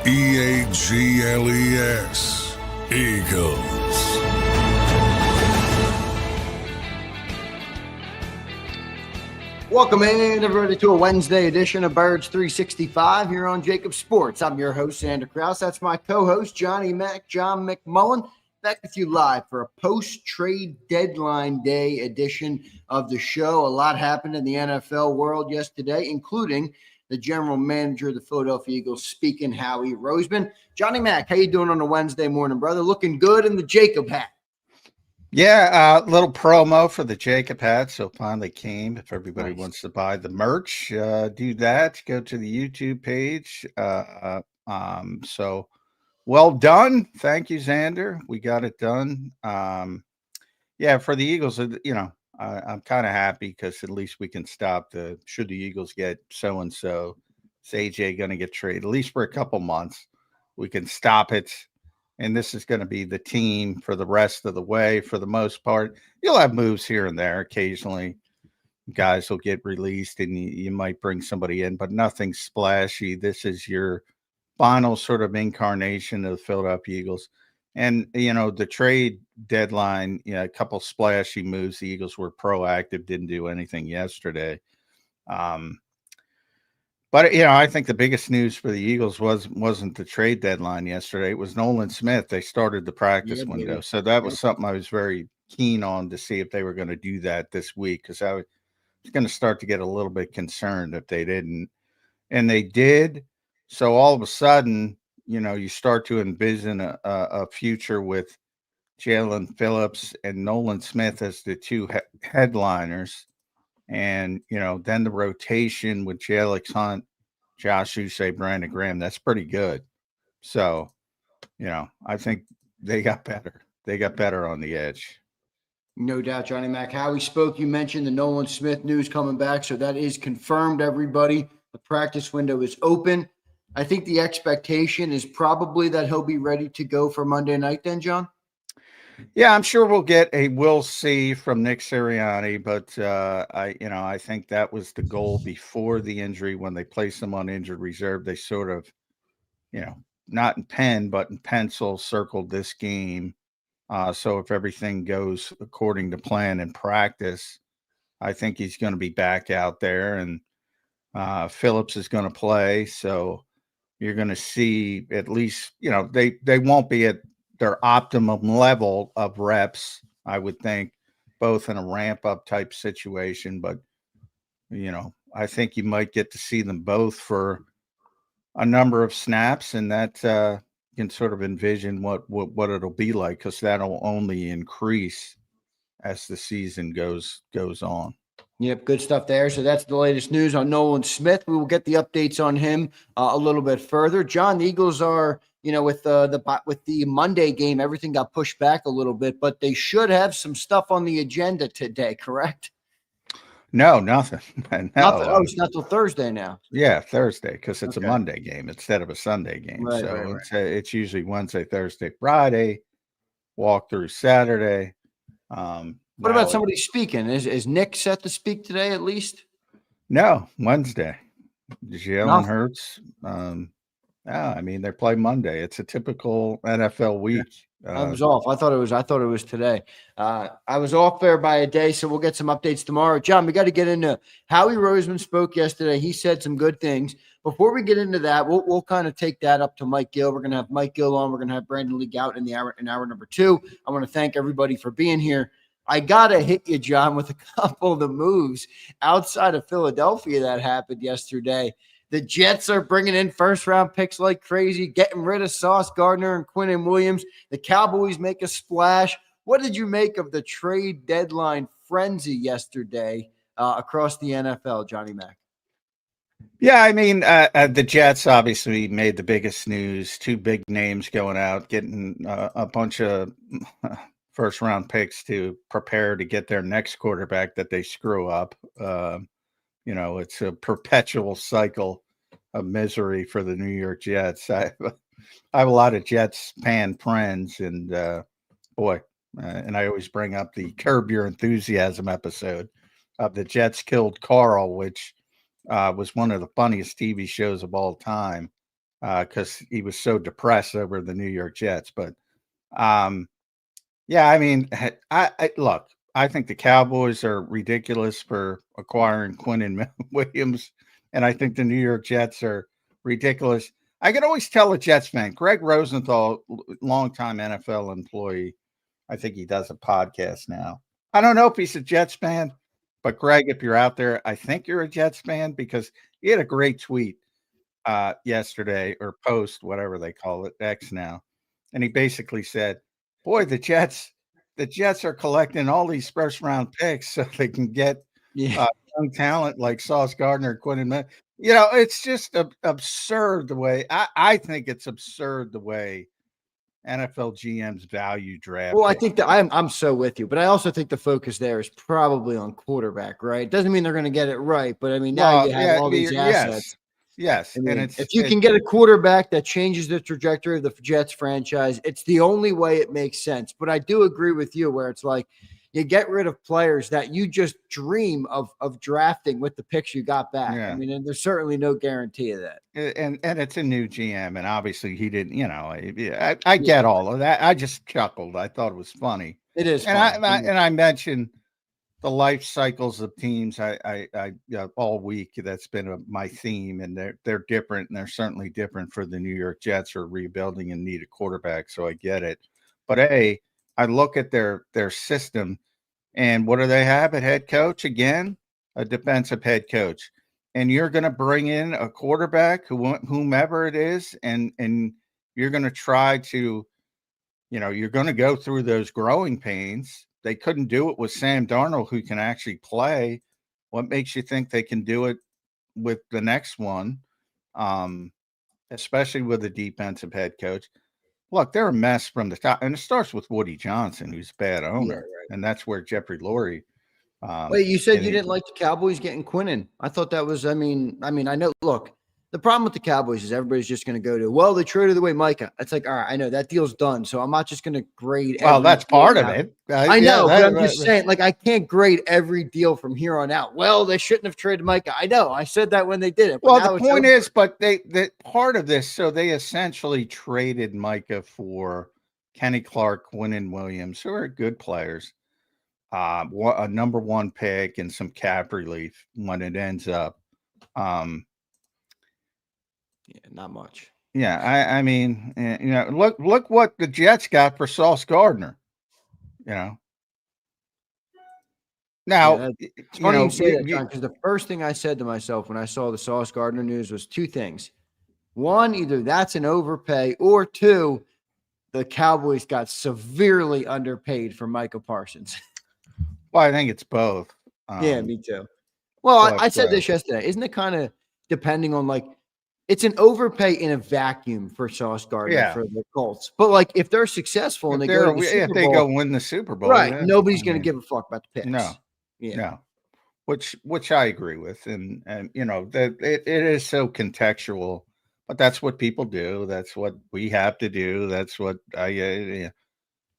Eagles. Eagles. Welcome in, everybody, to a Wednesday edition of Birds 365 here on JAKIB Sports. I'm your host, Zander Krause. That's my co-host, John McMullen, back with you live for a post-trade deadline day edition of the show. A lot happened in the NFL world yesterday, including the general manager of the Philadelphia Eagles speaking, Howie Roseman. Johnny Mac, how you doing on a Wednesday morning, brother? Looking good in the JAKIB hat. Yeah, little promo for the JAKIB hat. So finally came. If everybody wants to buy the merch, do that. Go to the YouTube page. So well done. Thank you, Zander. We got it done. Yeah, for the Eagles, I'm kind of happy because at least we can stop should the Eagles get so-and-so, is AJ going to get traded, at least for a couple months, we can stop it. And this is going to be the team for the rest of the way. For the most part, you'll have moves here and there. Occasionally, guys will get released and you might bring somebody in, but nothing splashy. This is your final sort of incarnation of the Philadelphia Eagles. And, the trade deadline, a couple splashy moves. The Eagles were proactive, didn't do anything yesterday. But, I think the biggest news for the Eagles wasn't the trade deadline yesterday. It was Nolan Smith. They started the practice window. So that was something I was very keen on to see if they were going to do that this week, because I was going to start to get a little bit concerned if they didn't. And they did. So all of a sudden, you start to envision a future with Jaelan Phillips and Nolan Smith as the two headliners. And, then the rotation with Alex Hunt, Josh Uche, Brandon Graham, that's pretty good. So, I think they got better. They got better on the edge. No doubt, Johnny Mac. How we spoke, you mentioned the Nolan Smith news coming back. So that is confirmed, everybody. The practice window is open. I think the expectation is probably that he'll be ready to go for Monday night then, John? Yeah, I'm sure we'll get a we'll see from Nick Serriani, but I think that was the goal before the injury when they placed him on injured reserve. They sort of, not in pen, but in pencil circled this game. So if everything goes according to plan in practice, I think he's going to be back out there, and Phillips is going to play. So you're going to see at least, they won't be at their optimum level of reps, I would think, both in a ramp-up type situation. But, I think you might get to see them both for a number of snaps, and that you can sort of envision what it'll be like, because that'll only increase as the season goes on. Yep, good stuff there. So that's the latest news on Nolan Smith. We will get the updates on him a little bit further. John, the Eagles are, with the Monday game, everything got pushed back a little bit, but they should have some stuff on the agenda today, correct? No, nothing. No. Nothing. Oh, it's not till Thursday now. Yeah, Thursday, because it's a Monday game instead of a Sunday game. Right, so right. It's usually Wednesday, Thursday, Friday, walk through Saturday. What about somebody speaking? Is Nick set to speak today at least? No, Wednesday. Jalen Hurts. They play Monday. It's a typical NFL week. I was off. I thought it was today. I was off there by a day, so we'll get some updates tomorrow. John, we got to get into Howie Roseman spoke yesterday. He said some good things. Before we get into that, we'll kind of take that up to Mike Gill. We're going to have Mike Gill on. We're going to have Brandon League out in hour number 2. I want to thank everybody for being here. I got to hit you, John, with a couple of the moves outside of Philadelphia that happened yesterday. The Jets are bringing in first-round picks like crazy, getting rid of Sauce Gardner and Quinnen Williams. The Cowboys make a splash. What did you make of the trade deadline frenzy yesterday across the NFL, Johnny Mac? Yeah, the Jets obviously made the biggest news. 2 big names going out, getting a bunch of first-round picks to prepare to get their next quarterback that they screw up. It's a perpetual cycle of misery for the New York Jets. I have a lot of Jets fan friends, and and I always bring up the Curb Your Enthusiasm episode of The Jets Killed Carl, which was one of the funniest TV shows of all time. because he was so depressed over the New York Jets. But yeah, I mean, I look. I think the Cowboys are ridiculous for acquiring Quinn and Williams, and I think the New York Jets are ridiculous. I can always tell a Jets fan. Greg Rosenthal, longtime NFL employee. I think he does a podcast now. I don't know if he's a Jets fan, but Greg, if you're out there, I think you're a Jets fan because he had a great tweet yesterday, or post, whatever they call it, X now. And he basically said, boy, the Jets are collecting all these first round picks so they can get Yeah. young talent like Sauce Gardner, Quinn and it's just absurd the way I think it's absurd the way NFL GMs value draft. Well, I picks. think that I'm so with you, but I also think the focus there is probably on quarterback, right? Doesn't mean they're going to get it right, but I mean now you have all these assets. Yes, I mean, and if you can get a quarterback that changes the trajectory of the Jets franchise, it's the only way it makes sense. But I do agree with you where it's like you get rid of players that you just dream of drafting with the picks you got back. Yeah. I mean, and there's certainly no guarantee of that. And it's a new GM, and obviously he didn't. I get all of that. I just chuckled. I thought it was funny. It is, and funny. I mentioned the life cycles of teams. I all week that's been my theme, and they're different, and they're certainly different for the New York Jets who are rebuilding and need a quarterback. So I get it, but I look at their system, and what do they have at head coach again? A defensive head coach. And you're going to bring in a quarterback, whomever it is, and you're going to try to, you're going to go through those growing pains. They couldn't do it with Sam Darnold, who can actually play. What makes you think they can do it with the next one, especially with a defensive head coach? Look, they're a mess from the top, and it starts with Woody Johnson, who's a bad owner, right. And that's where Jeffrey Lurie. Wait, you said you didn't like the Cowboys getting Quinnen. I thought that was, I mean, I know, look, the problem with the Cowboys is everybody's just going to go to, well, they traded away Micah. It's like, all right, I know that deal's done. So I'm not just going to grade. Well, that's part of it. I know, but I'm just saying, like, I can't grade every deal from here on out. Well, they shouldn't have traded Micah. I know. I said that when they did it. Well, the point is, but that part of this, so they essentially traded Micah for Kenny Clark, Quinnen Williams, who are good players. A number one pick and some cap relief when it ends up. Yeah, not much. Yeah, I mean, look what the Jets got for Sauce Gardner. Now, it's funny you say that, John, because the first thing I said to myself when I saw the Sauce Gardner news was two things. One, either that's an overpay, or two, the Cowboys got severely underpaid for Micah Parsons. Well, I think it's both. Yeah, me too. Well, I said this yesterday. Isn't it kind of depending on, like, it's an overpay in a vacuum for Sauce Gardner for the Colts. But, like, if they're successful and they go to the Super Bowl, they go win the Super Bowl, right? Nobody's going to give a fuck about the picks. No, which I agree with, and that it is so contextual, but that's what people do. That's what we have to do. That's what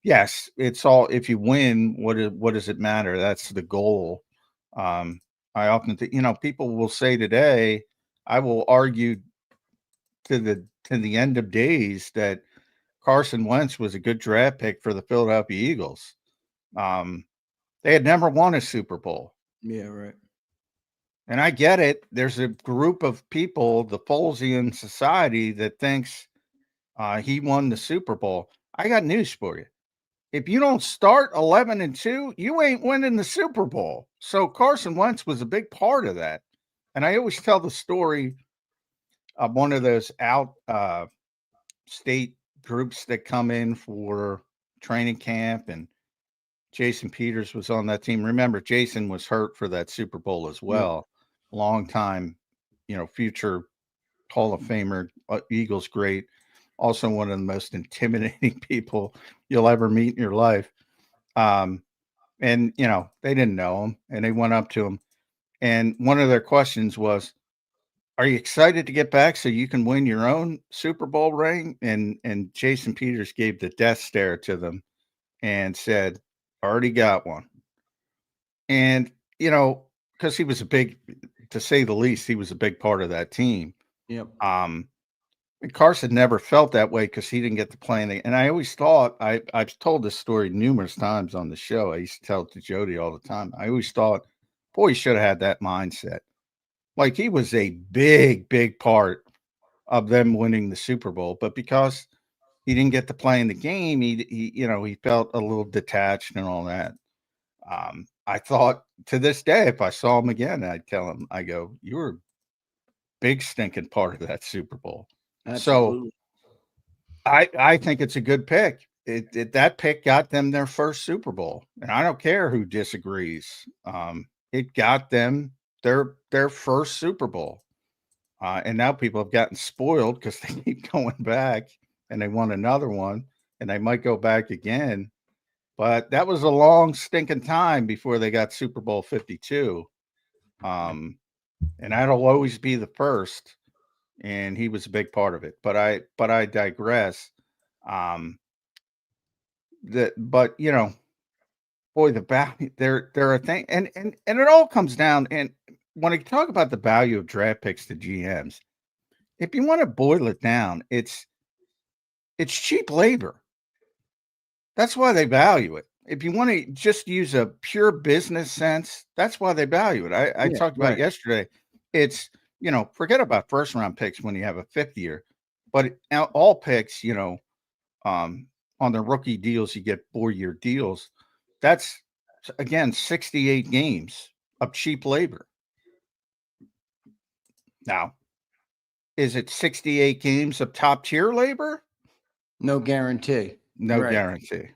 yes, it's all. If you win, what does it matter? That's the goal. I often think, people will say today, I will argue to the end of days that Carson Wentz was a good draft pick for the Philadelphia Eagles. They had never won a Super Bowl. Yeah, right. And I get it. There's a group of people, the Folesian society, that thinks he won the Super Bowl. I got news for you. If you don't start 11-2, you ain't winning the Super Bowl. So Carson Wentz was a big part of that. And I always tell the story of one of those out state groups that come in for training camp, and Jason Peters was on that team. Remember, Jason was hurt for that Super Bowl as well. Long time, future Hall of Famer, Eagles great. Also one of the most intimidating people you'll ever meet in your life. And, they didn't know him, and they went up to him. And one of their questions was, are you excited to get back so you can win your own Super Bowl ring? And Jason Peters gave the death stare to them and said, already got one. And, because he was to say the least, he was a big part of that team. Yep. Carson never felt that way because he didn't get to play anything. And I always thought, I've told this story numerous times on the show. I used to tell it to Jody all the time. I always thought, boy, he should have had that mindset. Like, he was a big, big part of them winning the Super Bowl. But because he didn't get to play in the game, he felt a little detached and all that. I thought to this day, if I saw him again, I'd tell him, I go, you were a big stinking part of that Super Bowl. Absolutely. So I think it's a good pick. That pick got them their first Super Bowl, and I don't care who disagrees. It got them their first Super Bowl, and now people have gotten spoiled because they keep going back, and they won another one, and they might go back again. But that was a long stinking time before they got Super Bowl 52, and that'll always be the first. And he was a big part of it. But I digress. But boy, the value there are things, and it all comes down. And when I talk about the value of draft picks to GMs, if you want to boil it down, it's cheap labor. That's why they value it. If you want to just use a pure business sense, that's why they value it. I talked about yesterday. It's, forget about first round picks when you have a fifth year, but all picks, on the rookie deals, you get 4-year deals. That's, again, 68 games of cheap labor. Now, is it 68 games of top tier labor? No guarantee. No guarantee.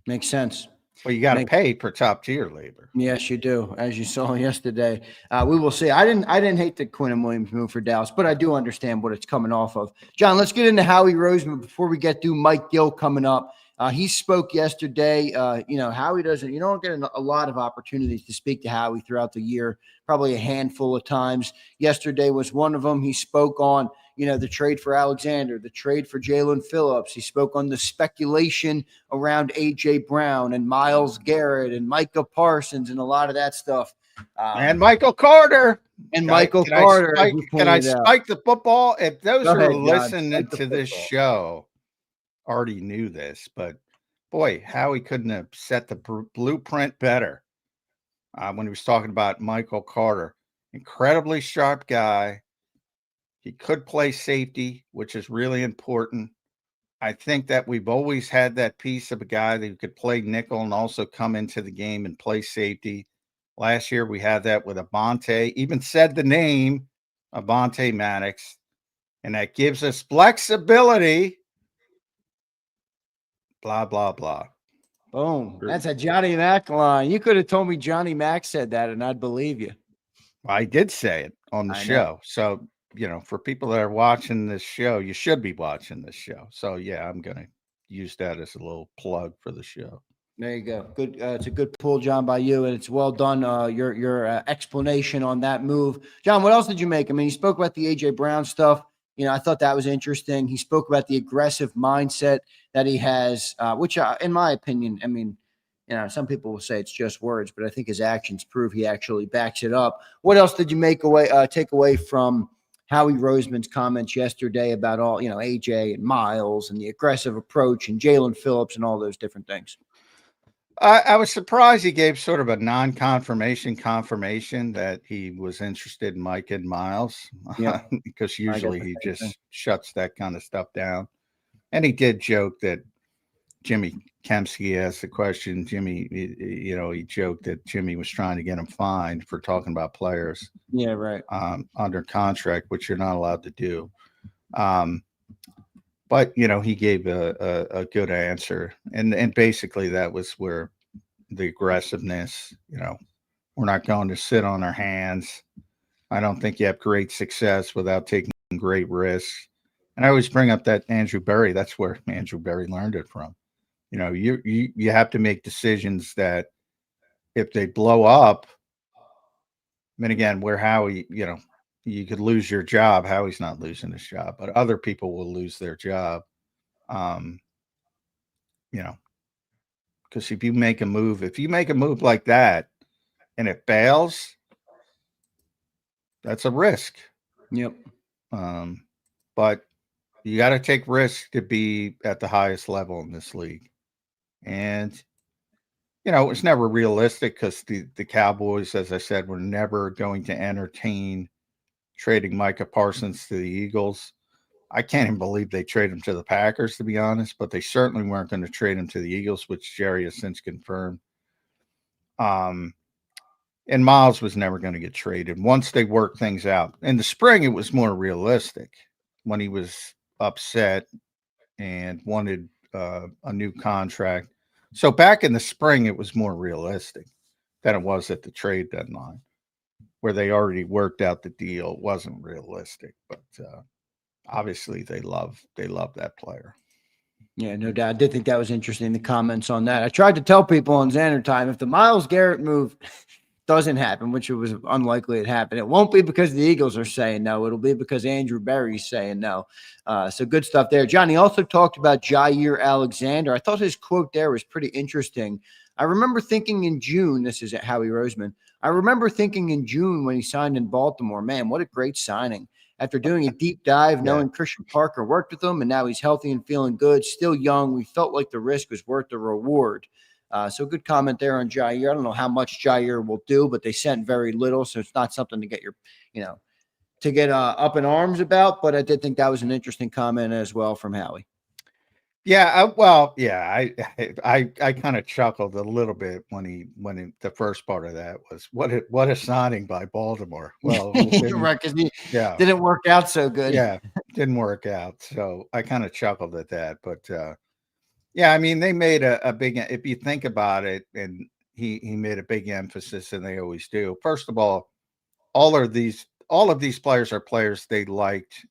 Makes sense. Well, you got to pay for top tier labor. Yes, you do, as you saw yesterday. We will see. I didn't hate the Quinnen Williams move for Dallas, but I do understand what it's coming off of. John, let's get into Howie Roseman before we get through Mike Gill coming up. He spoke yesterday. Howie doesn't. You don't get a lot of opportunities to speak to Howie throughout the year. Probably a handful of times. Yesterday was one of them. He spoke on the trade for Alexander, the trade for Jaylen Phillips. He spoke on the speculation around A.J. Brown and Myles Garrett and Micah Parsons and a lot of that stuff. And Michael Carter. And Michael Carter. Can I spike the football? If those who are listening to this show already knew this, but boy, Howie couldn't have set the blueprint better when he was talking about Michael Carter. Incredibly sharp guy. He could play safety, which is really important. I think that we've always had that piece of a guy that could play nickel and also come into the game and play safety. Last year, we had that with Avonte, even said the name, Avonte Maddox, and that gives us flexibility. Blah, blah, blah. Boom. That's a Johnny Mac line. You could have told me Johnny Mac said that, and I'd believe you. I did say it on the show. So, for people that are watching this show, you should be watching this show. So, yeah, I'm going to use that as a little plug for the show. There you go. Good. It's a good pull, John, by you, and it's well done. Your explanation on that move, John. What else did you make? I mean, he spoke about the A.J. Brown stuff. I thought that was interesting. He spoke about the aggressive mindset that he has, which, in my opinion, I mean, some people will say it's just words, but I think his actions prove he actually backs it up. What else did you take away from Howie Roseman's comments yesterday about all, AJ and Myles and the aggressive approach and Jaelan Phillips and all those different things? I was surprised he gave sort of a non-confirmation confirmation that he was interested in Mike and Myles, because usually he just shuts that kind of stuff down. And he did joke that Jimmy Kempski asked the question. Jimmy, he joked that Jimmy was trying to get him fined for talking about players. Yeah, right. Under contract, which you're not allowed to do. But, he gave a good answer. And basically that was where the aggressiveness, we're not going to sit on our hands. I don't think you have great success without taking great risks. And I always bring up that Andrew Berry. That's where Andrew Berry learned it from. You have to make decisions that if they blow up, then again, where Howie, you could lose your job. Howie's not losing his job, but other people will lose their job. Because if you make a move like that and it fails, that's a risk. Yep. But You got to take risks to be at the highest level in this league. And, it's never realistic because the Cowboys, as I said, were never going to entertain trading Micah Parsons to the Eagles. I can't even believe they traded him to the Packers, to be honest, but they certainly weren't going to trade him to the Eagles, which Jerry has since confirmed. And Miles was never going to get traded. Once they worked things out. In the spring, it was more realistic when he was upset and wanted a new contract. So back in the spring, it was more realistic than it was at the trade deadline, where they already worked out the deal. It wasn't realistic, but obviously they love that player. Yeah, no doubt. I did think that was interesting, the comments on that. I tried to tell people on Xander Time, if the Myles Garrett move doesn't happen, which it was unlikely it happened, it won't be because the Eagles are saying no. It'll be because Andrew Berry's saying no. So good stuff there. Johnny also talked about Jair Alexander. I thought his quote there was pretty interesting. I remember thinking in June, this is at Howie Roseman, I remember thinking in June when he signed in Baltimore, man, what a great signing. After doing a deep dive, knowing Christian Parker worked with him, and now he's healthy and feeling good, still young, we felt like the risk was worth the reward. So good comment there on Jair. I don't know how much Jair will do, but they sent very little, so it's not something to get to get up in arms about. But I did think that was an interesting comment as well from Howie. Yeah, I kind of chuckled a little bit when the first part of that was what a signing by Baltimore. Well, right, because he didn't work out so good. Yeah, didn't work out. So I kind of chuckled at that, but yeah, I mean they made a big. If you think about it, and he made a big emphasis, and they always do. First of all of these players are players they liked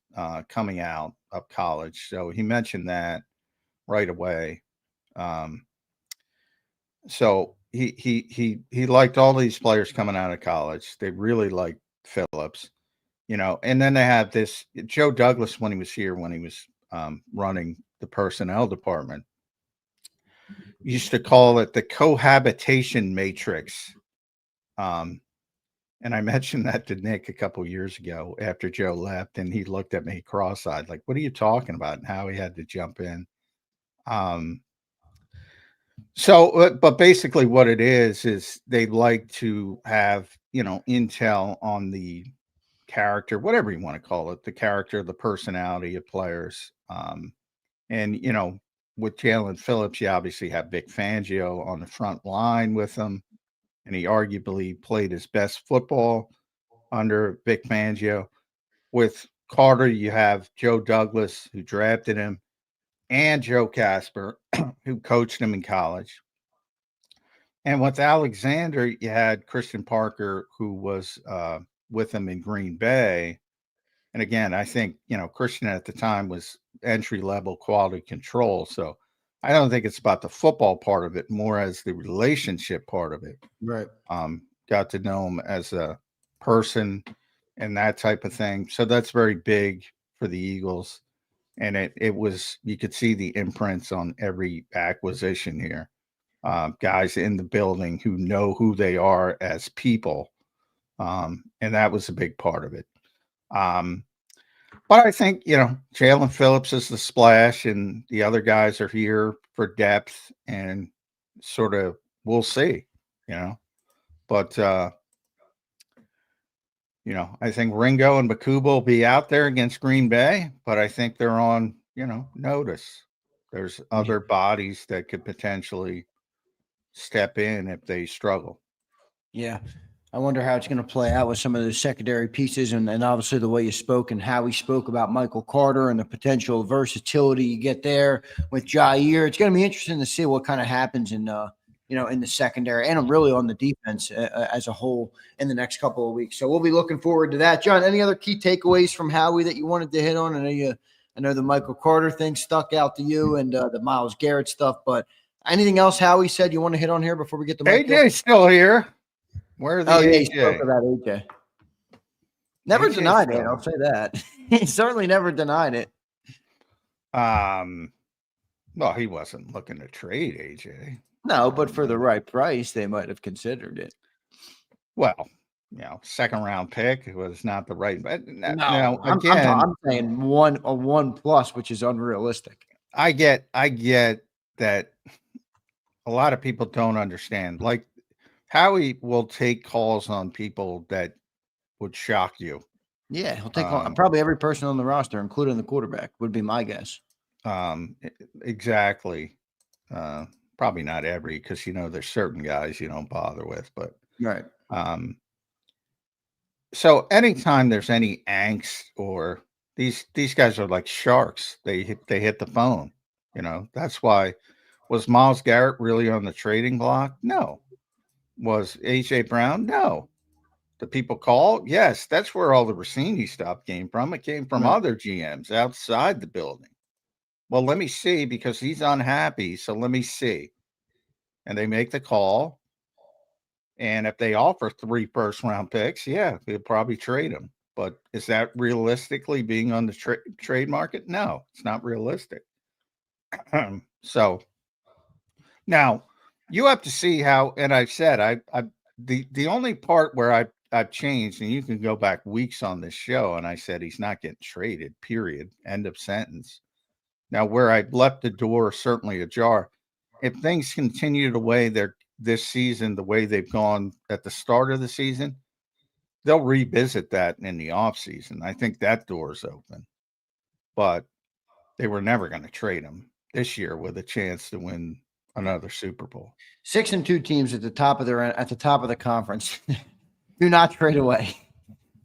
coming out of college. So he mentioned that right away. So he liked all these players coming out of college. They really liked Phillips, and then they have this Joe Douglas when he was here, when he was running the personnel department, used to call it the cohabitation matrix. And I mentioned that to Nick a couple years ago after Joe left, and he looked at me cross-eyed, like, "What are you talking about?" And how he had to jump in. But basically what it is they like to have, intel on the character, whatever you want to call it, the character, the personality of players. And, with Jaelan Phillips, you obviously have Vic Fangio on the front line with him. And he arguably played his best football under Vic Fangio. With Carter, you have Joe Douglas, who drafted him, and Joe Casper, who coached him in college. And with Alexander, you had Christian Parker, who was with him in Green Bay. And again, I think, Christian at the time was entry-level quality control. So I don't think it's about the football part of it, more as the relationship part of it. Right. Got to know him as a person and that type of thing. So that's very big for the Eagles. And it was, you could see the imprints on every acquisition here. Guys in the building who know who they are as people. And that was a big part of it. But I think, Jaylen Phillips is the splash, and the other guys are here for depth, and sort of we'll see, But, I think Ringo and Bakuba will be out there against Green Bay, but I think they're on, notice. There's other bodies that could potentially step in if they struggle. Yeah. I wonder how it's going to play out with some of those secondary pieces, and obviously the way you spoke and how he spoke about Michael Carter and the potential versatility you get there with Jair. It's going to be interesting to see what kind of happens in the secondary and really on the defense as a whole in the next couple of weeks. So we'll be looking forward to that. John, any other key takeaways from Howie that you wanted to hit on? I know the Michael Carter thing stuck out to you, and the Myles Garrett stuff, but anything else Howie said you want to hit on here before we get to Mike Gill? AJ's still here. Where are the AJ? He spoke about AJ. Never AJ's denied it. I'll say that. He certainly never denied it. Well, he wasn't looking to trade AJ. No, but for the right price, they might have considered it. Well, second round pick was not the right. But No, now I'm again, I'm saying a 1+, which is unrealistic. I get that a lot of people don't understand. Like Howie will take calls on people that would shock you. Yeah, he'll take Um, probably every person on the roster, including the quarterback, would be my guess. Exactly. Probably not every, because there's certain guys you don't bother with, but Right. So anytime there's any angst, or these guys are like sharks, they hit the phone. That's why. Was Myles Garrett really on the trading block? No. Was AJ Brown? No. The people call? Yes. That's where all the Rossini stuff came from. It came from Right. other GMs outside the building. Well, let me see, because he's unhappy. So let me see. And they make the call. And if they offer 3 first-round picks, yeah, they'll probably trade him. But is that realistically being on the trade market? No, it's not realistic. So now you have to see how. And I've said the only part where I've changed, and you can go back weeks on this show, and I said he's not getting traded. Period. End of sentence. Now, where I left the door certainly ajar, if things continue the way they're this season, the way they've gone at the start of the season, they'll revisit that in the offseason. I think that door's open. But they were never going to trade him this year with a chance to win another Super Bowl. 6-2 teams at the top of the conference. Do not trade away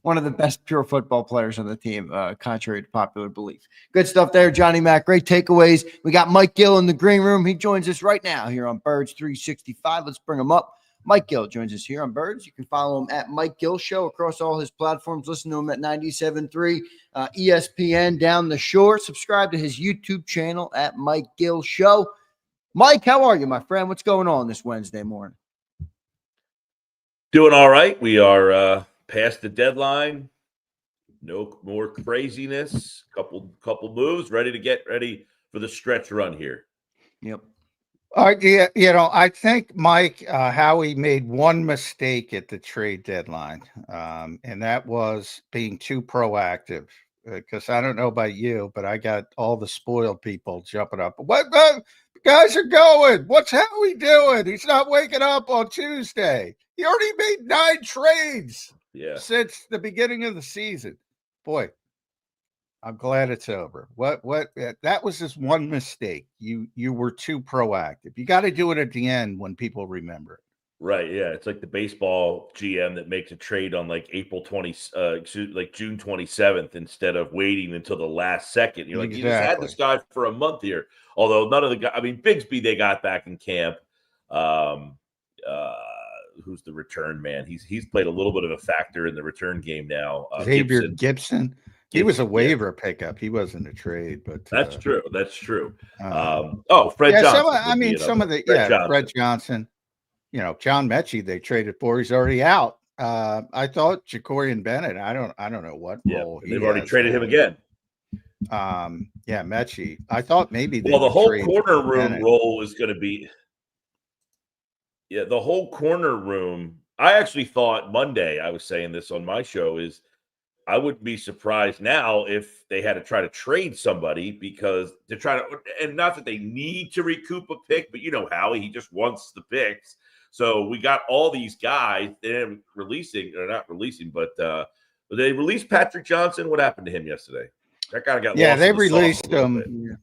one of the best pure football players on the team, contrary to popular belief. Good stuff there, Johnny Mac. Great takeaways. We got Mike Gill in the green room. He joins us right now here on Birds 365. Let's bring him up. Mike Gill joins us here on Birds. You can follow him at Mike Gill Show across all his platforms. Listen to him at 97.3 ESPN down the shore. Subscribe to his YouTube channel at Mike Gill Show. Mike, how are you, my friend? What's going on this Wednesday morning? Doing all right. We are past the deadline. No more craziness. Couple moves. Ready to get ready for the stretch run here. Yep. Yeah, I think Mike Howie made one mistake at the trade deadline, and that was being too proactive. Because I don't know about you, but I got all the spoiled people jumping up. What guys are going? What's Howie doing? He's not waking up on Tuesday. He already made 9 trades since the beginning of the season. Boy, I'm glad it's over. What that was just one mistake. You were too proactive. You got to do it at the end when people remember it. Right, yeah. It's like the baseball GM that makes a trade on like June 27th instead of waiting until the last second. You're like, you just had this guy for a month here. Although none of the guys, Bigsby they got back in camp. Who's the return man? He's played a little bit of a factor in the return game now. Xavier Gibson. He was a waiver pickup. He wasn't a trade, but that's true. That's true. Fred Johnson. Fred Johnson. John Mechie they traded for. He's already out. I thought Jacorian Bennett. I don't know what role they've already traded him again. Mechie. I thought maybe the whole corner room role is going to be. Yeah, the whole corner room. I actually thought Monday. I was saying this on my show is. I wouldn't be surprised now if they had to try to trade somebody because they're trying to, and not that they need to recoup a pick, but Howie, he just wants the picks. So we got all these guys. They're not releasing, but they released Patrick Johnson. What happened to him yesterday? That guy got lost. They released him.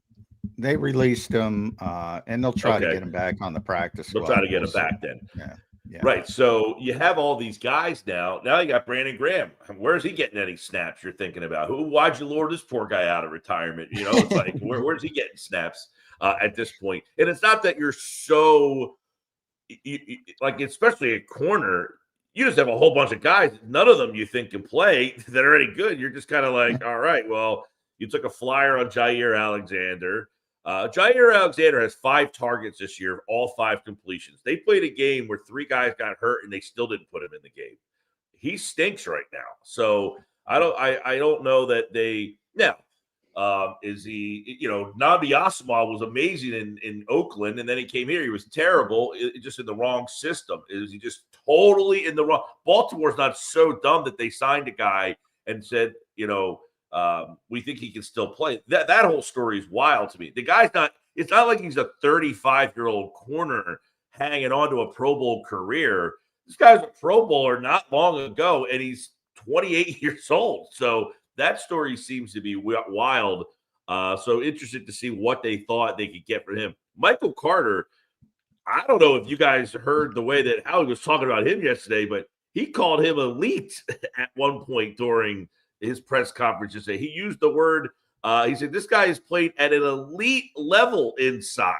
They released him, and they'll try to get him back on the practice squad. They'll try to get him back then. Yeah. Right. So you have all these guys now. Now you got Brandon Graham. Where's he getting any snaps you're thinking about? Why'd you lure this poor guy out of retirement? It's like, where's he getting snaps at this point? And it's not that you're so like, especially at corner, you just have a whole bunch of guys. None of them you think can play that are any good. You're just kind of like, all right, well, you took a flyer on Jair Alexander. Jair Alexander has 5 targets this year, all 5 completions. They played a game where 3 guys got hurt and they still didn't put him in the game. He stinks right now. So I don't know that they now Is he, Nabi Asamoah was amazing in Oakland, and then he came here. He was terrible, just in the wrong system. Is he just totally in the wrong? Baltimore's not so dumb that they signed a guy and said, we think he can still play. That whole story is wild to me. The guy's not. It's not like he's a 35-year-old corner hanging on to a Pro Bowl career. This guy's a Pro Bowler not long ago, and he's 28 years old. So that story seems to be wild. So interested to see what they thought they could get for him. Michael Carter, I don't know if you guys heard the way that Howie was talking about him yesterday, but he called him elite at one point during his press conference yesterday. He used the word, he said, this guy has played at an elite level inside.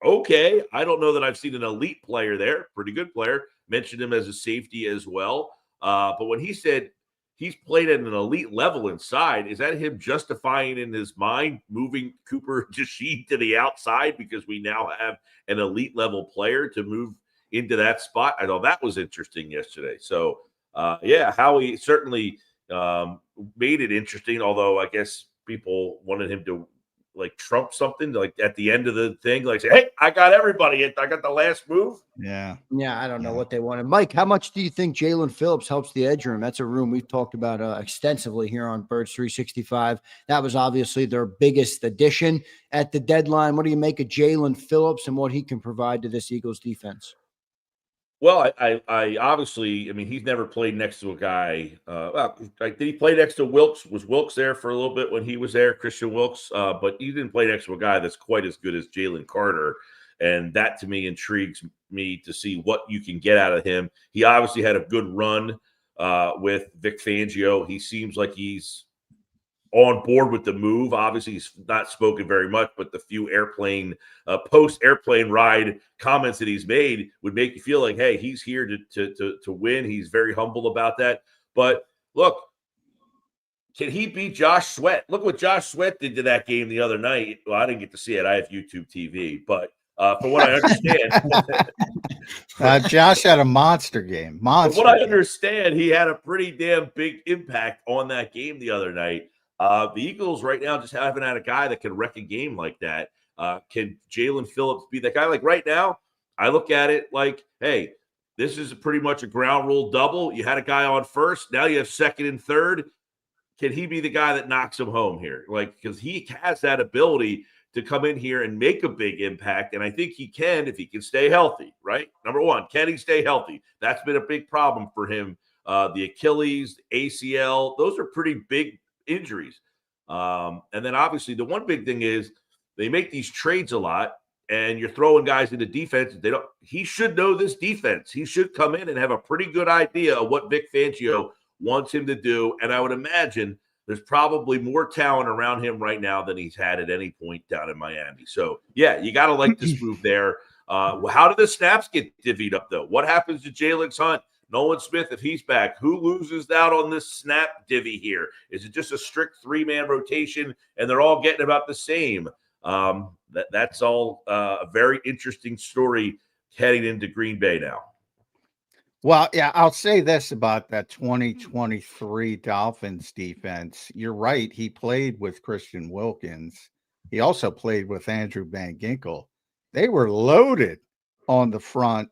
Okay, I don't know that I've seen an elite player there. Pretty good player. Mentioned him as a safety as well. But when he said he's played at an elite level inside, is that him justifying in his mind moving Cooper Jasheed to the outside because we now have an elite level player to move into that spot? I thought that was interesting yesterday. So, Howie certainly made it interesting, although I guess people wanted him to like trump something like at the end of the thing, like say, hey, I got everybody. I got the last move. Yeah. I don't know what they wanted. Mike, how much do you think Jaylen Phillips helps the edge room? That's a room we've talked about extensively here on Birds 365. That was obviously their biggest addition at the deadline. What do you make of Jaylen Phillips and what he can provide to this Eagles defense? Well, I obviously, he's never played next to a guy. Did he play next to Wilkes? Was Wilkes there for a little bit when he was there, Christian Wilkes? But he didn't play next to a guy that's quite as good as Jalen Carter. And that, to me, intrigues me to see what you can get out of him. He obviously had a good run with Vic Fangio. He seems like he's on board with the move. Obviously, he's not spoken very much, but the few post-airplane ride comments that he's made would make you feel like, hey, he's here to win. He's very humble about that. But look, can he beat Josh Sweat? Look what Josh Sweat did to that game the other night. Well, I didn't get to see it. I have YouTube TV, but from what I understand, Josh had a monster game. From what I understand, he had a pretty damn big impact on that game the other night. The Eagles right now just haven't had a guy that can wreck a game like that. Can Jaelan Phillips be that guy? Like right now, I look at it like, hey, this is pretty much a ground rule double. You had a guy on first. Now you have second and third. Can he be the guy that knocks him home here? Like, because he has that ability to come in here and make a big impact. And I think he can if he can stay healthy, right? Number one, can he stay healthy? That's been a big problem for him. The Achilles, the ACL, those are pretty big injuries. And then obviously the one big thing is they make these trades a lot and you're throwing guys into defense. He should know this defense. He should come in and have a pretty good idea of what Vic Fangio wants him to do. And I would imagine there's probably more talent around him right now than he's had at any point down in Miami. So yeah, you got to like this move there. How do the snaps get divvied up though? What happens to Jalen Hunt? Nolan Smith, if he's back, who loses out on this snap divvy here? Is it just a strict three-man rotation and they're all getting about the same? That's all a very interesting story heading into Green Bay now. Well, yeah, I'll say this about that 2023 Dolphins defense. You're right. He played with Christian Wilkins. He also played with Andrew Van Ginkel. They were loaded on the front.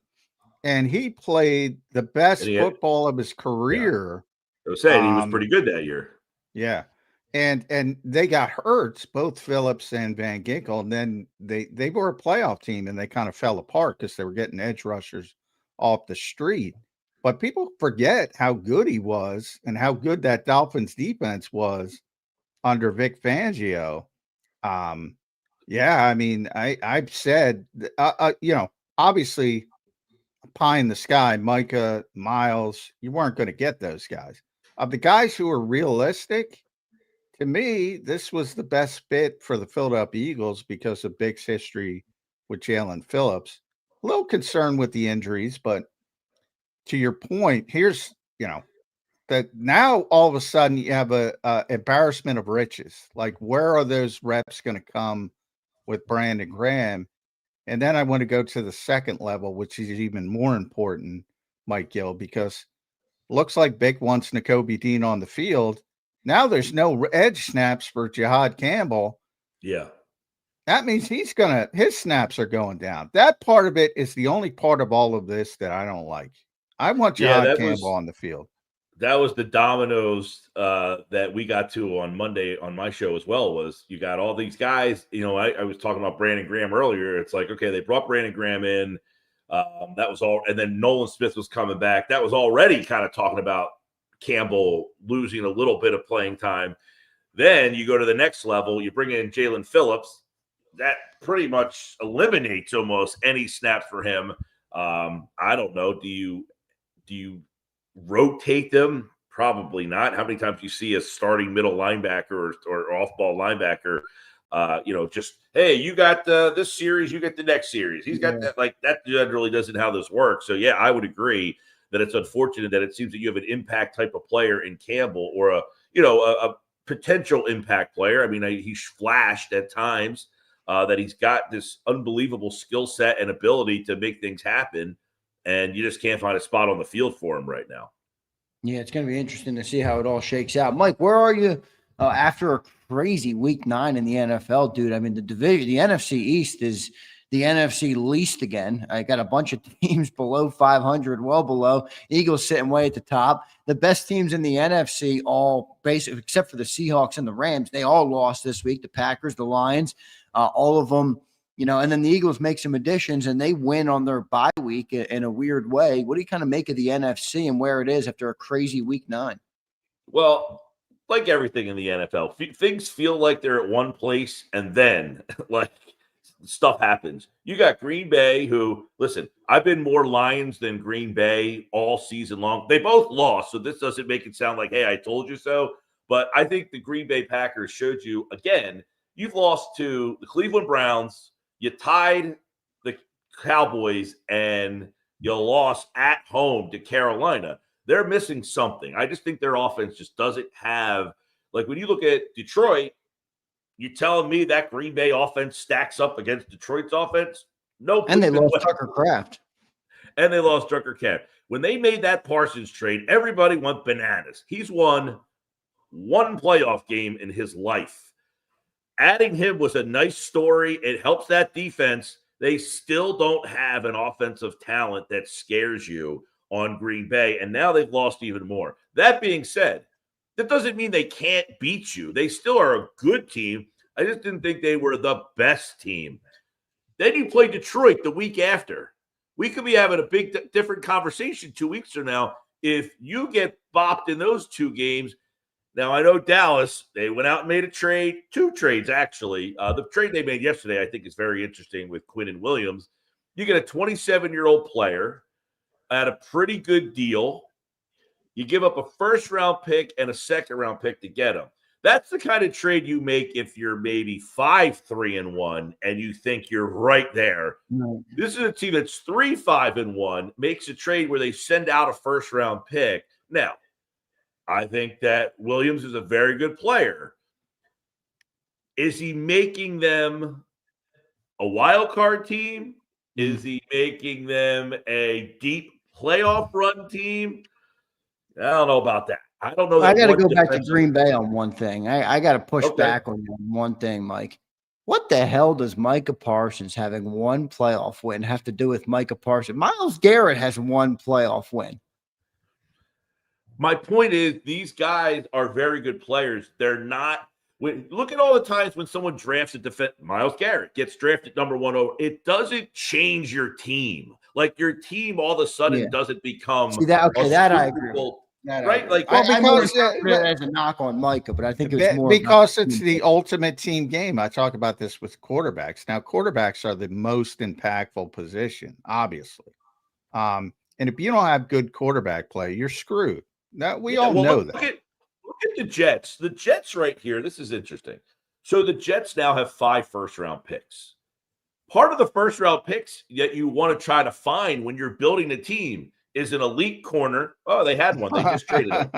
And he played the best football of his career. I was saying he was pretty good that year. Yeah. And they got hurt, both Phillips and Van Ginkel. And then they were a playoff team and they kind of fell apart because they were getting edge rushers off the street. But people forget how good he was and how good that Dolphins defense was under Vic Fangio. I've said, obviously, pie in the sky, Micah, Miles, you weren't going to get those guys. Of the guys who are realistic, to me, this was the best fit for the Philadelphia Eagles because of Big's history with Jaelan Phillips. A little concerned with the injuries, but to your point, here's, that now all of a sudden you have a embarrassment of riches. Like, where are those reps going to come with Brandon Graham? And then I want to go to the second level, which is even more important, Mike Gill, because looks like Big wants Nakobe Dean on the field. Now there's no edge snaps for Jihad Campbell. Yeah. That means his snaps are going down. That part of it is the only part of all of this that I don't like. I want Jihad Campbell on the field. That was the dominoes that we got to on Monday on my show as well. Was you got all these guys, I was talking about Brandon Graham earlier. It's like, okay, they brought Brandon Graham in. That was all. And then Nolan Smith was coming back. That was already kind of talking about Campbell losing a little bit of playing time. Then you go to the next level. You bring in Jaylen Phillips. That pretty much eliminates almost any snaps for him. I don't know. Do you rotate them? Probably not. How many times do you see a starting middle linebacker or off-ball linebacker, just, hey, you got this series, you get the next series. He's got that. Like, that really doesn't how this works. So, yeah, I would agree that it's unfortunate that it seems that you have an impact type of player in Campbell or a potential impact player. I mean, he's flashed at times that he's got this unbelievable skill set and ability to make things happen, and you just can't find a spot on the field for him right now. Yeah, it's going to be interesting to see how it all shakes out. Mike, where are you after a crazy week 9 in the NFL, dude? I mean, the division, the NFC East is the NFC least again. I got a bunch of teams below 500, well below. Eagles sitting way at the top. The best teams in the NFC, all basically, except for the Seahawks and the Rams, they all lost this week. The Packers, the Lions, all of them, and then the Eagles make some additions and they win on their bye week in a weird way. What do you kind of make of the NFC and where it is after a crazy week 9? Well, like everything in the NFL, things feel like they're at one place and then like stuff happens. You got Green Bay who, listen, I've been more Lions than Green Bay all season long. They both lost, so this doesn't make it sound like, hey, I told you so. But I think the Green Bay Packers showed you, again, you've lost to the Cleveland Browns, you tied the Cowboys, and you lost at home to Carolina. They're missing something. I just think their offense just doesn't have, like when you look at Detroit, you telling me that Green Bay offense stacks up against Detroit's offense? No. And they lost Tucker Kraft. And they lost Tucker Kraft. When they made that Parsons trade, everybody went bananas. He's won one playoff game in his life. Adding him was a nice story. It helps that defense. They still don't have an offensive talent that scares you on Green Bay, and now they've lost even more. That being said, that doesn't mean they can't beat you. They still are a good team. I just didn't think they were the best team. Then you play Detroit the week after. We could be having a big different conversation 2 weeks from now if you get bopped in those 2 games. Now, I know Dallas, they went out and made a trade, 2 trades, actually. The trade they made yesterday, I think, is very interesting with Quinn and Williams. You get a 27-year-old player at a pretty good deal. You give up a first-round pick and a second-round pick to get him. That's the kind of trade you make if you're maybe 5-3-1 and you think you're right there. No. This is a team that's 3-5-1, makes a trade where they send out a first-round pick. Now, I think that Williams is a very good player. Is he making them a wild card team? Is he making them a deep playoff run team? I don't know about that. I don't know. I got to go back to Green Bay on one thing. I got to push back on one thing, Mike. What the hell does Micah Parsons having one playoff win have to do with Micah Parsons? Myles Garrett has one playoff win. My point is, these guys are very good players. They're not. Look at all the times when someone drafts a defense. Myles Garrett gets drafted number 1 over. It doesn't change your team. Like your team all of a sudden doesn't become. See that? Okay, that I agree. Right? Like, well, because as a knock on Micah, but I think it's more because it's the ultimate team game. I talk about this with quarterbacks. Now, quarterbacks are the most impactful position, obviously. And if you don't have good quarterback play, you're screwed. Now, we all know that. Look at the Jets. The Jets right here, this is interesting. So the Jets now have 5 first-round picks. Part of the first-round picks that you want to try to find when you're building a team is an elite corner. Oh, they had one. They just traded him.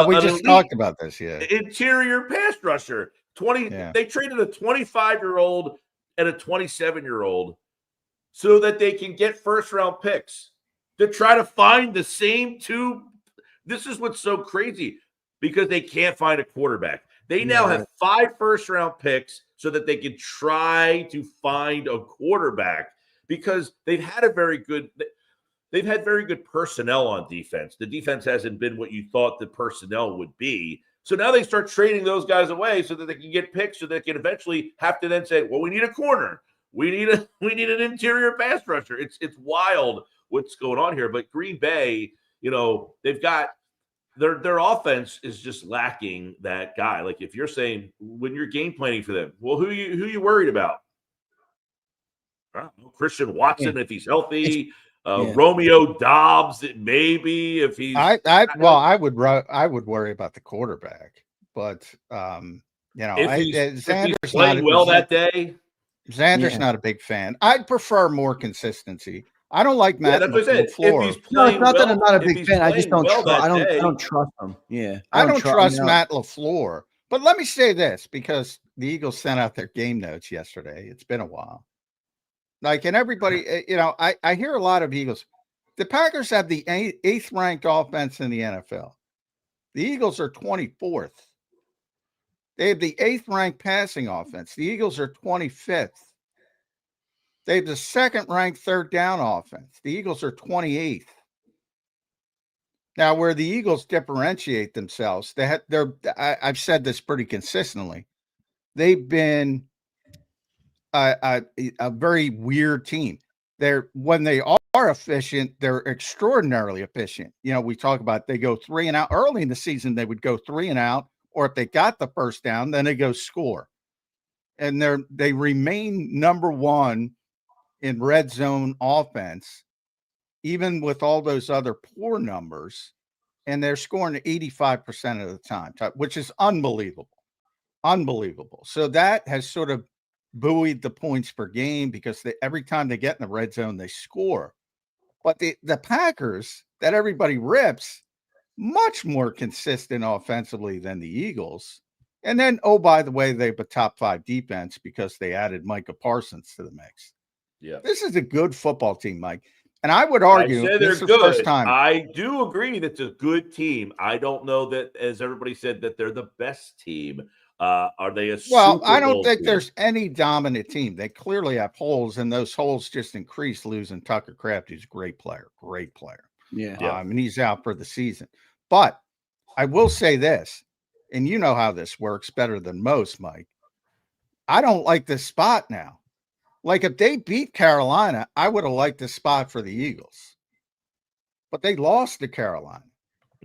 We just talked about this, interior pass rusher. They traded a 25-year-old and a 27-year-old so that they can get first-round picks to try to find the same 2. This is what's so crazy. because they can't find a quarterback. They now have 5 first-round picks so that they can try to find a quarterback because they've had very good personnel on defense. The defense hasn't been what you thought the personnel would be. So now they start trading those guys away so that they can get picks, so they can eventually have to then say, well, we need a corner. We need an interior pass rusher. It's wild what's going on here. But Green Bay, they've got their offense is just lacking that guy. Like if you're saying when you're game planning for them, well, who you worried about? Christian Watson if he's healthy. Romeo Dobbs, maybe if he's. I would worry about the quarterback, but if he's playing well that day. Xander's not a big fan. I'd prefer more consistency. I don't like Matt. That's what I said. If he's playing that I'm not a big fan. I just don't. I don't trust him. Yeah, I don't trust Matt LaFleur. But let me say this, because the Eagles sent out their game notes yesterday. It's been a while. And everybody, I hear a lot of Eagles. The Packers have the 8th ranked offense in the NFL. The Eagles are 24th. They have the 8th ranked passing offense. The Eagles are 25th. They have the 2nd ranked third down offense. The Eagles are 28th. Now, where the Eagles differentiate themselves, I've said this pretty consistently. They've been a very weird team. When they are efficient, they're extraordinarily efficient. We talk about they go 3 and out. Early in the season, they would go 3 and out, or if they got the first down, then they go score. And they remain number 1 in red zone offense, even with all those other poor numbers, and they're scoring 85% of the time, which is unbelievable. Unbelievable. So that has sort of buoyed the points per game because every time they get in the red zone, they score. But the Packers, that everybody rips, much more consistent offensively than the Eagles. And then, by the way, they have a top 5 defense because they added Micah Parsons to the mix. Yeah, this is a good football team, Mike. And I would argue this is the first time. I do agree that it's a good team. I don't know that, as everybody said, that they're the best team. Are they a Super I don't Bowl think team? There's any dominant team. They clearly have holes, and those holes just increase losing Tucker Kraft, who's a great player. Yeah. And he's out for the season. But I will say this, and you know how this works better than most, Mike. I don't like this spot now. Like if they beat Carolina, I would have liked this spot for the Eagles. But they lost to Carolina.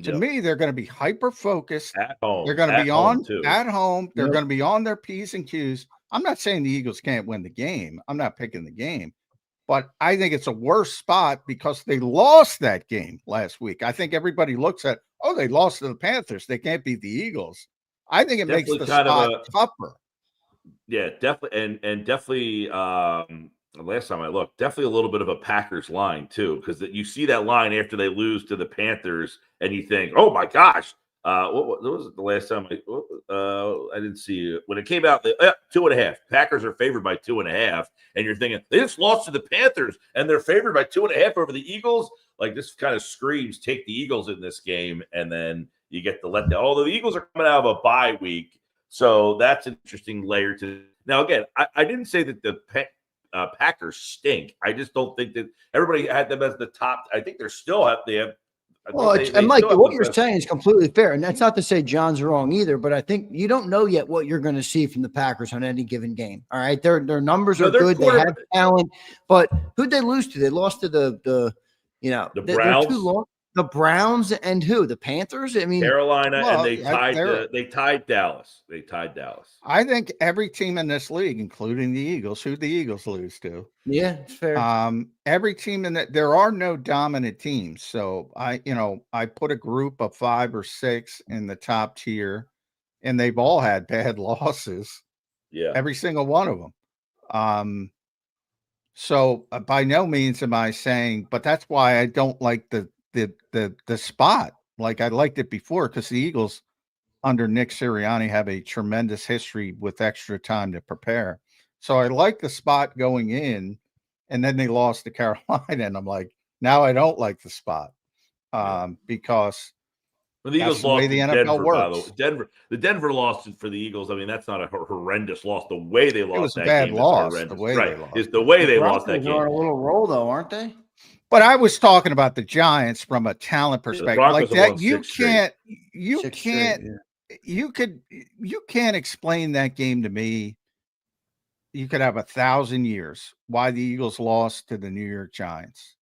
To me, they're going to be hyper-focused. At home. They're going to be on at home. They're Yep. going to be on their P's and Q's. I'm not saying the Eagles can't win the game. I'm not picking the game. But I think it's a worse spot because they lost that game last week. I think everybody looks at, they lost to the Panthers. They can't beat the Eagles. I think it makes the spot tougher. Yeah, definitely. And definitely, last time I looked, definitely a little bit of a Packers line too, because you see that line after they lose to the Panthers and you think, oh my gosh, what was it the last time I didn't see it when it came out? 2.5. Packers are favored by 2.5, and you're thinking they just lost to the Panthers and they're favored by 2.5 over the Eagles. Like this kind of screams take the Eagles in this game, and then you get the letdown. Although the Eagles are coming out of a bye week, so that's an interesting layer to. Now again, I didn't say that the Packers stink. I just don't think that everybody had them as the top. I think they're still up there. Well, and Mike, what you're saying is completely fair. And that's not to say John's wrong either, but I think you don't know yet what you're going to see from the Packers on any given game. All right. Their numbers are good. They have talent, but who'd they lose to? They lost to the Browns. The Browns and who? The Panthers? I mean, Carolina, and they tied Dallas. They tied Dallas. I think every team in this league, including the Eagles, who the Eagles lose to. Yeah, it's fair. Every team in that, there are no dominant teams. So I put a group of 5 or 6 in the top tier, and they've all had bad losses. Yeah. Every single one of them. So by no means am I saying, but that's why I don't like the spot. Like I liked it before because the Eagles under Nick Sirianni have a tremendous history with extra time to prepare. So I like the spot going in, and then they lost to Carolina, and I'm like, now I don't like the spot because Well, the That's Eagles the way lost the to NFL Denver, by the way. works. The Denver loss for the Eagles. I mean, that's not a horrendous loss. The way they It was lost a that bad game loss. is The horrendous. way Right? they lost. It's the way The they lost that Broncos game. are on a little roll, though, aren't they? But I was talking about the Giants from a talent perspective, Broncos like have won that. You 6 straight. you can't explain that game to me. You could have 1,000 years why the Eagles lost to the New York Giants.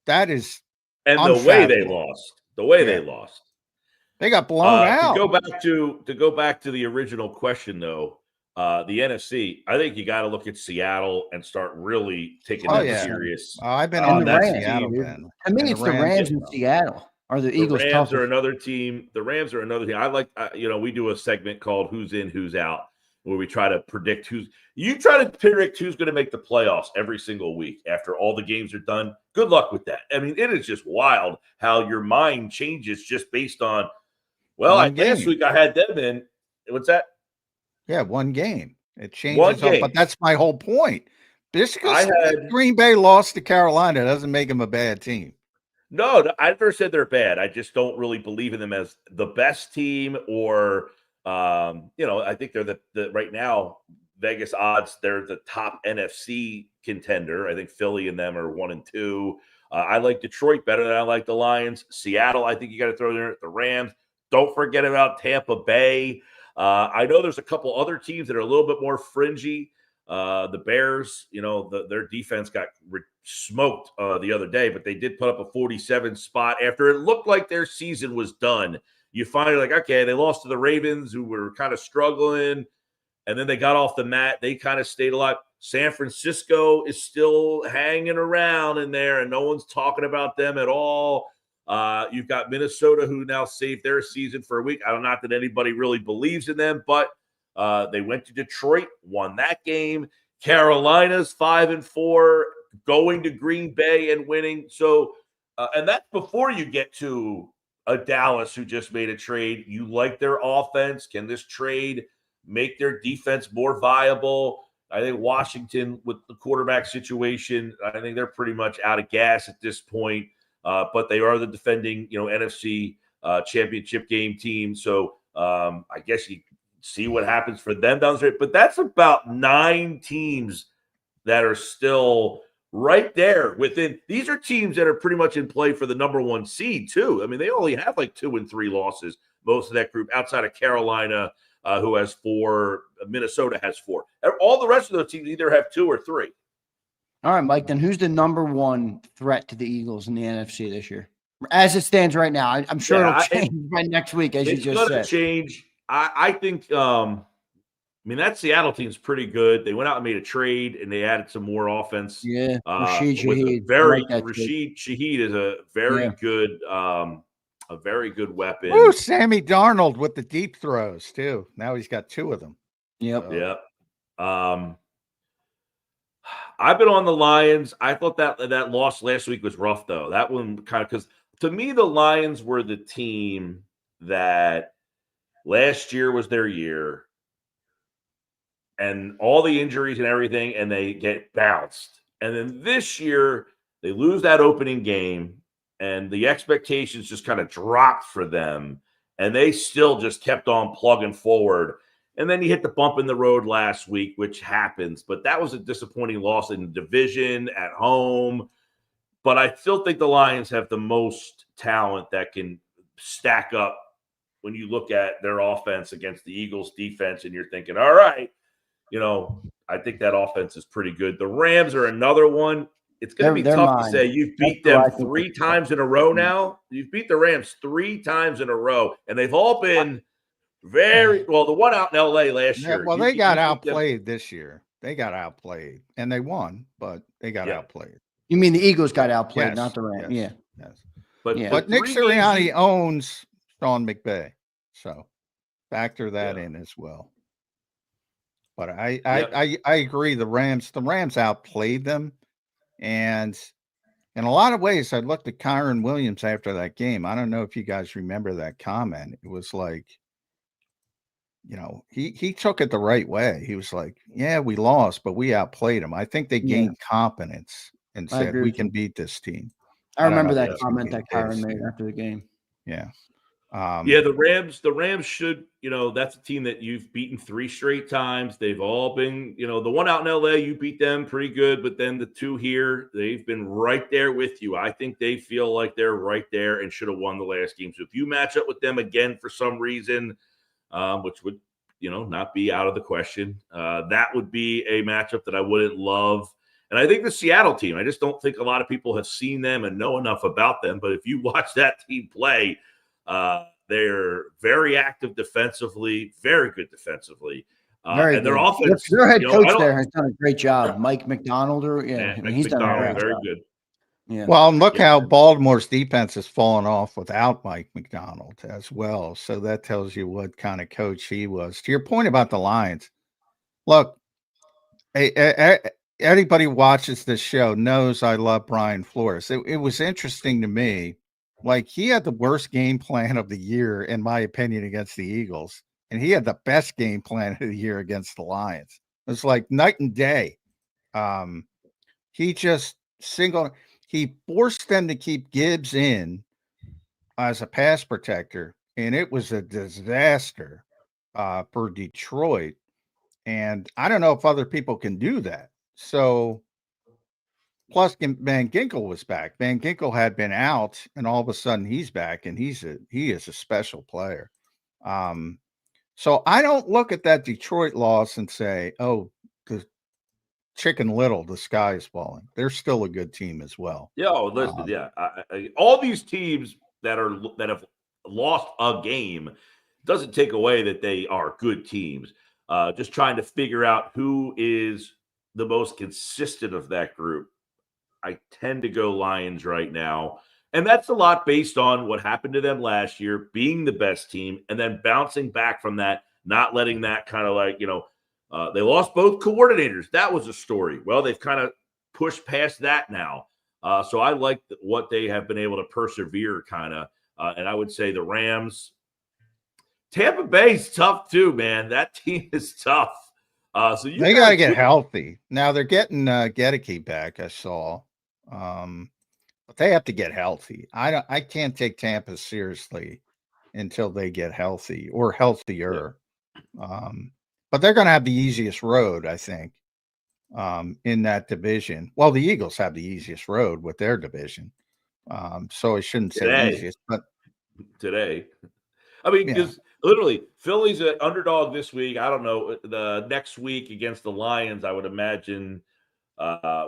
That is And the way they unfathomable. lost. The way they lost. They got blown out. To go back to the original question, though, the NFC. I think you got to look at Seattle and start really taking them serious. I've been on that Rams, Seattle dude. Ben. To me, it's the Rams in Seattle. Are the Eagles Rams toughest? are another team. The Rams are another team. I like, we do a segment called "Who's In, Who's Out," where we try to predict who's going to make the playoffs every single week after all the games are done. Good luck with that. I mean, it is just wild how your mind changes just based on. Well, last week I had them in. What's that? Yeah, one game. It changes up, but that's my whole point. Just because Green Bay lost to Carolina doesn't make them a bad team. No, I never said they're bad. I just don't really believe in them as the best team or, I think they're the right now, Vegas odds, they're the top NFC contender. I think Philly and them are 1 and 2. I like Detroit better than I like the Lions. Seattle, I think you got to throw there. The Rams. Don't forget about Tampa Bay. I know there's a couple other teams that are a little bit more fringy. The Bears, their defense got smoked the other day, but they did put up a 47 spot after it looked like their season was done. You finally like, okay, they lost to the Ravens, who were kind of struggling, and then they got off the mat. They kind of stayed alive. San Francisco is still hanging around in there, and no one's talking about them at all. You've got Minnesota, who now saved their season for a week. I don't know that anybody really believes in them, but they went to Detroit, won that game. Carolina's 5-4, going to Green Bay and winning. So, and that's before you get to a Dallas who just made a trade. You like their offense. Can this trade make their defense more viable? I think Washington, with the quarterback situation, I think they're pretty much out of gas at this point. But they are the defending, NFC championship game team. So I guess you see what happens for them down the street. But that's about 9 teams that are still right there within. These are teams that are pretty much in play for the number 1 seed too. I mean, they only have like 2 and 3 losses, most of that group, outside of Carolina, who has 4. Minnesota has 4. All the rest of those teams either have 2 or 3. All right, Mike, then who's the number 1 threat to the Eagles in the NFC this year? As it stands right now, I'm sure it'll change by next week, as you just said. It's going to change. I think, that Seattle team's pretty good. They went out and made a trade, and they added some more offense. Yeah, Rashid Shaheed. Rashid Shaheed is a very good weapon. Ooh, Sammy Darnold with the deep throws, too. Now he's got 2 of them. Yep. Yep. I've been on the Lions. I thought that loss last week was rough, though. That one kind of, because to me, the Lions were the team that last year was their year, and all the injuries and everything, and they get bounced. And then this year, they lose that opening game, and the expectations just kind of dropped for them, and they still just kept on plugging forward. And then you hit the bump in the road last week, which happens. But that was a disappointing loss in the division at home. But I still think the Lions have the most talent that can stack up when you look at their offense against the Eagles' defense, and you're thinking, all right, I think that offense is pretty good. The Rams are another one. It's going to be tough to say. You've beat them 3 times in a row now. You've beat the Rams 3 times in a row, and they've all been very well. The one out in LA last year. Well, they got outplayed this year. They got outplayed, and they won, but they got outplayed. You mean the Eagles got outplayed, not the Rams? Yes. But Nick Serriani owns Sean McVay, so factor that in as well. But I agree. The Rams outplayed them, and in a lot of ways, I looked at Kyron Williams after that game. I don't know if you guys remember that comment. It was like, he took it the right way. He was like, yeah, we lost, but we outplayed them. I think they gained confidence and said, we can beat this team. I remember that comment that Kyron made after the game. Yeah. Yeah, the Rams should, that's a team that you've beaten 3 straight times. They've all been, the one out in LA, you beat them pretty good, but then the 2 here, they've been right there with you. I think they feel like they're right there and should have won the last game. So if you match up with them again for some reason, which would, not be out of the question, that would be a matchup that I wouldn't love. And I think the Seattle team, I just don't think a lot of people have seen them and know enough about them. But if you watch that team play, they're very active defensively, very good defensively. And their offense. Their head coach there has done a great job. Mike McDonald, he's done a great very job. good. Yeah. Well, and look how Baltimore's defense has fallen off without Mike McDonald as well. So that tells you what kind of coach he was. To your point about the Lions, look, anybody who watches this show knows I love Brian Flores. It was interesting to me. Like, he had the worst game plan of the year, in my opinion, against the Eagles. And he had the best game plan of the year against the Lions. It's like night and day. He just he forced them to keep Gibbs in as a pass protector. And it was a disaster for Detroit. And I don't know if other people can do that. So, plus Van Ginkel was back. Van Ginkel had been out, and all of a sudden he's back, and he is a special player. So I don't look at that Detroit loss and say, "Oh, the Chicken Little, the sky is falling." They're still a good team as well. Yeah, listen, all these teams that have lost a game doesn't take away that they are good teams. Just trying to figure out who is the most consistent of that group. I tend to go Lions right now. And that's a lot based on what happened to them last year, being the best team, and then bouncing back from that, not letting that kind of like, they lost both coordinators. That was a story. Well, they've kind of pushed past that now. So I like what they have been able to persevere kind of. And I would say the Rams. Tampa Bay's tough too, man. That team is tough. So they got to get healthy. Now they're getting Gedeke back, I saw. But they have to get healthy. I can't take Tampa seriously until they get healthy or healthier. Yeah. But they're going to have the easiest road, I think, in that division. Well, the Eagles have the easiest road with their division. So I shouldn't say easiest, but today. I mean, because literally, Philly's an underdog this week. I don't know. The next week against the Lions, I would imagine,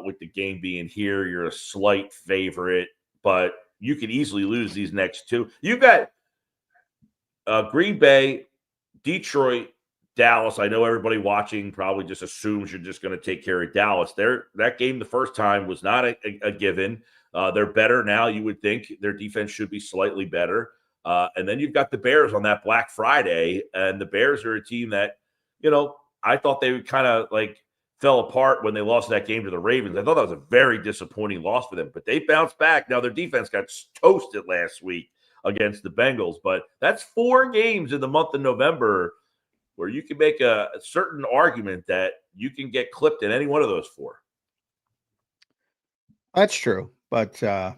with the game being here, you're a slight favorite, but you could easily lose these next 2. You've got Green Bay, Detroit, Dallas. I know everybody watching probably just assumes you're just going to take care of Dallas. That game the first time was not a given. They're better now, you would think. Their defense should be slightly better. And then you've got the Bears on that Black Friday, and the Bears are a team that, I thought they would kind of like fell apart when they lost that game to the Ravens. I thought that was a very disappointing loss for them, but they bounced back. Now their defense got toasted last week against the Bengals, but that's 4 games in the month of November where you can make a certain argument that you can get clipped in any one of those 4. That's true, but I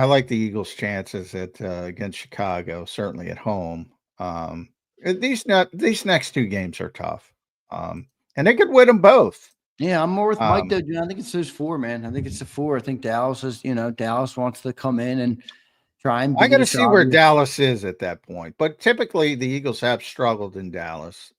like the Eagles' chances against Chicago, certainly at home. These next 2 games are tough, and they could win them both. Yeah, I'm more with Mike though, John. I think it's those 4, man. I think it's the 4. I think Dallas is, Dallas wants to come in and try and. I got to see where Dallas is at that point, but typically the Eagles have struggled in Dallas,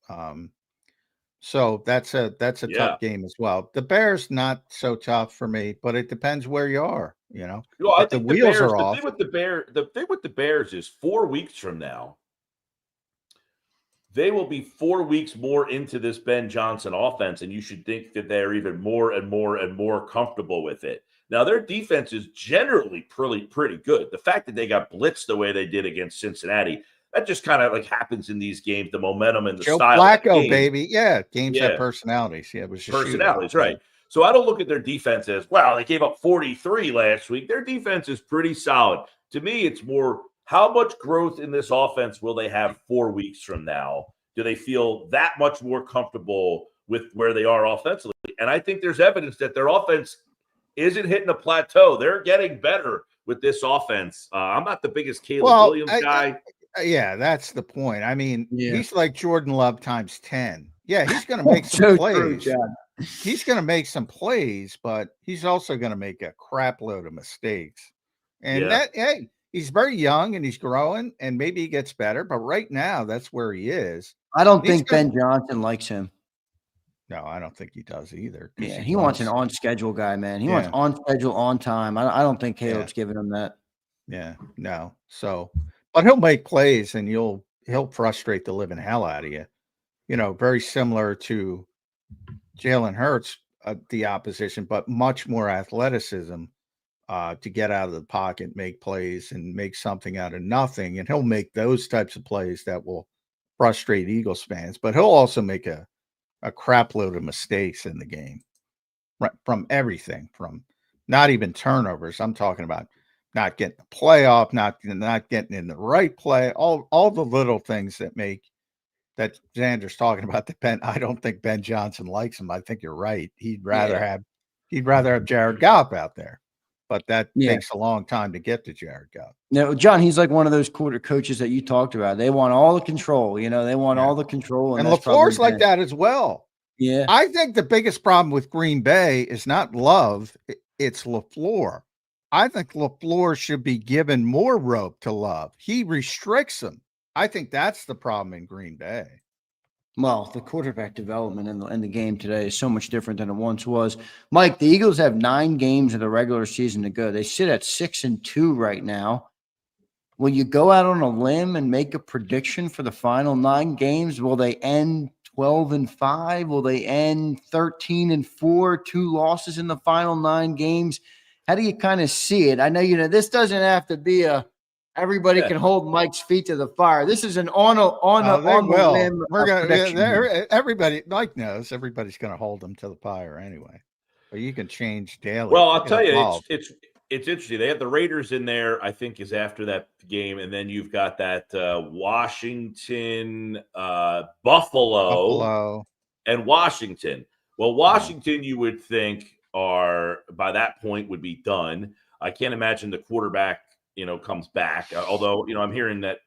so that's a tough game as well. The Bears not so tough for me, but it depends where you are. Well, I think the wheels are off. The thing with the Bears is 4 weeks from now, they will be 4 weeks more into this Ben Johnson offense, and you should think that they're even more and more and more comfortable with it. Now, their defense is generally pretty good. The fact that they got blitzed the way they did against Cincinnati, that just kind of like happens in these games, the momentum and the Joe style. Flacco, baby. Yeah, games have personalities. Yeah, it was just personalities, right. So I don't look at their defense as, well, they gave up 43 last week. Their defense is pretty solid. To me, it's more how much growth in this offense will they have 4 weeks from now? Do they feel that much more comfortable with where they are offensively? And I think there's evidence that their offense isn't hitting a plateau. They're getting better with this offense. I'm not the biggest Caleb Williams guy. Yeah, that's the point. I mean, Yeah. he's like Jordan Love times 10. Yeah, he's going to make some So plays. true, John. He's going to make some plays, but he's also going to make a crap load of mistakes. And Yeah. hey, he's very young and he's growing, and maybe he gets better. But right now, that's where he is. I don't He's think Ben Johnson likes him. No, I don't think he does either. Yeah, he wants an on-schedule guy, man. He wants Yeah. on schedule, on time. I don't think Caleb's giving him that. Yeah, no. So, but he'll make plays, and he'll frustrate the living hell out of you. You know, very similar to Jalen Hurts, the opposition, but much more athleticism to get out of the pocket, make plays, and make something out of nothing. And he'll make those types of plays that will frustrate Eagles fans. But he'll also make a crap load of mistakes in the game, right, from everything, from not even turnovers. I'm talking about not getting the playoff, not getting in the right play, all the little things that make that Zander's talking about. I don't think Ben Johnson likes him. I think you're right. He'd rather have Jared Goff out there, but that takes a long time to get to Jared Goff. No, John, he's like one of those quarter coaches that you talked about. They want all the control. You know, they want all the control, and LaFleur's like that as well. Yeah, I think the biggest problem with Green Bay is not Love; it's LaFleur. I think LaFleur should be given more rope to Love. He restricts him. I think that's the problem in Green Bay. Well, the quarterback development in the game today is so much different than it once was. Mike, the Eagles have 9 games of the regular season to go. They sit at 6-2 right now. Will you go out on a limb and make a prediction for the final 9 games? Will they end 12-5? Will they end 13-4? 2 losses in the final 9 games. How do you kind of see it? I know, this doesn't have to be everybody can hold Mike's feet to the fire. This is an on the limb. We're gonna everybody. Mike knows everybody's going to hold them to the fire anyway. But you can change daily. Well, I'll tell you, it's interesting. They have the Raiders in there. I think is after that game, and then you've got that Washington, Buffalo, and Washington. Well, Washington, you would think are by that point would be done. I can't imagine the quarterback, comes back. Although, I'm hearing that,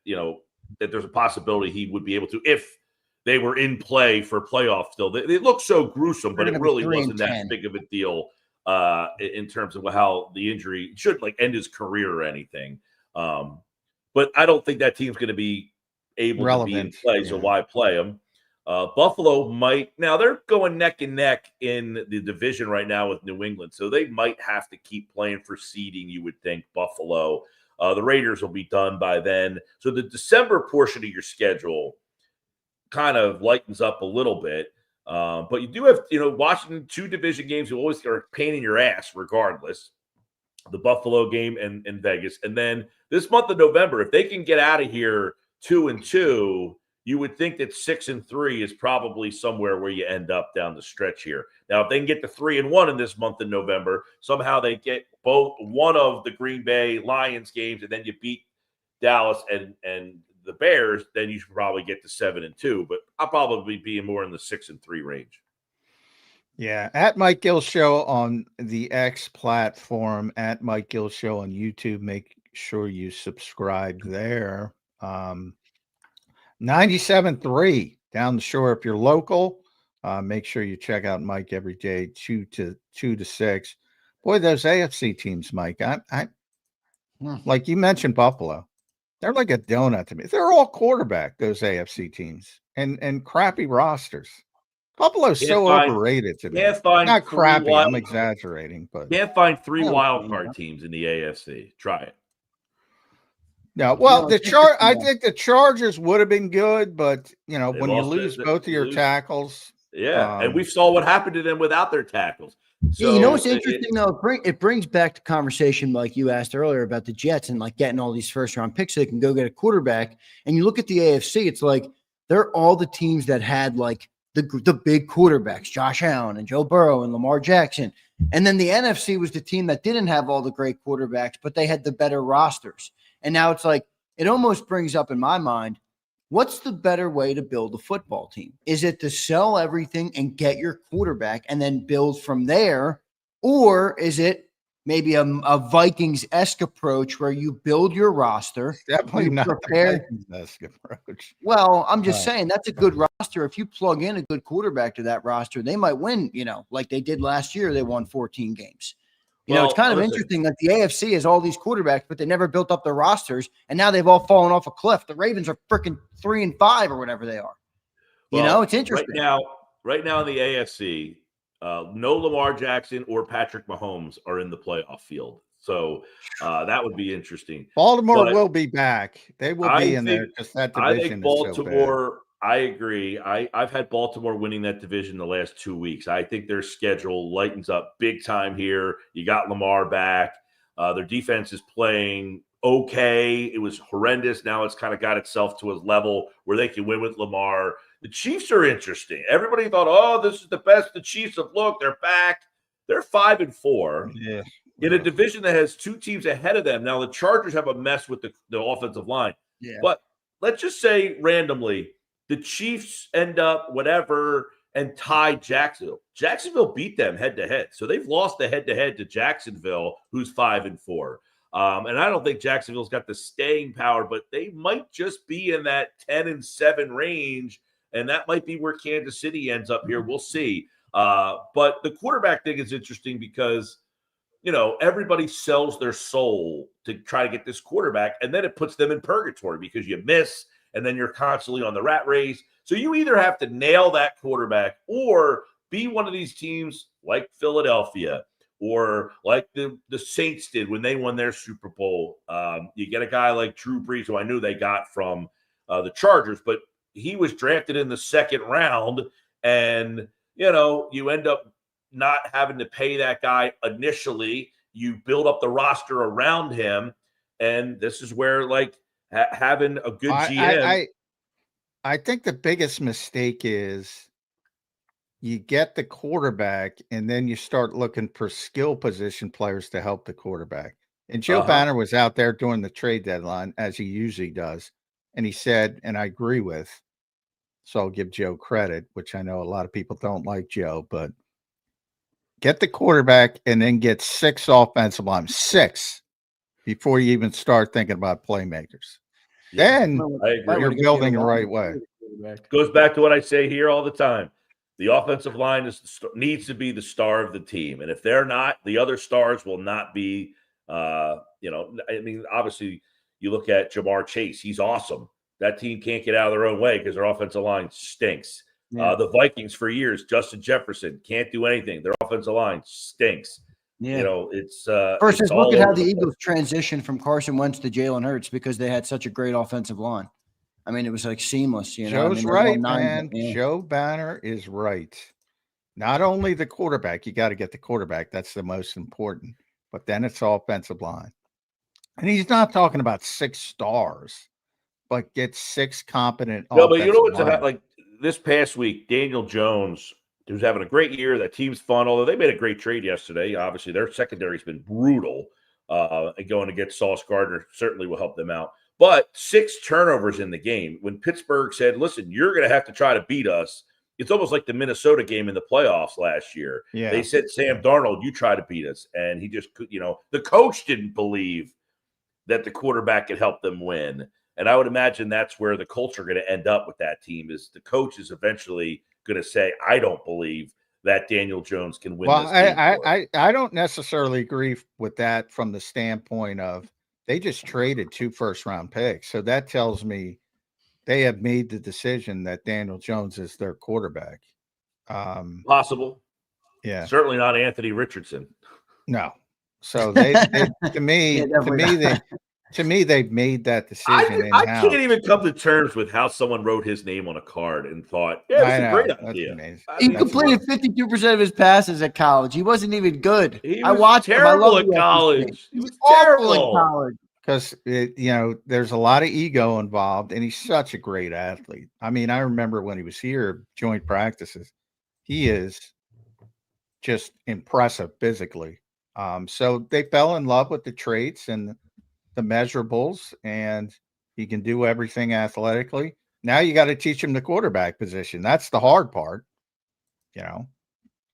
that there's a possibility he would be able to if they were in play for playoffs still. They look so gruesome, but it really wasn't that big of a deal in terms of how the injury should end his career or anything. But I don't think that team's going to be able to be in play, so why play them? Buffalo might. Now, they're going neck and neck in the division right now with New England, so they might have to keep playing for seeding, you would think, Buffalo. The Raiders will be done by then. So the December portion of your schedule kind of lightens up a little bit. But you do have, Washington, 2 division games. You always are a pain in your ass regardless. The Buffalo game and Vegas. And then this month of November, if they can get out of here 2-2, you would think that 6-3 is probably somewhere where you end up down the stretch here. Now, if they can get to 3-1 in this month in November, somehow they get one of the Green Bay Lions games, and then you beat Dallas and the Bears, then you should probably get to 7-2. But I'll probably be more in the 6-3 range. Yeah, at Mike Gill Show on the X platform, at Mike Gill Show on YouTube. Make sure you subscribe there. 97.3 down the shore. If you're local, make sure you check out Mike every day, 2 to 6. Boy, those AFC teams, Mike. I like you mentioned Buffalo. They're like a donut to me. They're all quarterback, those AFC teams, and crappy rosters. Buffalo's so overrated to me. Not crappy. I'm exaggerating, but can't find 3 wild card teams in the AFC. Try it. No, well, I think the Chargers would have been good, but when you lose both of your tackles, and we saw what happened to them without their tackles. So what's interesting though? It brings back the conversation like you asked earlier about the Jets and getting all these first round picks so they can go get a quarterback. And you look at the AFC, it's like they're all the teams that had the big quarterbacks, Josh Allen and Joe Burrow and Lamar Jackson. And then the NFC was the team that didn't have all the great quarterbacks, but they had the better rosters. And now it's like, it almost brings up in my mind, what's the better way to build a football team? Is it to sell everything and get your quarterback and then build from there? Or is it maybe a Vikings-esque approach where you build your roster. Definitely you not prepare. the Vikings-esque approach. Well, I'm just saying that's a good roster. If you plug in a good quarterback to that roster, they might win, like they did last year. They won 14 games. It's kind of interesting that the AFC has all these quarterbacks, but they never built up their rosters, and now they've all fallen off a cliff. The Ravens are freaking 3-5 or whatever they are. It's interesting. Right now in the AFC, no Lamar Jackson or Patrick Mahomes are in the playoff field. So that would be interesting. Baltimore will be back. They will be in there because that division I think Baltimore, I agree. I've had Baltimore winning that division the last 2 weeks. I think their schedule lightens up big time here. You got Lamar back. Their defense is playing okay. It was horrendous. Now it's kind of got itself to a level where they can win with Lamar. The Chiefs are interesting. Everybody thought, oh, this is the best the Chiefs have looked. They're back. They're 5-4. Yeah. In a division that has 2 teams ahead of them. Now, the Chargers have a mess with the offensive line. Yeah. But let's just say randomly, the Chiefs end up whatever and tie Jacksonville. Jacksonville beat them head-to-head. So they've lost the head-to-head to Jacksonville, who's 5-4. And I don't think Jacksonville's got the staying power, but they might just be in that 10-7 range, and that might be where Kansas City ends up here. We'll see. But the quarterback thing is interesting because everybody sells their soul to try to get this quarterback, and then it puts them in purgatory because you miss, and then you're constantly on the rat race. So you either have to nail that quarterback or be one of these teams like Philadelphia or like the Saints did when they won their Super Bowl. You get a guy like Drew Brees, who I knew they got from the Chargers, but he was drafted in the second round, and, you end up not having to pay that guy initially. You build up the roster around him, and this is where having a good GM. I think the biggest mistake is you get the quarterback and then you start looking for skill position players to help the quarterback. And Joe Banner was out there during the trade deadline, as he usually does. And he said, and I agree with, so I'll give Joe credit, which I know a lot of people don't like Joe, but get the quarterback and then get 6 offensive linemen, 6, before you even start thinking about playmakers. Yeah, then you're building the right way. Goes back to what I say here all the time. The offensive line needs to be the star of the team. And if they're not, the other stars will not be, obviously you look at Jamar Chase. He's awesome. That team can't get out of their own way because their offensive line stinks. Yeah. The Vikings for years, Justin Jefferson can't do anything. Their offensive line stinks. Yeah. It's versus look at how the Eagles transitioned from Carson Wentz to Jalen Hurts because they had such a great offensive line. I mean, it was seamless. Joe's right, man. Yeah. Joe Banner is right. Not only the quarterback, you got to get the quarterback. That's the most important. But then it's offensive line. And he's not talking about 6 stars, but get 6 competent offensive but you know what's line. like this past week, Daniel Jones, who's having a great year. That team's fun, although they made a great trade yesterday. Obviously, their secondary's been brutal. And going to get Sauce Gardner certainly will help them out. But 6 turnovers in the game. When Pittsburgh said, listen, you're going to have to try to beat us, it's almost like the Minnesota game in the playoffs last year. Yeah. They said, Sam Darnold, you try to beat us. And he just could, the coach didn't believe that the quarterback could help them win. And I would imagine that's where the Colts are going to end up with that team, is the coach is eventually going to say, I don't believe that Daniel Jones can win this game. I don't necessarily agree with that from the standpoint of they just traded 2 first-round picks. So that tells me they have made the decision that Daniel Jones is their quarterback. Possible. Yeah. Certainly not Anthony Richardson. No. So they to me, they've made that decision. I can't even come to terms with how someone wrote his name on a card and thought, yeah, it's a great idea. He completed 52% of his passes at college. He wasn't even good. I watched terrible him. At college. He was terrible in college. Because, there's a lot of ego involved, and he's such a great athlete. I mean, I remember when he was here, joint practices, he is just impressive physically. So they fell in love with the traits and the measurables, and he can do everything athletically. Now you got to teach him the quarterback position. That's the hard part,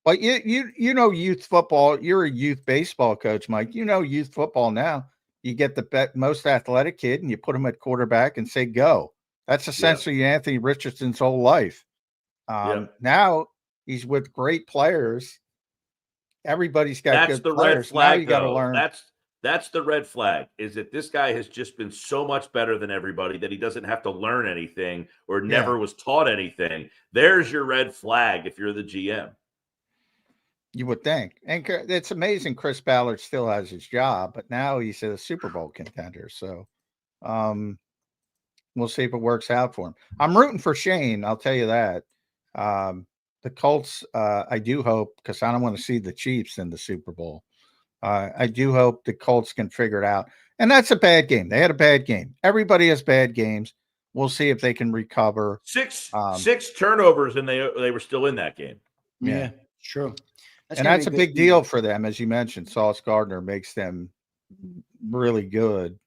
But you know youth football. You're a youth baseball coach, Mike. You know youth football now. You get the most athletic kid and you put him at quarterback and say go. That's essentially Anthony Richardson's whole life. Now he's with great players. Everybody's got good players. Now you got to learn. That's the red flag, is that this guy has just been so much better than everybody that he doesn't have to learn anything or never was taught anything. There's your red flag if you're the GM. You would think. And it's amazing Chris Ballard still has his job, but now he's a Super Bowl contender. So we'll see if it works out for him. I'm rooting for Shane. I'll tell you that. The Colts, I do hope, because I don't want to see the Chiefs in the Super Bowl. I do hope the Colts can figure it out. And that's a bad game. They had a bad game. Everybody has bad games. We'll see if they can recover. Six turnovers, and they were still in that game. Yeah, true. That's a big deal for them. As you mentioned, Sauce Gardner makes them really good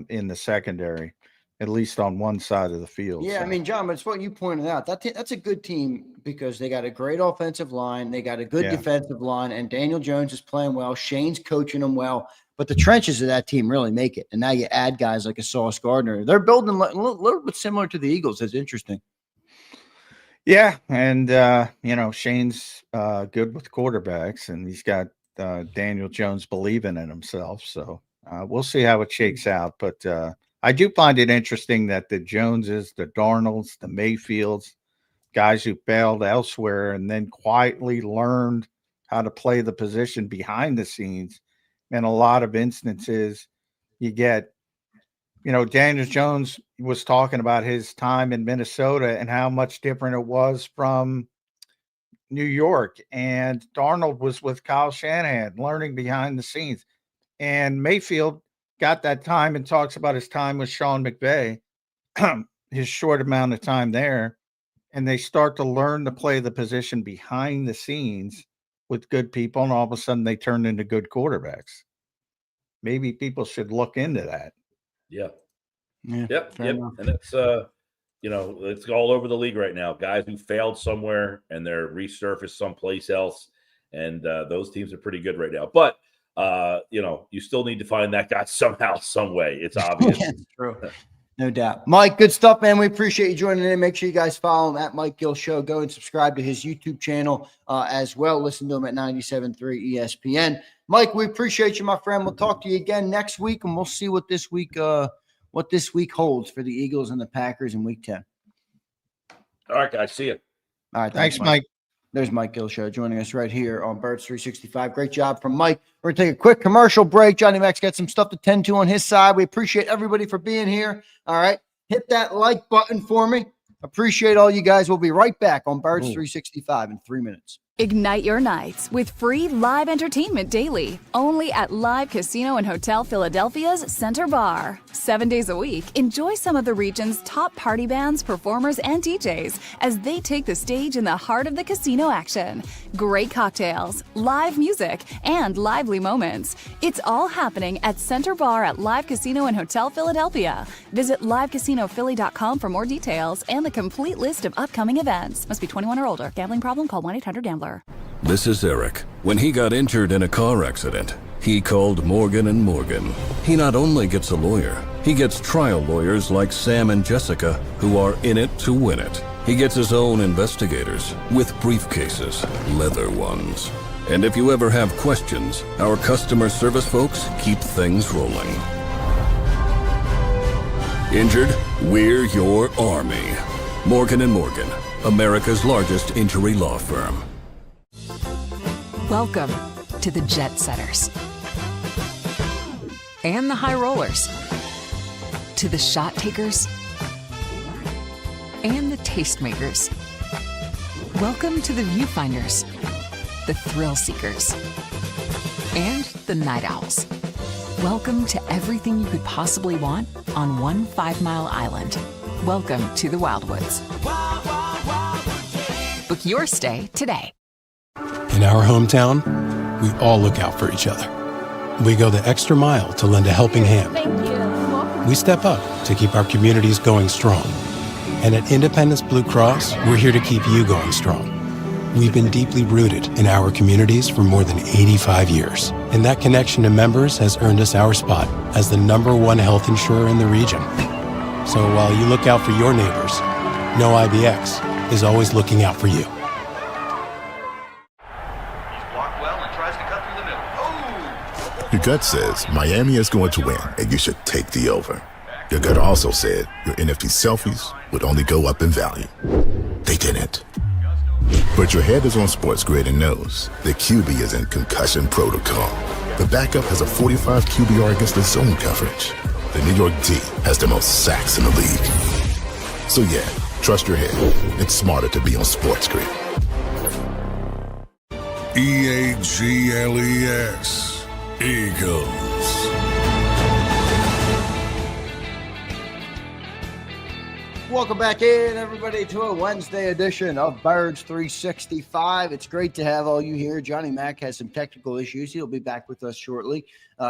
in the secondary, at least on one side of the field. Yeah, so. I mean, John, but it's what you pointed out. That's a good team because they got a great offensive line. They got a good defensive line, and Daniel Jones is playing well. Shane's coaching them well. But the trenches of that team really make it. And now you add guys like a Sauce Gardner. They're building a little bit similar to the Eagles. It's interesting. Yeah, and, Shane's good with quarterbacks, and he's got Daniel Jones believing in himself. So we'll see how it shakes out. But I do find it interesting that the Joneses, the Darnolds, the Mayfields, guys who failed elsewhere and then quietly learned how to play the position behind the scenes. In a lot of instances, you get, Daniel Jones was talking about his time in Minnesota and how much different it was from New York. And Darnold was with Kyle Shanahan, learning behind the scenes. And Mayfield got that time and talks about his time with Sean McVay, his short amount of time there. And they start to learn to play the position behind the scenes with good people. And all of a sudden they turn into good quarterbacks. Maybe people should look into that. Yeah. Yep. And it's it's all over the league right now. Guys who failed somewhere and they're resurfaced someplace else, and those teams are pretty good right now. But you still need to find that guy somehow, some way. It's obvious. It's true. No doubt. Mike, good stuff, man. We appreciate you joining in. Make sure you guys follow him at Mike Gill Show. Go and subscribe to his YouTube channel as well. Listen to him at 97.3 ESPN. Mike, we appreciate you, my friend. We'll talk to you again next week, and we'll see what this week holds for the Eagles and the Packers in Week 10. All right, guys. See you. All right. Thanks, Mike. There's Mike Gill Show joining us right here on Birds 365. Great job from Mike. We're going to take a quick commercial break. Johnny Mac's got some stuff to tend to on his side. We appreciate everybody for being here. All right. Hit that like button for me. Appreciate all you guys. We'll be right back on Birds 365 in 3 minutes. Ignite your nights with free live entertainment daily, only at Live Casino and Hotel Philadelphia's Center Bar. 7 days a week, enjoy some of the region's top party bands, performers, and DJs as they take the stage in the heart of the casino action. Great cocktails, live music, and lively moments. It's all happening at Center Bar at Live Casino and Hotel Philadelphia. Visit livecasinophilly.com for more details and the complete list of upcoming events. Must be 21 or older. Gambling problem? Call 1-800-GAMBLER. This is Eric. When he got injured in a car accident, he called Morgan & Morgan. He not only gets a lawyer, he gets trial lawyers like Sam and Jessica, who are in it to win it. He gets his own investigators with briefcases, leather ones. And if you ever have questions, our customer service folks keep things rolling. Injured? We're your army. Morgan & Morgan, America's largest injury law firm. Welcome to the Jet Setters and the High Rollers, to the Shot Takers and the Tastemakers. Welcome to the Viewfinders, the Thrill Seekers, and the Night Owls. Welcome to everything you could possibly want on one 5-mile island. Welcome to the Wildwoods. Book your stay today. In our hometown, we all look out for each other. We go the extra mile to lend a helping hand. We step up to keep our communities going strong. And at Independence Blue Cross, we're here to keep you going strong. We've been deeply rooted in our communities for more than 85 years, and that connection to members has earned us our spot as the #1 health insurer in the region. So while you look out for your neighbors, know IBX is always looking out for you. He's blocked well and tries to cut through the middle. Oh! Your gut says Miami is going to win, and you should take the over. Your gut also said your NFT selfies would only go up in value. They didn't. But your head is on Sports Grid and knows the QB is in concussion protocol. The backup has a 45 QBR against the zone coverage. The New York D has the most sacks in the league. So yeah, trust your head. It's smarter to be on Sports Grid. EAGLES, Eagles. Welcome back in, everybody, to a Wednesday edition of Birds 365. It's great to have all you here. Johnny Mack has some technical issues. He'll be back with us shortly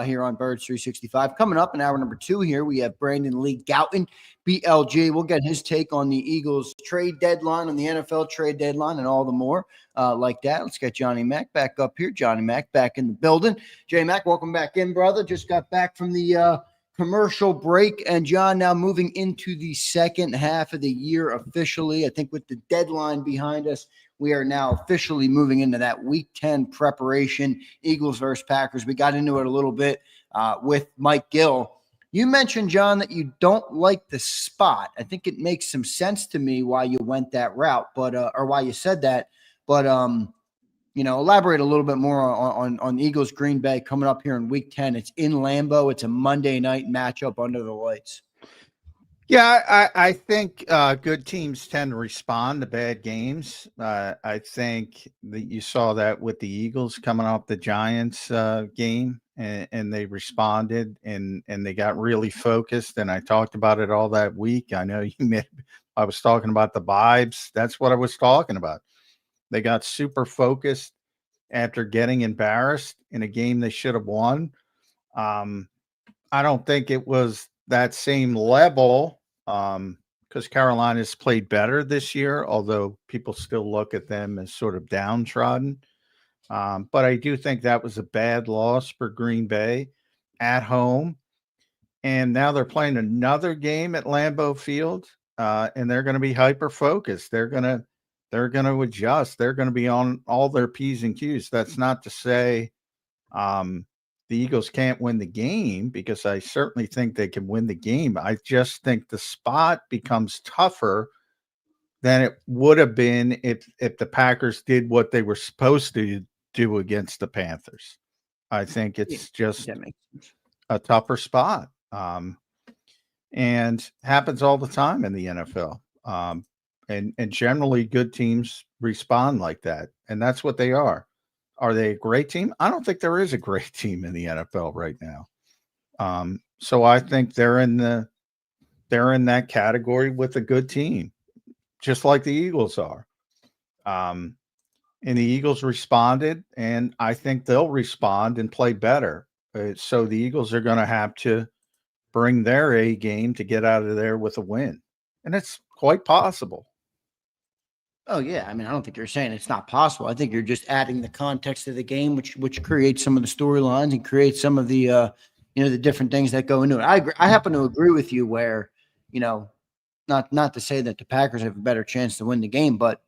here on Birds 365. Coming up in hour number 2 here, we have Brandon Lee Gouton, BLG. We'll get his take on the Eagles trade deadline, on the NFL trade deadline, and all the more like that. Let's get Johnny Mack back up here. Johnny Mack back in the building. J Mack, welcome back in, brother. Just got back from the commercial break, and John, now moving into the second half of the year officially. I think with the deadline behind us, we are now officially moving into that week 10 preparation, Eagles versus Packers. We got into it a little bit with Mike Gill. You mentioned, John, that you don't like the spot. I think it makes some sense to me why you went that route, but or why you said that, but elaborate a little bit more on Eagles Green Bay coming up here in week 10. It's in Lambeau. It's a Monday night matchup under the lights. Yeah, I think good teams tend to respond to bad games. I think that you saw that with the Eagles coming off the Giants game, and they responded and they got really focused. And I talked about it all that week. I know I was talking about the vibes. That's what I was talking about. They got super focused after getting embarrassed in a game they should have won. I don't think it was that same level because Carolina's played better this year, although people still look at them as sort of downtrodden. But I do think that was a bad loss for Green Bay at home. And now they're playing another game at Lambeau Field, and they're going to be hyper-focused. They're going to adjust. They're going to be on all their P's and Q's. That's not to say the Eagles can't win the game, because I certainly think they can win the game. I just think the spot becomes tougher than it would have been if the Packers did what they were supposed to do against the Panthers. I think it's just a tougher spot. And happens all the time in the NFL. And generally good teams respond like that. And that's what they are. Are they a great team? I don't think there is a great team in the NFL right now. So I think they're in that category with a good team, just like the Eagles are. And the Eagles responded, and I think they'll respond and play better. So the Eagles are going to have to bring their A game to get out of there with a win. And it's quite possible. Oh, yeah. I mean, I don't think you're saying it's not possible. I think you're just adding the context of the game, which creates some of the storylines and creates some of the, the different things that go into it. I agree. I happen to agree with you where, not to say that the Packers have a better chance to win the game, but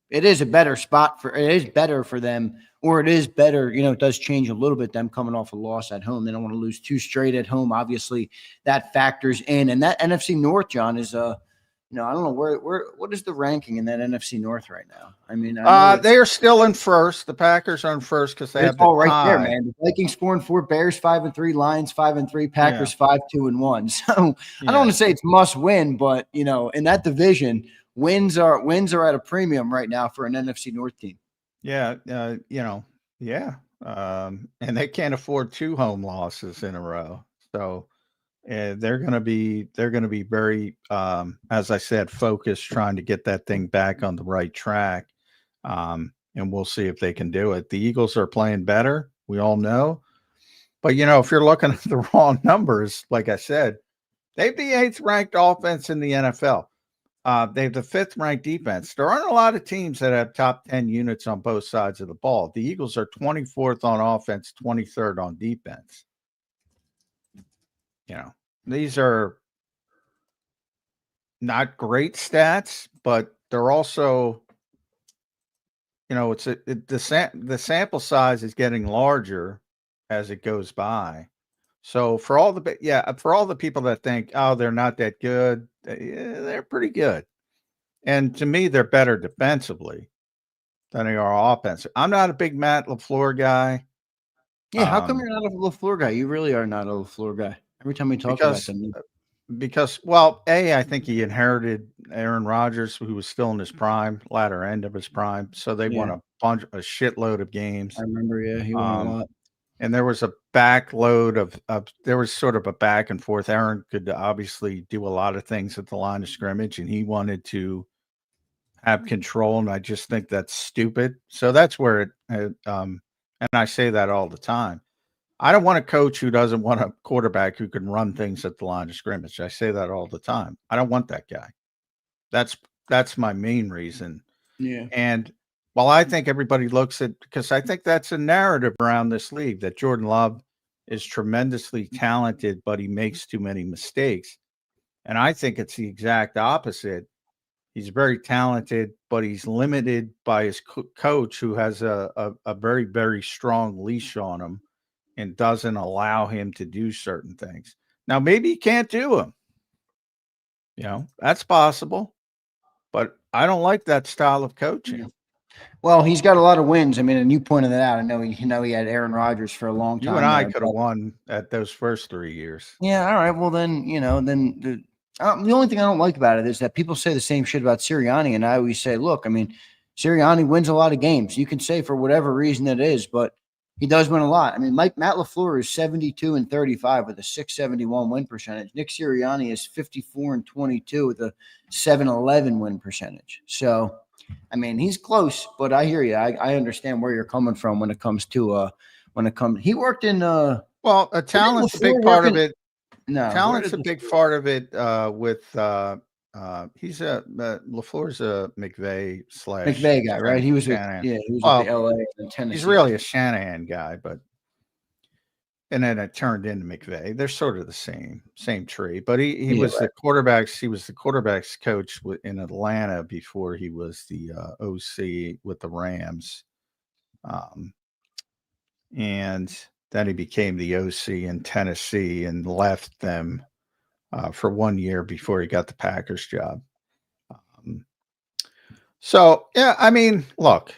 it is a better spot it is better for them, or it is better. It does change a little bit, them coming off a loss at home. They don't want to lose 2 straight at home. Obviously that factors in, and that NFC North, John, is I don't know what is the ranking in that NFC North right now? I mean, they are still in first. The Packers are in first because they have the all right tie. there, man. The Vikings 4-4, Bears 5-3, Lions 5-3, Packers 5-2-1. So I don't want to say it's must win, but in that division, wins are at a premium right now for an NFC North team. Yeah, and they can't afford 2 home losses in a row. So. They're going to be very, as I said, focused, trying to get that thing back on the right track. And we'll see if they can do it. The Eagles are playing better. We all know. But, if you're looking at the raw numbers, like I said, they've the 8th ranked offense in the NFL. They have the 5th ranked defense. There aren't a lot of teams that have top 10 units on both sides of the ball. The Eagles are 24th on offense, 23rd on defense. These are not great stats, but they're also, the sample size is getting larger as it goes by. So for all the people that think, oh, they're not that good, they're pretty good. And to me, they're better defensively than they are offensive. I'm not a big Matt LaFleur guy. Yeah, how come you're not a LaFleur guy? You really are not a LaFleur guy. Every time we talk about them. Because, well, I think he inherited Aaron Rodgers, who was still in his prime, latter end of his prime. So they won a shitload of games. I remember, he won a lot. And there was a backload there was sort of a back and forth. Aaron could obviously do a lot of things at the line of scrimmage, and he wanted to have control. And I just think that's stupid. So that's where and I say that all the time. I don't want a coach who doesn't want a quarterback who can run things at the line of scrimmage. I say that all the time. I don't want that guy. That's my main reason. Yeah. And while I think everybody looks at, because I think that's a narrative around this league, that Jordan Love is tremendously talented, but he makes too many mistakes. And I think it's the exact opposite. He's very talented, but he's limited by his coach, who has a very, very strong leash on him and doesn't allow him to do certain things. Now, maybe he can't do them. That's possible. But I don't like that style of coaching. Yeah. Well, he's got a lot of wins. I mean, and you pointed that out. I know he had Aaron Rodgers for a long time. You and I could have won at those first 3 years. Yeah, all right. Well, then, the only thing I don't like about it is that people say the same shit about Serriani, and I always say, look, I mean, Serriani wins a lot of games. You can say for whatever reason it is, but he does win a lot. I mean, Matt LaFleur is 72-35 with a 671 win percentage. Nick Sirianni is 54-22 with a 711 win percentage. So, I mean, he's close, but I hear you. I understand where you're coming from when it comes to he worked in talent's a big part of it. No, talent's a big part of it with LaFleur's a McVay guy, right? He was Shanahan. He was with the LA and Tennessee. He's really a Shanahan guy, and then it turned into McVay. They're sort of the same tree, but he was the quarterback's coach in Atlanta before he was the OC with the Rams, and then he became the OC in Tennessee and left them for 1 year before he got the Packers job. I mean, look,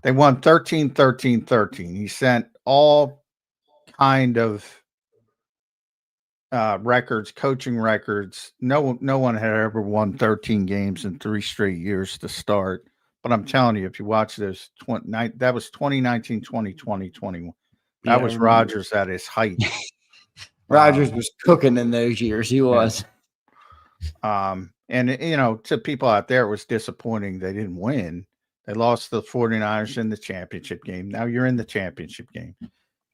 they won 13-13-13. He sent all kind of records, coaching records. No one had ever won 13 games in 3 straight years to start. But I'm telling you, if you watch those, that was 2019, 2020, 21. That was Rodgers at his height. Rodgers was cooking in those years. He was. And, to people out there, it was disappointing they didn't win. They lost to the 49ers in the championship game. Now you're in the championship game.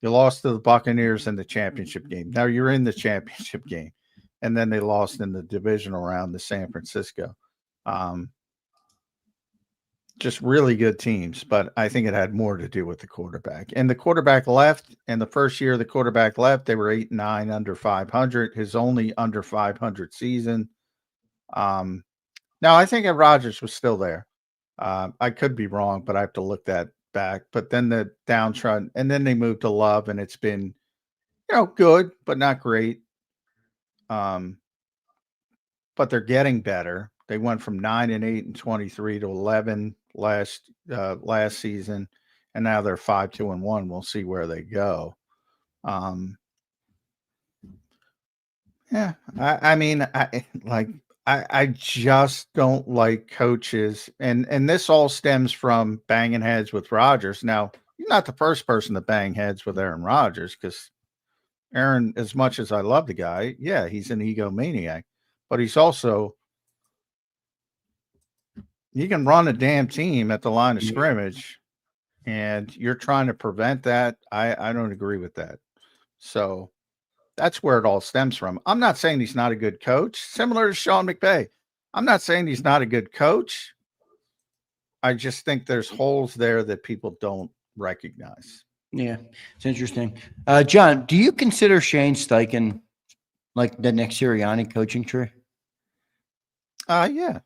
You lost to the Buccaneers in the championship game. Now you're in the championship game. And then they lost in the divisional round to San Francisco. Just really good teams, but I think it had more to do with the quarterback. And the quarterback left, and the first year the quarterback left, they were 8-9 under 500. His only under 500 season. Now I think if Rodgers was still there, I could be wrong, but I have to look that back. But then the downtrodden, and then they moved to Love, and it's been, good, but not great. But they're getting better. They went from 9-8-23 to 11 last season, and now they're 5-2-1. We'll see where they go. I just don't like coaches, and this all stems from banging heads with Rodgers. Now, you're not the first person to bang heads with Aaron Rodgers, because Aaron, as much as I love the guy, he's an egomaniac, but he's also, you can run a damn team at the line of scrimmage, and you're trying to prevent that. I don't agree with that. So that's where it all stems from. I'm not saying he's not a good coach. Similar to Sean McVay. I'm not saying he's not a good coach. I just think there's holes there that people don't recognize. Yeah, it's interesting. John, do you consider Shane Steichen like the next Sirianni coaching tree? Yeah.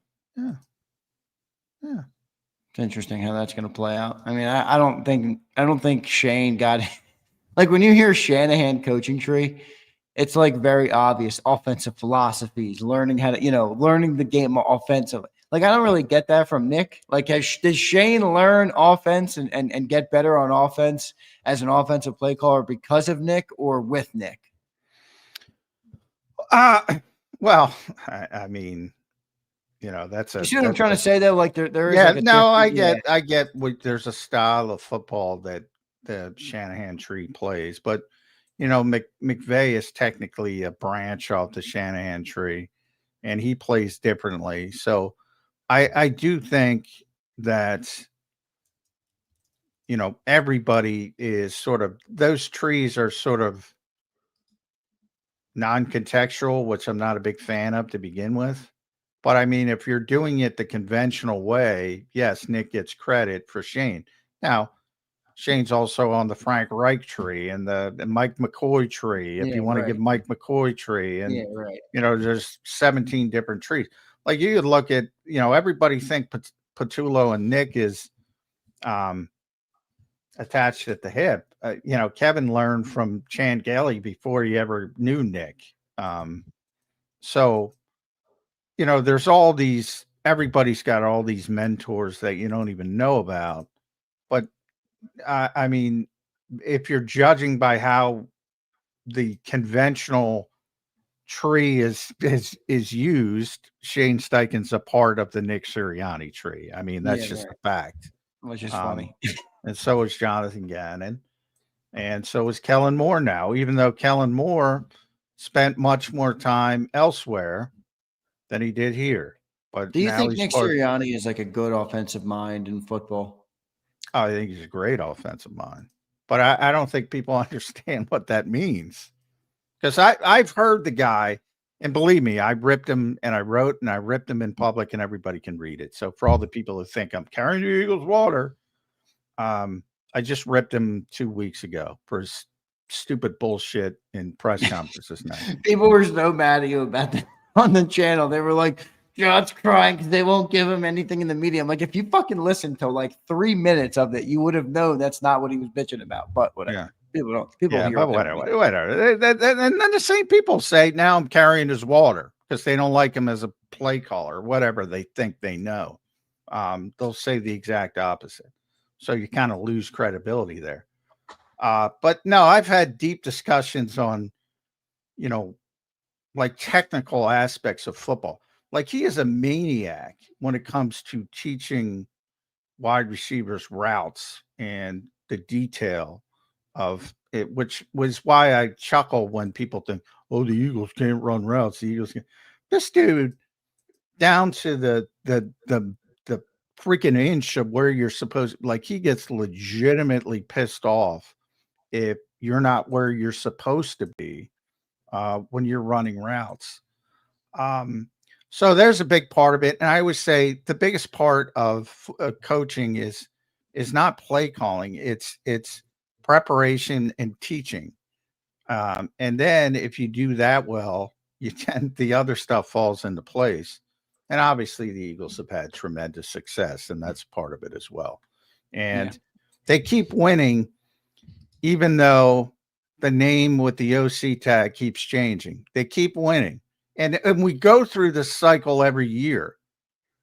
It's interesting how that's going to play out. I mean, I don't think Shane got like when you hear Shanahan coaching tree, it's like very obvious offensive philosophies, learning how to, learning the game offensively. Like, I don't really get that from Nick. Like, does Shane learn offense and get better on offense as an offensive play caller because of Nick or with Nick? Well, I mean, that's You see what I'm trying to say, though? Like, there is. Yeah, like a I get. There's a style of football that the Shanahan tree plays, but McVay is technically a branch off the Shanahan tree, and he plays differently. So, I do think that everybody is sort of, those trees are sort of non-contextual, which I'm not a big fan of to begin with. But I mean, if you're doing it the conventional way, yes, Nick gets credit for Shane. Now, Shane's also on the Frank Reich tree and the Mike McCoy tree. If you want to give Mike McCoy tree, and there's 17 different trees. Like, you could look at, everybody think Patullo and Nick is attached at the hip. Kevin learned from Chan Gailey before he ever knew Nick. So, there's all these, everybody's got all these mentors that you don't even know about. But I mean, if you're judging by how the conventional tree is used, Shane Steichen's a part of the Nick Sirianni tree. I mean, that's just a fact. Which is funny. And so is Jonathan Gannon. And so is Kellen Moore now, even though Kellen Moore spent much more time elsewhere than he did here. But do you think Nick Sirianni is like a good offensive mind in football? Oh, I think he's a great offensive mind. But I don't think people understand what that means. Because I've heard the guy, and believe me, I ripped him, and I wrote and I ripped him in public, and everybody can read it. So for all the people who think I'm carrying the Eagles water, I just ripped him 2 weeks ago for his stupid bullshit in press conferences now. People were so mad at you about that on the channel. They were like, John's crying because they won't give him anything in the media. I'm like, if you fucking listened to like 3 minutes of it, you would have known that's not what he was bitching about. But whatever. Yeah. People don't. People hear but whatever. And then the same people say now I'm carrying his water because they don't like him as a play caller, whatever they think they know. They'll say the exact opposite. So you kind of lose credibility there. But no, I've had deep discussions on, like technical aspects of football. Like, he is a maniac when it comes to teaching wide receivers routes and the detail of it, which was why I chuckle when people think, oh, the Eagles can't run routes. The Eagles can't. This dude, down to the freaking inch of where you're supposed, like, he gets legitimately pissed off if you're not where you're supposed to be when you're running routes. So there's a big part of it. And I always say the biggest part of coaching is not play calling. It's preparation and teaching. And then if you do that well, the other stuff falls into place. And obviously the Eagles have had tremendous success, and that's part of it as well. And they keep winning, even though the name with the OC tag keeps changing. They keep winning. And we go through this cycle every year.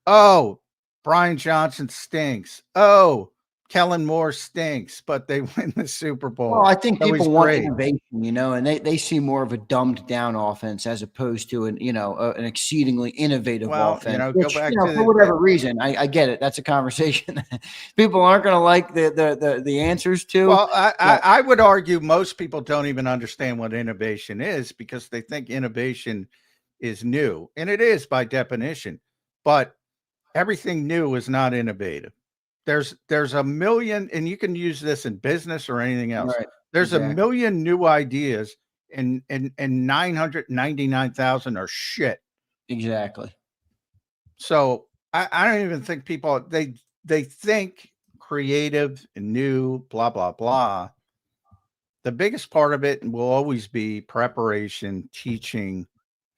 Oh, Brian Johnson stinks. Oh, Kellen Moore stinks, but they win the Super Bowl. Well, I think people want innovation, and they see more of a dumbed down offense as opposed to an exceedingly innovative offense. Which, go back to for whatever reason, I get it. That's a conversation people aren't going to like the answers to. Well, I would argue most people don't even understand what innovation is because they think innovation is new, and it is by definition. But everything new is not innovative. There's a million, and you can use this in business or anything else. Right. There's a million new ideas, and 999,000 are shit. Exactly. So I don't even think people they think creative and new, blah, blah, blah. The biggest part of it will always be preparation, teaching,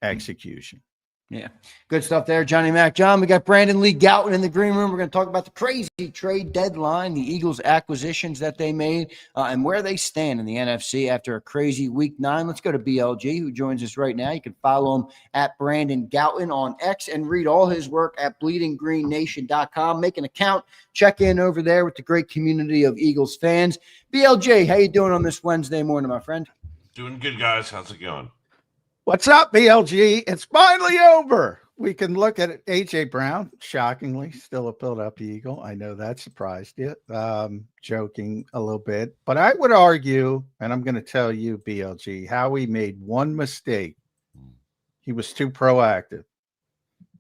execution. Yeah, good stuff there, Johnny Mac. John, we got Brandon Lee Gouton in the green room. We're going to talk about the crazy trade deadline, the Eagles' acquisitions that they made, and where they stand in the NFC after a crazy Week 9. Let's go to BLG, who joins us right now. You can follow him at Brandon Gouton on X and read all his work at bleedinggreennation.com. Make an account, check in over there with the great community of Eagles fans. BLJ, how you doing on this Wednesday morning, my friend? Doing good, guys. How's it going? What's up, BLG? It's finally over. We can look at it. A.J. Brown, shockingly, still a Philadelphia Eagle. I know that surprised you. Joking a little bit. But I would argue, and I'm going to tell you, BLG, Howie made one mistake. He was too proactive.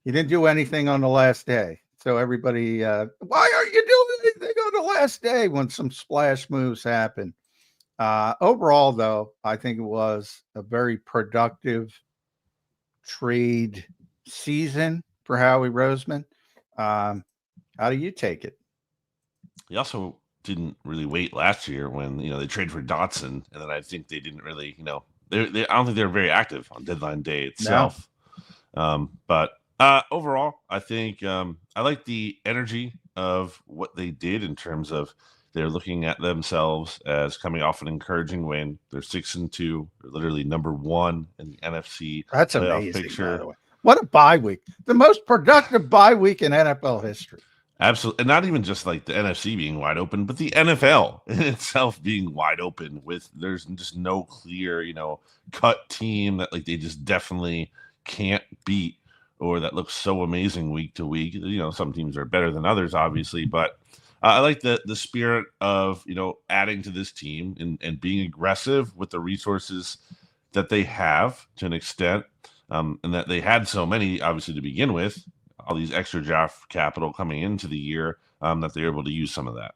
He didn't do anything on the last day. So everybody, why aren't you doing anything on the last day when some splash moves happen? Overall, though, I think it was a very productive trade season for Howie Roseman. How do you take it? He also didn't really wait last year when they traded for Dotson, and then I think they didn't really I don't think they were very active on deadline day itself. No. But overall, I think I like the energy of what they did in terms of. They're looking at themselves as coming off an encouraging win. They're 6-2. They're literally number 1 in the NFC. That's amazing, by the way. What a bye week. The most productive bye week in NFL history. Absolutely. And not even just like the NFC being wide open, but the NFL in itself being wide open with there's just no clear, cut team that like they just definitely can't beat or that looks so amazing week to week. Some teams are better than others, obviously, but I like the spirit of, adding to this team and being aggressive with the resources that they have to an extent, and that they had so many, obviously, to begin with, all these extra draft capital coming into the year, that they're able to use some of that.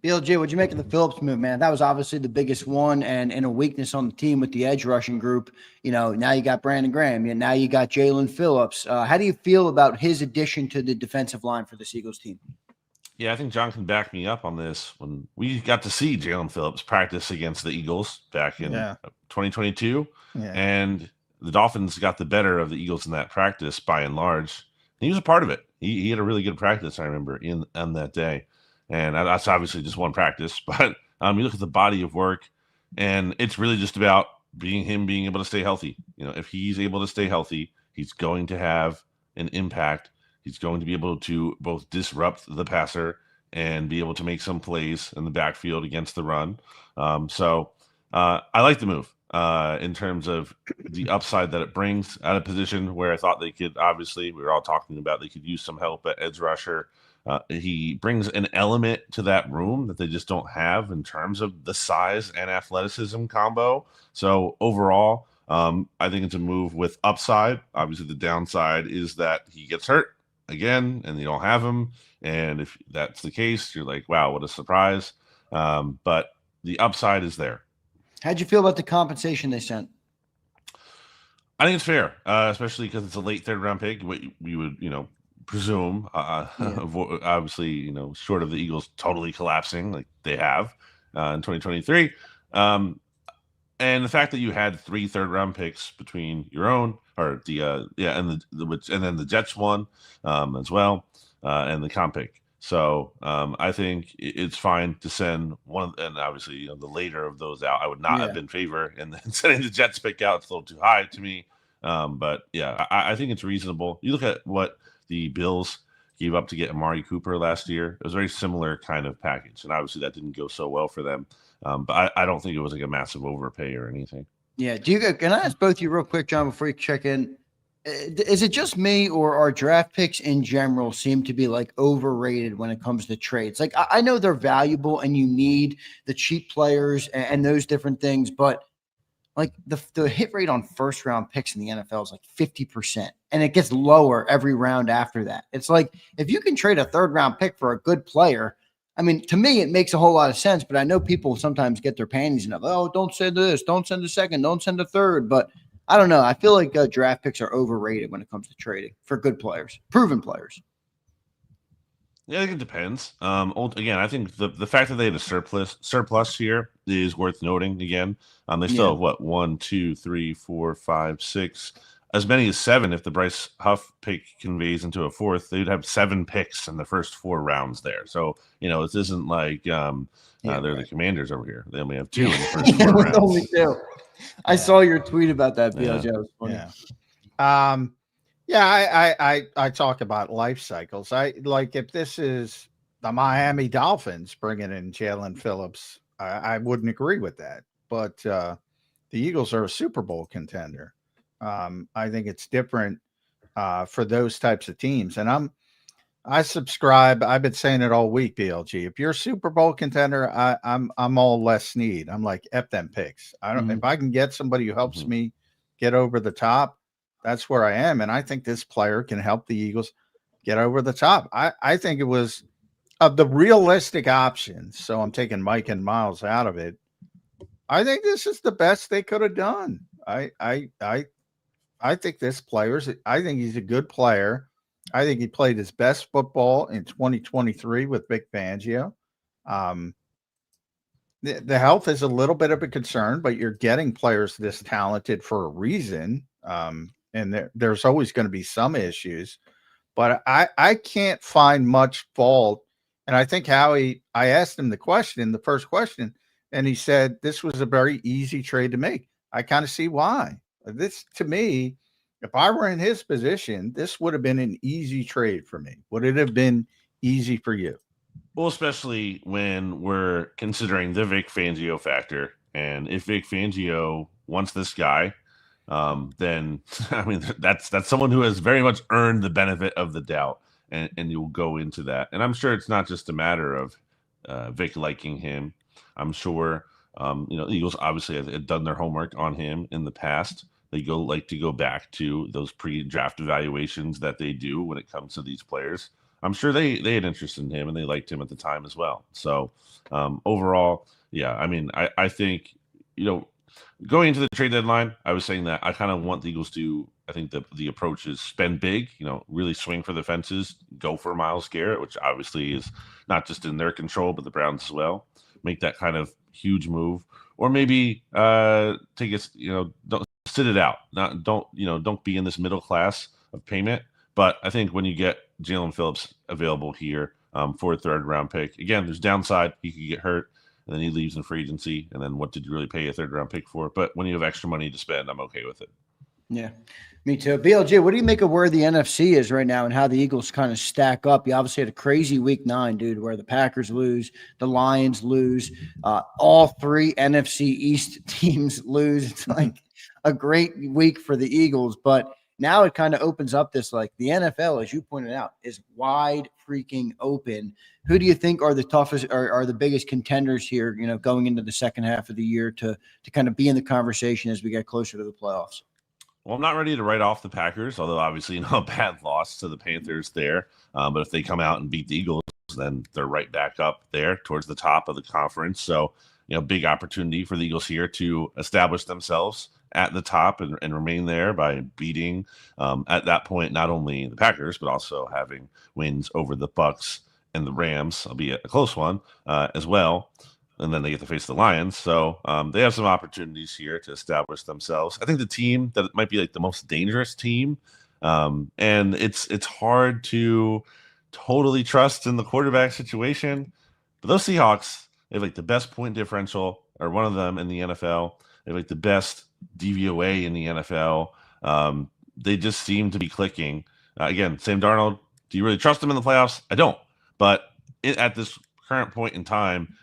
BLG, what'd you make of the Phillips move, man? That was obviously the biggest one and a weakness on the team with the edge rushing group. Now you got Brandon Graham, and now you got Jaelan Phillips. How do you feel about his addition to the defensive line for this Eagles team? Yeah, I think John can back me up on this. When we got to see Jaelan Phillips practice against the Eagles back in 2022, and the Dolphins got the better of the Eagles in that practice by and large. He was a part of it. He had a really good practice, I remember, on that day. And that's obviously just one practice, but you look at the body of work, and it's really just about being able to stay healthy. If he's able to stay healthy, he's going to have an impact. He's going to be able to both disrupt the passer and be able to make some plays in the backfield against the run. So I like the move in terms of the upside that it brings at a position where I thought they could, obviously, we were all talking about they could use some help at edge rusher. He brings an element to that room that they just don't have in terms of the size and athleticism combo. So overall, I think it's a move with upside. Obviously, the downside is that he gets hurt again and you don't have him. And if that's the case, you're like, wow, what a surprise. But the upside is there. How'd you feel about the compensation they sent? I think it's fair, especially because it's a late third-round pick. We would, presume, obviously, short of the Eagles totally collapsing like they have in 2023. And the fact that you had 3 third-round picks between your own or and then the Jets one as well, and the comp pick. So I think it's fine to send one, and obviously the later of those out. I would not have been in favor, and then sending the Jets pick out, it's a little too high to me. But yeah, I think it's reasonable. You look at what the Bills gave up to get Amari Cooper last year. It was a very similar kind of package, and obviously that didn't go so well for them. But I don't think it was like a massive overpay or anything. Yeah. Can I ask both of you real quick, John, before you check in? Is it just me, or our draft picks in general seem to be like overrated when it comes to trades? Like I know they're valuable and you need the cheap players and those different things, but like the hit rate on first round picks in the NFL is like 50%, and it gets lower every round after that. It's like, if you can trade a third round pick for a good player, I mean, to me, it makes a whole lot of sense, but I know people sometimes get their panties in it. Oh, don't send this, don't send a second, don't send a third. But I don't know. I feel like draft picks are overrated when it comes to trading for good players, proven players. Yeah, I think it depends. Again, I think the fact that they had a surplus here is worth noting. Again, they still have what 1, 2, 3, 4, 5, 6, as many as 7. If the Bryce Huff pick conveys into a 4th, they'd have 7 picks in the first 4 rounds there. So this isn't like they're the Commanders over here. They only have 2 in the first 4 rounds. Only 2. I saw your tweet about that, BLJ. It was funny. I talk about life cycles. I like if this is the Miami Dolphins bringing in Jaelan Phillips, I wouldn't agree with that. But the Eagles are a Super Bowl contender. I think it's different for those types of teams. And I subscribe. I've been saying it all week, BLG. If you're a Super Bowl contender, I'm all Les Snead. I'm like, F them picks. I don't if I can get somebody who helps me get over the top, that's where I am. And I think this player can help the Eagles get over the top. I think it was of the realistic options. So I'm taking Mike and Miles out of it. I think this is the best they could have done. I think this I think he's a good player. I think he played his best football in 2023 with Vic Fangio. The health is a little bit of a concern, but you're getting players this talented for a reason. And there's always going to be some issues, but I can't find much fault. And I think I asked him the first question, and he said this was a very easy trade to make. I kind of see why. This, to me, if I were in his position, this would have been an easy trade for me. Would it have been easy for you? Well, especially when we're considering the Vic Fangio factor. And if Vic Fangio wants this guy, then I mean that's someone who has very much earned the benefit of the doubt, and you'll go into that. And I'm sure it's not just a matter of Vic liking him. I'm sure Eagles obviously have done their homework on him in the past. They like to go back to those pre-draft evaluations that they do when it comes to these players. I'm sure they had interest in him and they liked him at the time as well. So overall, yeah, I mean, I think going into the trade deadline, I was saying that I kind of want the Eagles to, I think the approach is spend big, really swing for the fences, go for Myles Garrett, which obviously is not just in their control, but the Browns as well. Make that kind of huge move, or maybe take it, don't sit it out. Don't be in this middle class of payment. But I think when you get Jaylen Phillips available here for a 3rd round pick, again, there's downside. He could get hurt. And then he leaves in free agency. And then what did you really pay a 3rd round pick for? But when you have extra money to spend, I'm okay with it. Yeah, me too. BLJ, what do you make of where the NFC is right now and how the Eagles kind of stack up? You obviously had a crazy week 9, dude, where the Packers lose, the Lions lose, all 3 NFC East teams lose. It's like a great week for the Eagles. But now it kind of opens up this, like the NFL, as you pointed out, is wide freaking open. Who do you think are the toughest or are the biggest contenders here, going into the second half of the year to kind of be in the conversation as we get closer to the playoffs? Well, I'm not ready to write off the Packers, although obviously a bad loss to the Panthers there. But if they come out and beat the Eagles, then they're right back up there towards the top of the conference. So, big opportunity for the Eagles here to establish themselves at the top and remain there by beating at that point not only the Packers but also having wins over the Bucks and the Rams, albeit a close one as well. And then they get to face the Lions, so they have some opportunities here to establish themselves. I think the team that might be like the most dangerous team, and it's hard to totally trust in the quarterback situation. But those Seahawks, they have like the best point differential, or one of them in the NFL. They have like the best DVOA in the NFL. They just seem to be clicking. Again, Sam Darnold, do you really trust him in the playoffs? I don't. But at this current point in time,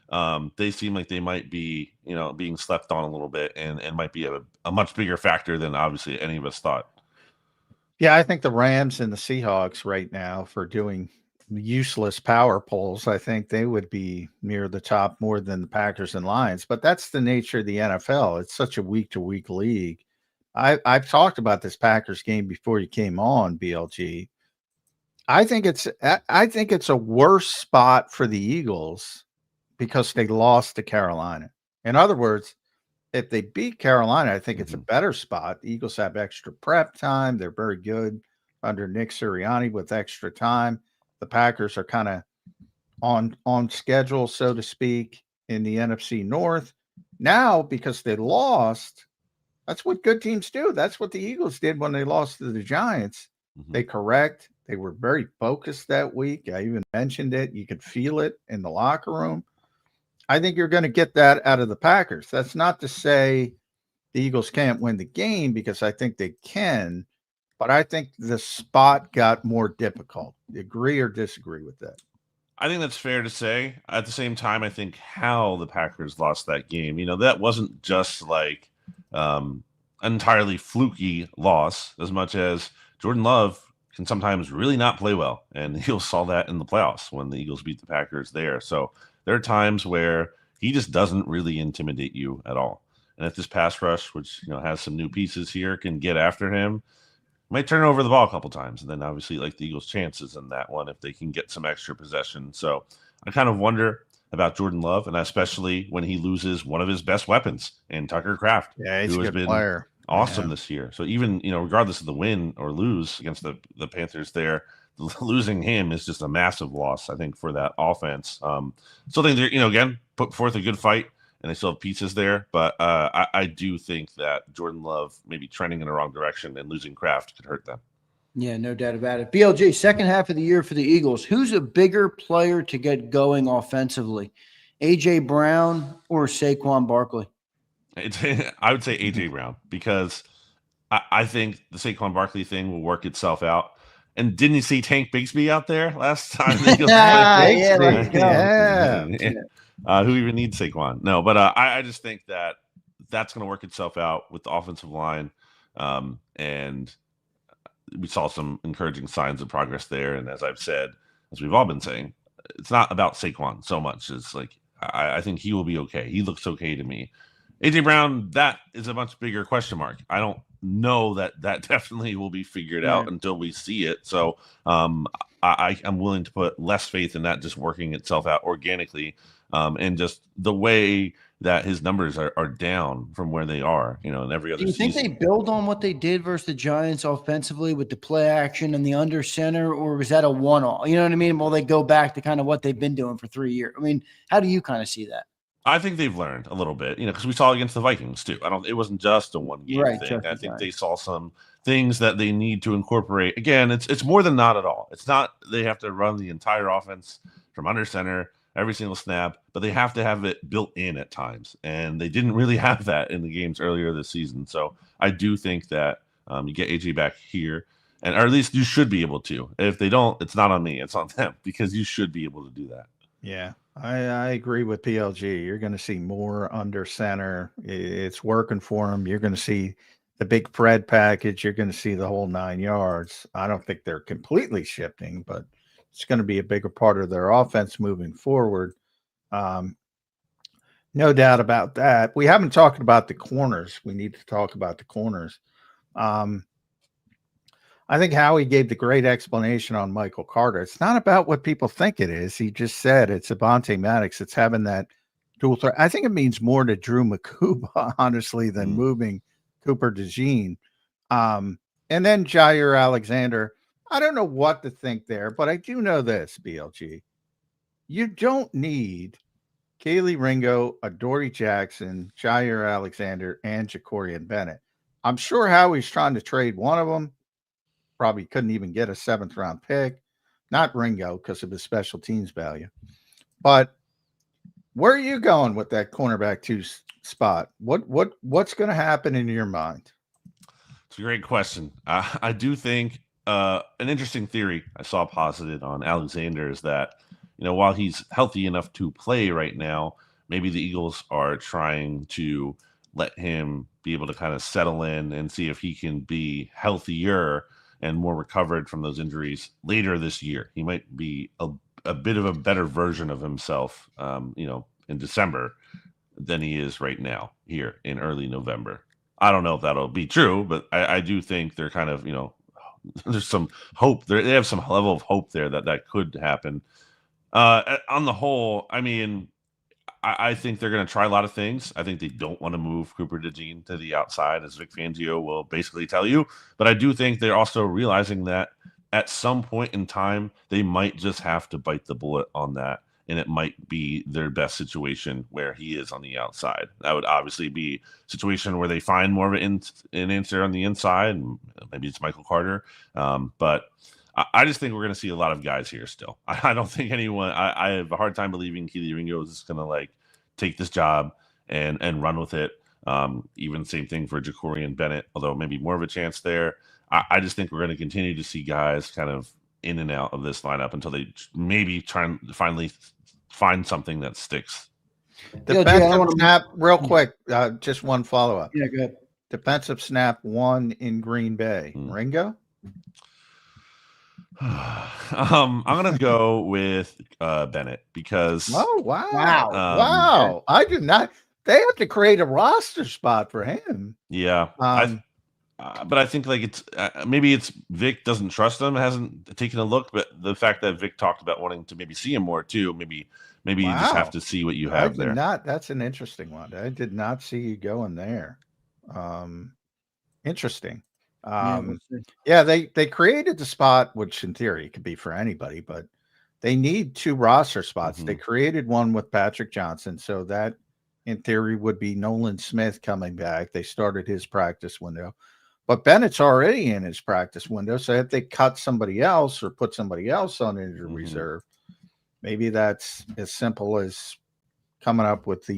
they seem like they might be, being slept on a little bit and might be a much bigger factor than obviously any of us thought. Yeah, I think the Rams and the Seahawks right now for doing useless power polls, I think they would be near the top more than the Packers and Lions. But that's the nature of the NFL. It's such a week-to-week league. I've talked about this Packers game before you came on, BLG. I think it's a worse spot for the Eagles because they lost to Carolina. In other words, if they beat Carolina, I think it's a better spot. The Eagles have extra prep time. They're very good under Nick Sirianni with extra time. The Packers are kind of on schedule, so to speak, in the NFC North. Now, because they lost, that's what good teams do. That's what the Eagles did when they lost to the Giants. They correct. They were very focused that week. I even mentioned it. You could feel it in the locker room. I think you're going to get that out of the Packers. That's not to say the Eagles can't win the game, because I think they can, but I think the spot got more difficult. Agree or disagree with that? I think that's fair to say. At the same time, I think how the Packers lost that game, that wasn't just like entirely fluky loss, as much as Jordan Love can sometimes really not play well. And the Eagles saw that in the playoffs when the Eagles beat the Packers there. So there are times where he just doesn't really intimidate you at all. And if this pass rush, which has some new pieces here, can get after him, might turn over the ball a couple times. And then obviously like the Eagles' chances in that one if they can get some extra possession. So I kind of wonder about Jordan Love, and especially when he loses one of his best weapons in Tucker Kraft, he's who a has good been player. Awesome this year. So even, regardless of the win or lose against the Panthers there, losing him is just a massive loss, I think, for that offense. Still think they're, again, put forth a good fight, and they still have pieces there. But I do think that Jordan Love maybe trending in the wrong direction, and losing Kraft could hurt them. Yeah, no doubt about it. BLG, second half of the year for the Eagles, who's a bigger player to get going offensively, A.J. Brown or Saquon Barkley? I would say A.J. Brown, because I think the Saquon Barkley thing will work itself out. And didn't you see Tank Bigsby out there last time? Who even needs Saquon? No, but I just think that that's going to work itself out with the offensive line. And we saw some encouraging signs of progress there. And as I've said, as we've all been saying, it's not about Saquon so much. It's like, I think he will be okay. He looks okay to me. A.J. Brown, that is a much bigger question mark. I don't know that definitely will be figured out until we see it. So I am willing to put less faith in that just working itself out organically, and just the way that his numbers are down from where they are, in every other season. Do you think they build on what they did versus the Giants offensively with the play action and the under center, or was that a one-off? You know what I mean? Will they go back to kind of what they've been doing for 3 years? I mean, how do you kind of see that? I think they've learned a little bit, because we saw against the Vikings too. It wasn't just a one game thing. I think they saw some things that they need to incorporate. Again, it's more than not at all. It's not they have to run the entire offense from under center every single snap, but they have to have it built in at times. And they didn't really have that in the games earlier this season. So I do think that you get AJ back here, or at least you should be able to. If they don't, it's not on me, it's on them, because you should be able to do that. Yeah, I agree with PLG. You're going to see more under center. It's working for them. You're going to see the big Fred package. You're going to see the whole 9 yards. I don't think they're completely shifting, but it's going to be a bigger part of their offense moving forward. No doubt about that. We haven't talked about the corners. We need to talk about the corners. I think Howie gave the great explanation on Michael Carter. It's not about what people think it is. He just said it's Avonte Maddox. It's having that dual threat. I think it means more to Drew Makuba, honestly, than moving Cooper DeJean. And then Jair Alexander. I don't know what to think there, but I do know this, BLG. You don't need Kaylee Ringo, Adoree Jackson, Jair Alexander, and Jacorian Bennett. I'm sure Howie's trying to trade one of them. Probably couldn't even get a 7th round pick. Not Ringo because of his special teams value. But where are you going with that cornerback 2 spot? What's going to happen in your mind? It's a great question. I do think an interesting theory I saw posited on Alexander is that, while he's healthy enough to play right now, maybe the Eagles are trying to let him be able to kind of settle in and see if he can be healthier and more recovered from those injuries later this year. He might be a bit of a better version of himself, in December than he is right now here in early November. I don't know if that'll be true, but I do think they're kind of, there's some hope there. They have some level of hope there that could happen. On the whole, I mean, I think they're going to try a lot of things. I think they don't want to move Cooper DeJean to the outside, as Vic Fangio will basically tell you. But I do think they're also realizing that at some point in time, they might just have to bite the bullet on that. And it might be their best situation where he is on the outside. That would obviously be a situation where they find more of an answer on the inside. And maybe it's Michael Carter. But I just think we're going to see a lot of guys here still. I don't think anyone – I have a hard time believing Keely Ringo is going to, like, take this job and run with it. Even same thing for Jacorian Bennett, although maybe more of a chance there. I just think we're going to continue to see guys kind of in and out of this lineup until they maybe try and finally find something that sticks. Defensive snap, real quick, just one follow-up. Yeah, good. Defensive snap 1 in Green Bay. Ringo? I'm gonna go with Bennett because wow. I did not. They have to create a roster spot for him. Yeah, but I think like it's maybe it's Vic doesn't trust him, hasn't taken a look, but the fact that Vic talked about wanting to maybe see him more too, maybe you just have to see what you have there. That's an interesting one. I did not see you going there. Interesting. They created the spot, which in theory could be for anybody, but they need 2 roster spots. They created one with Patrick Johnson, so that in theory would be Nolan Smith coming back. They started his practice window, but Bennett's already in his practice window. So if they cut somebody else or put somebody else on injured reserve, maybe that's as simple as coming up with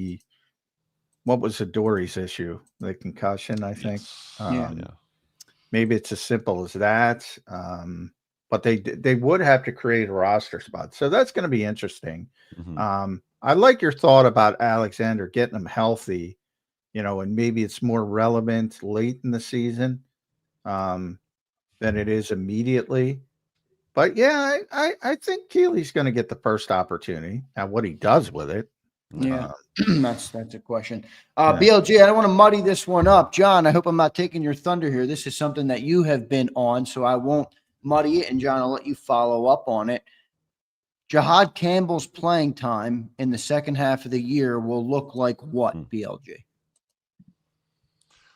what was Adori's issue? The concussion, I think. Maybe it's as simple as that. But they would have to create a roster spot. So that's going to be interesting. I like your thought about Alexander getting him healthy, and maybe it's more relevant late in the season than it is immediately. But yeah, I think Keely's going to get the first opportunity. Now, what he does with it. Yeah, that's a question. BLG, I don't want to muddy this one up. John, I hope I'm not taking your thunder here. This is something that you have been on, so I won't muddy it. And John, I'll let you follow up on it. Jahad Campbell's playing time in the second half of the year will look like what, BLG?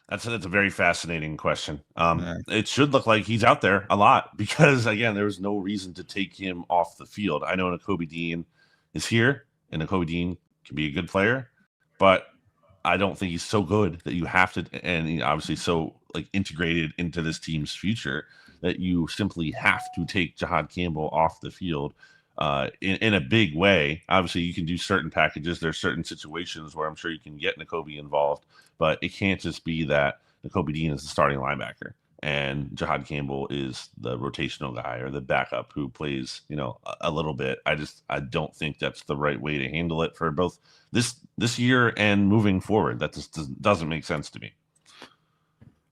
That's a very fascinating question. It should look like he's out there a lot because, again, there was no reason to take him off the field. I know Nakobe Dean is here, and Nakobe Dean can be a good player, but I don't think he's so good that you have to, and obviously so like integrated into this team's future that you simply have to take Jahad Campbell off the field in a big way. Obviously, you can do certain packages. There's certain situations where I'm sure you can get Nakobe involved, but it can't just be that Nakobe Dean is the starting linebacker and Jahad Campbell is the rotational guy or the backup who plays, a little bit. I don't think that's the right way to handle it for both this year and moving forward. That just doesn't make sense to me.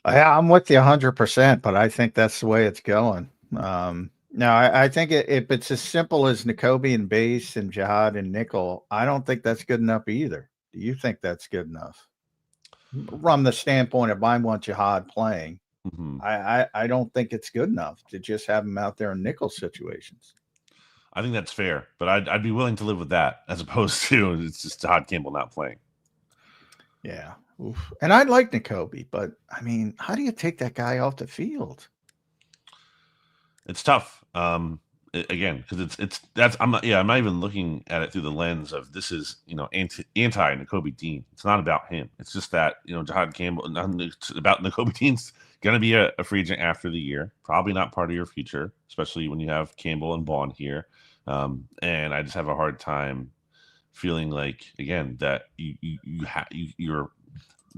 Yeah, I'm with you 100%, but I think that's the way it's going. No, I think if it's as simple as Nakobe and base and Jahad and nickel, I don't think that's good enough either. Do you think that's good enough? From the standpoint of I want Jahad playing, I don't think it's good enough to just have him out there in nickel situations. I think that's fair, but I'd be willing to live with that as opposed to it's just Jahad Campbell not playing. Yeah. Oof. And I like Nakobe, but I mean, how do you take that guy off the field? It's tough. Again, because I'm not even looking at it through the lens of this is anti Nakobe Dean. It's not about him. It's just that Jahad Campbell. It's about Nakobe Dean's going to be a free agent after the year. Probably not part of your future, especially when you have Campbell and Bond here. And I just have a hard time feeling like again that you're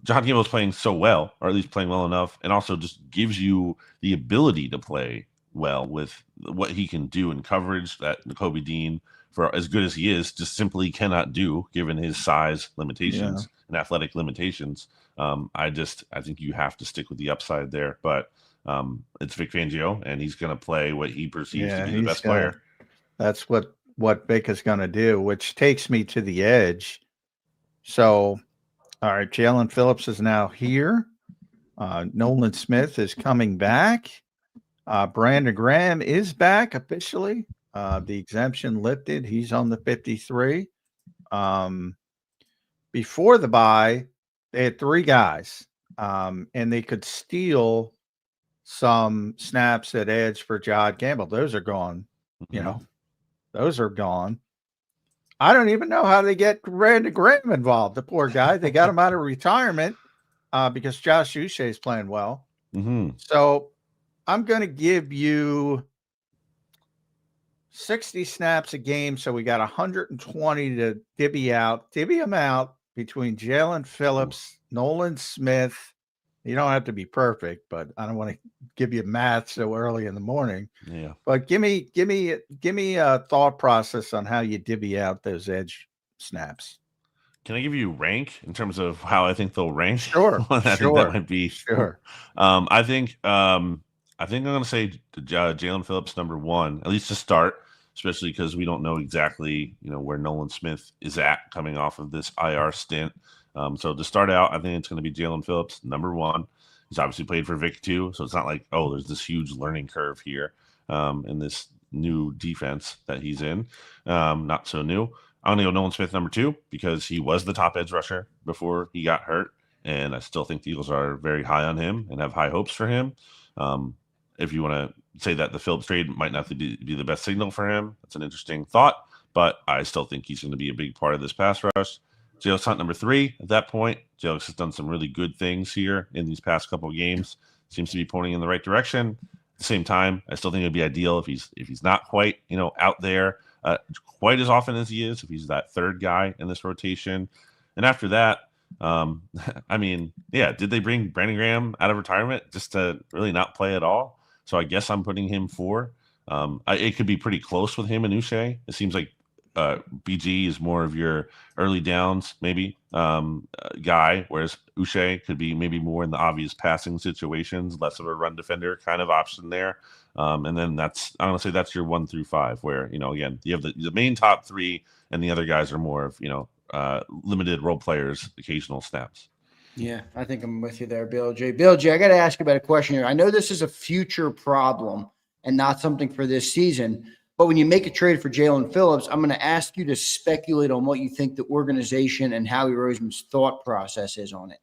Jahad Campbell is playing so well, or at least playing well enough, and also just gives you the ability to play well with what he can do in coverage that Nakobe Dean, for as good as he is, just simply cannot do given his size limitations and athletic limitations. I think you have to stick with the upside there, but it's Vic Fangio and he's going to play what he perceives to be the best player. That's what Vic is going to do, which takes me to the edge. So, all right, Jaylen Phillips is now here. Nolan Smith is coming back. Brandon Graham is back officially. The exemption lifted. He's on the 53. before the bye, they had 3 guys, and they could steal some snaps at edge for John Campbell. Those are gone. You know, those are gone. I don't even know how they get Brandon Graham involved. The poor guy. They got him out of retirement because Josh Uche is playing well. So I'm going to give you 60 snaps a game. So we got 120 to divvy them out between Jaylen Phillips, Nolan Smith. You don't have to be perfect, but I don't want to give you math so early in the morning. Yeah. But give me a thought process on how you divvy out those edge snaps. Can I give you rank in terms of how I think they'll rank? Sure. I think that might be sure. I think I'm going to say Jaylen Phillips number 1, at least to start, especially because we don't know exactly where Nolan Smith is at coming off of this IR stint. So to start out, I think it's going to be Jaylen Phillips number 1. He's obviously played for Vic too, so it's not like there's this huge learning curve here in this new defense that he's in. Not so new. I'm going to go Nolan Smith number 2 because he was the top edge rusher before he got hurt, and I still think the Eagles are very high on him and have high hopes for him. If you want to say that the Phillips trade might not be the best signal for him, that's an interesting thought, but I still think he's going to be a big part of this pass rush. Jalen Hunt number 3 at that point. Jalen has done some really good things here in these past couple of games. Seems to be pointing in the right direction. At the same time, I still think it'd be ideal if he's not quite out there quite as often as he is, if he's that third guy in this rotation. And after that, I mean, yeah, did they bring Brandon Graham out of retirement just to really not play at all? So I guess I'm putting him 4. It could be pretty close with him and Uche. It seems like BG is more of your early downs, maybe guy, whereas Uche could be maybe more in the obvious passing situations, less of a run defender kind of option there. And then I'm going to say that's your 1 through 5, where again you have the main top 3, and the other guys are more of limited role players, occasional snaps. Yeah, I think I'm with you there, Bill J. Bill J, I got to ask you about a question here. I know this is a future problem and not something for this season. But when you make a trade for Jaelan Phillips, I'm going to ask you to speculate on what you think the organization and Howie Roseman's thought process is on it.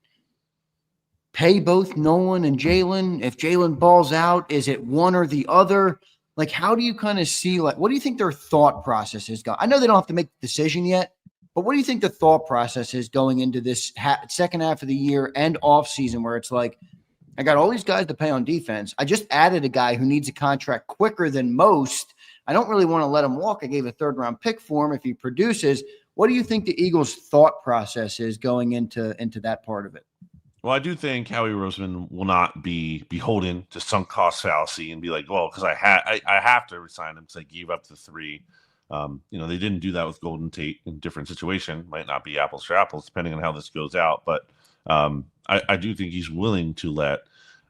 Pay both Nolan and Jalen. If Jalen balls out, is it one or the other? Like, how do you kind of see, what do you think their thought process is going? I know they don't have to make the decision yet, but what do you think the thought process is going into this second half of the year and off season, where it's like, I got all these guys to pay on defense. I just added a guy who needs a contract quicker than most. I don't really want to let him walk. I gave a 3rd-round pick for him if he produces. What do you think the Eagles' thought process is going into that part of it? Well, I do think Howie Roseman will not be beholden to sunk cost fallacy and be like, well, because I have to resign him because I gave up the 3. They didn't do that with Golden Tate in a different situation. Might not be apples for apples, depending on how this goes out. But I do think he's willing to let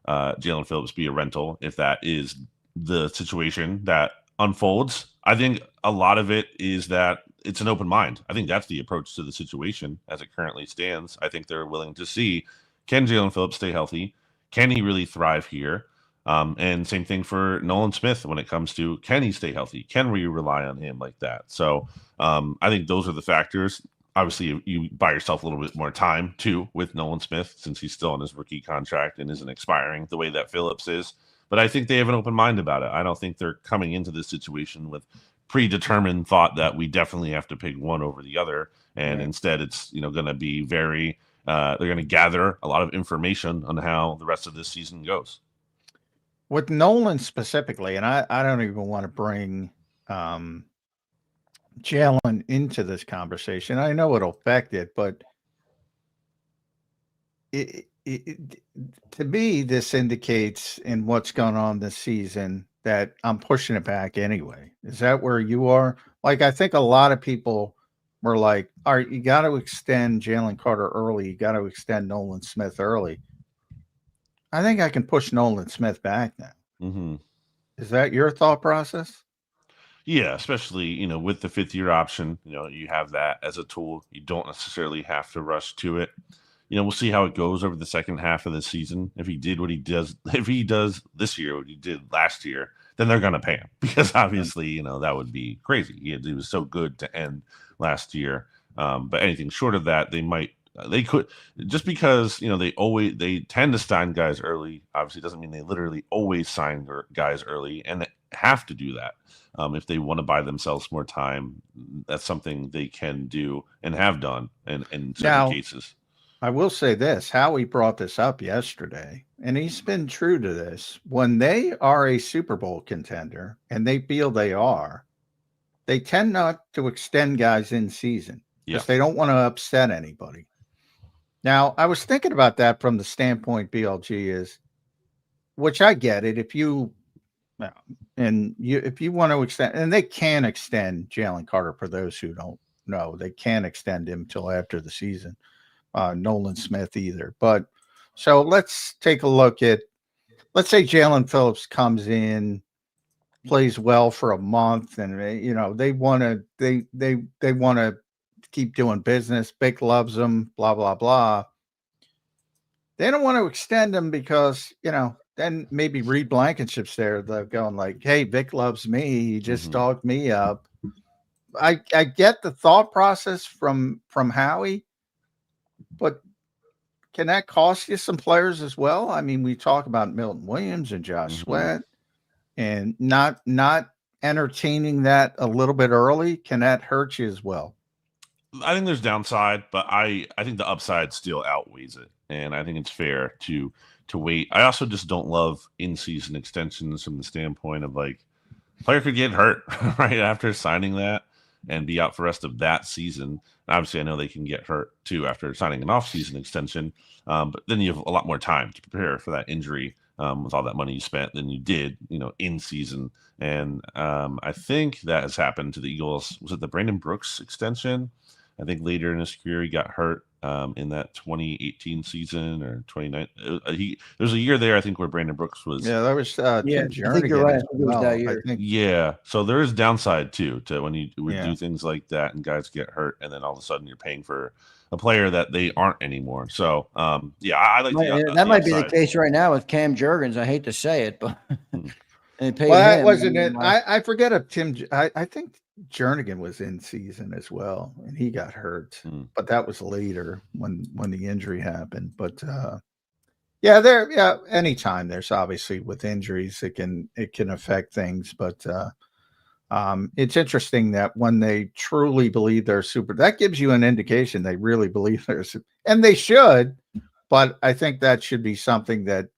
Jaylen Phillips be a rental if that is the situation that unfolds. I think a lot of it is that it's an open mind. I think that's the approach to the situation as it currently stands. I think they're willing to see, can Jaylen Phillips stay healthy? Can he really thrive here? And same thing for Nolan Smith when it comes to, can he stay healthy? Can we rely on him like that? So I think those are the factors. Obviously, you buy yourself a little bit more time too with Nolan Smith, since he's still on his rookie contract and isn't expiring the way that Phillips is. But I think they have an open mind about it. I don't think they're coming into this situation with predetermined thought that we definitely have to pick one over the other. And instead, it's going to be very they're going to gather a lot of information on how the rest of this season goes. With Nolan specifically, and I don't even want to bring Jalen into this conversation. I know it'll affect it, but to me, this indicates in what's going on this season that I'm pushing it back anyway. Is that where you are? Like, I think a lot of people were like, all right, you got to extend Jalen Carter early. You got to extend Nolan Smith early. I think I can push Nolan Smith back now. Mm-hmm. Is that your thought process? Yeah, especially, with the 5th-year option, you have that as a tool. You don't necessarily have to rush to it. We'll see how it goes over the second half of the season. If he does this year what he did last year, then they're going to pay him because obviously, that would be crazy. He was so good to end last year. But anything short of that, they could, just because, they tend to sign guys early. Obviously, doesn't mean they literally always sign guys early, and they have to do that. If they want to buy themselves more time, that's something they can do and have done in certain cases. I will say this: Howie brought this up yesterday, and he's been true to this. When they are a Super Bowl contender, and they feel they are, they tend not to extend guys in season because they don't want to upset anybody. Now, I was thinking about that from the standpoint BLG is, which I get it. If you want to extend, and they can extend Jalen Carter, for those who don't know, they can extend him till after the season. Nolan Smith either. But so let's take a look at, let's say Jaylen Phillips comes in, plays well for a month, and they want to keep doing business. Vic loves him, blah, blah, blah. They don't want to extend him because, then maybe Reed Blankenship's there. They're going like, hey, Vic loves me. He just dogged me up. I get the thought process from Howie, but can that cost you some players as well? I mean, we talk about Milton Williams and Josh Sweat, and not entertaining that a little bit early. Can that hurt you as well? I think there's downside, but I think the upside still outweighs it, and I think it's fair to wait. I also just don't love in-season extensions from the standpoint of, like, player could get hurt right after signing that and be out for the rest of that season. And obviously, I know they can get hurt too after signing an off-season extension, but then you have a lot more time to prepare for that injury with all that money you spent than you did, in season. And I think that has happened to the Eagles. Was it the Brandon Brooks extension? I think later in his career, he got hurt in that 2018 season or 2019. There's a year there, I think, where Brandon Brooks was. Yeah, that was Tim Jernigan. I think you're right. I think. Yeah, so there is downside too to when you would do things like that and guys get hurt, and then all of a sudden you're paying for a player that they aren't anymore. So I like that might be the case right now with Cam Jurgens. I hate to say it, but that wasn't it. I forget if Tim. I think Jernigan was in season as well, and he got hurt, but that was later when the injury happened. But anytime there's obviously with injuries, it can affect things. But it's interesting that when they truly believe they're super, that gives you an indication they really believe and they should. But I think that should be something that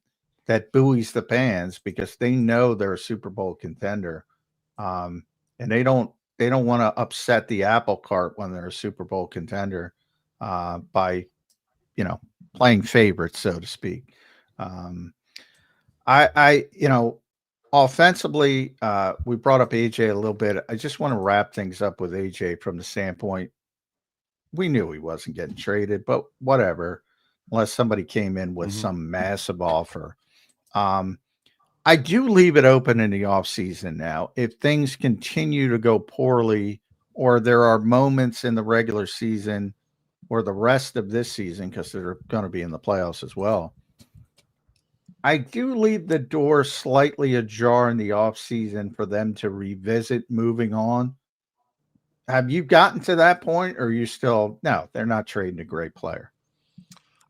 buoys the fans because they know they're a Super Bowl contender, and they don't want to upset the apple cart when they're a Super Bowl contender by, playing favorites, so to speak. Offensively, we brought up AJ a little bit. I just want to wrap things up with AJ from the standpoint. We knew he wasn't getting traded, but whatever, unless somebody came in with some massive offer. I do leave it open in the offseason now. If things continue to go poorly, or there are moments in the regular season or the rest of this season, because they're going to be in the playoffs as well, I do leave the door slightly ajar in the offseason for them to revisit moving on. Have you gotten to that point, or are you still, no, they're not trading a great player?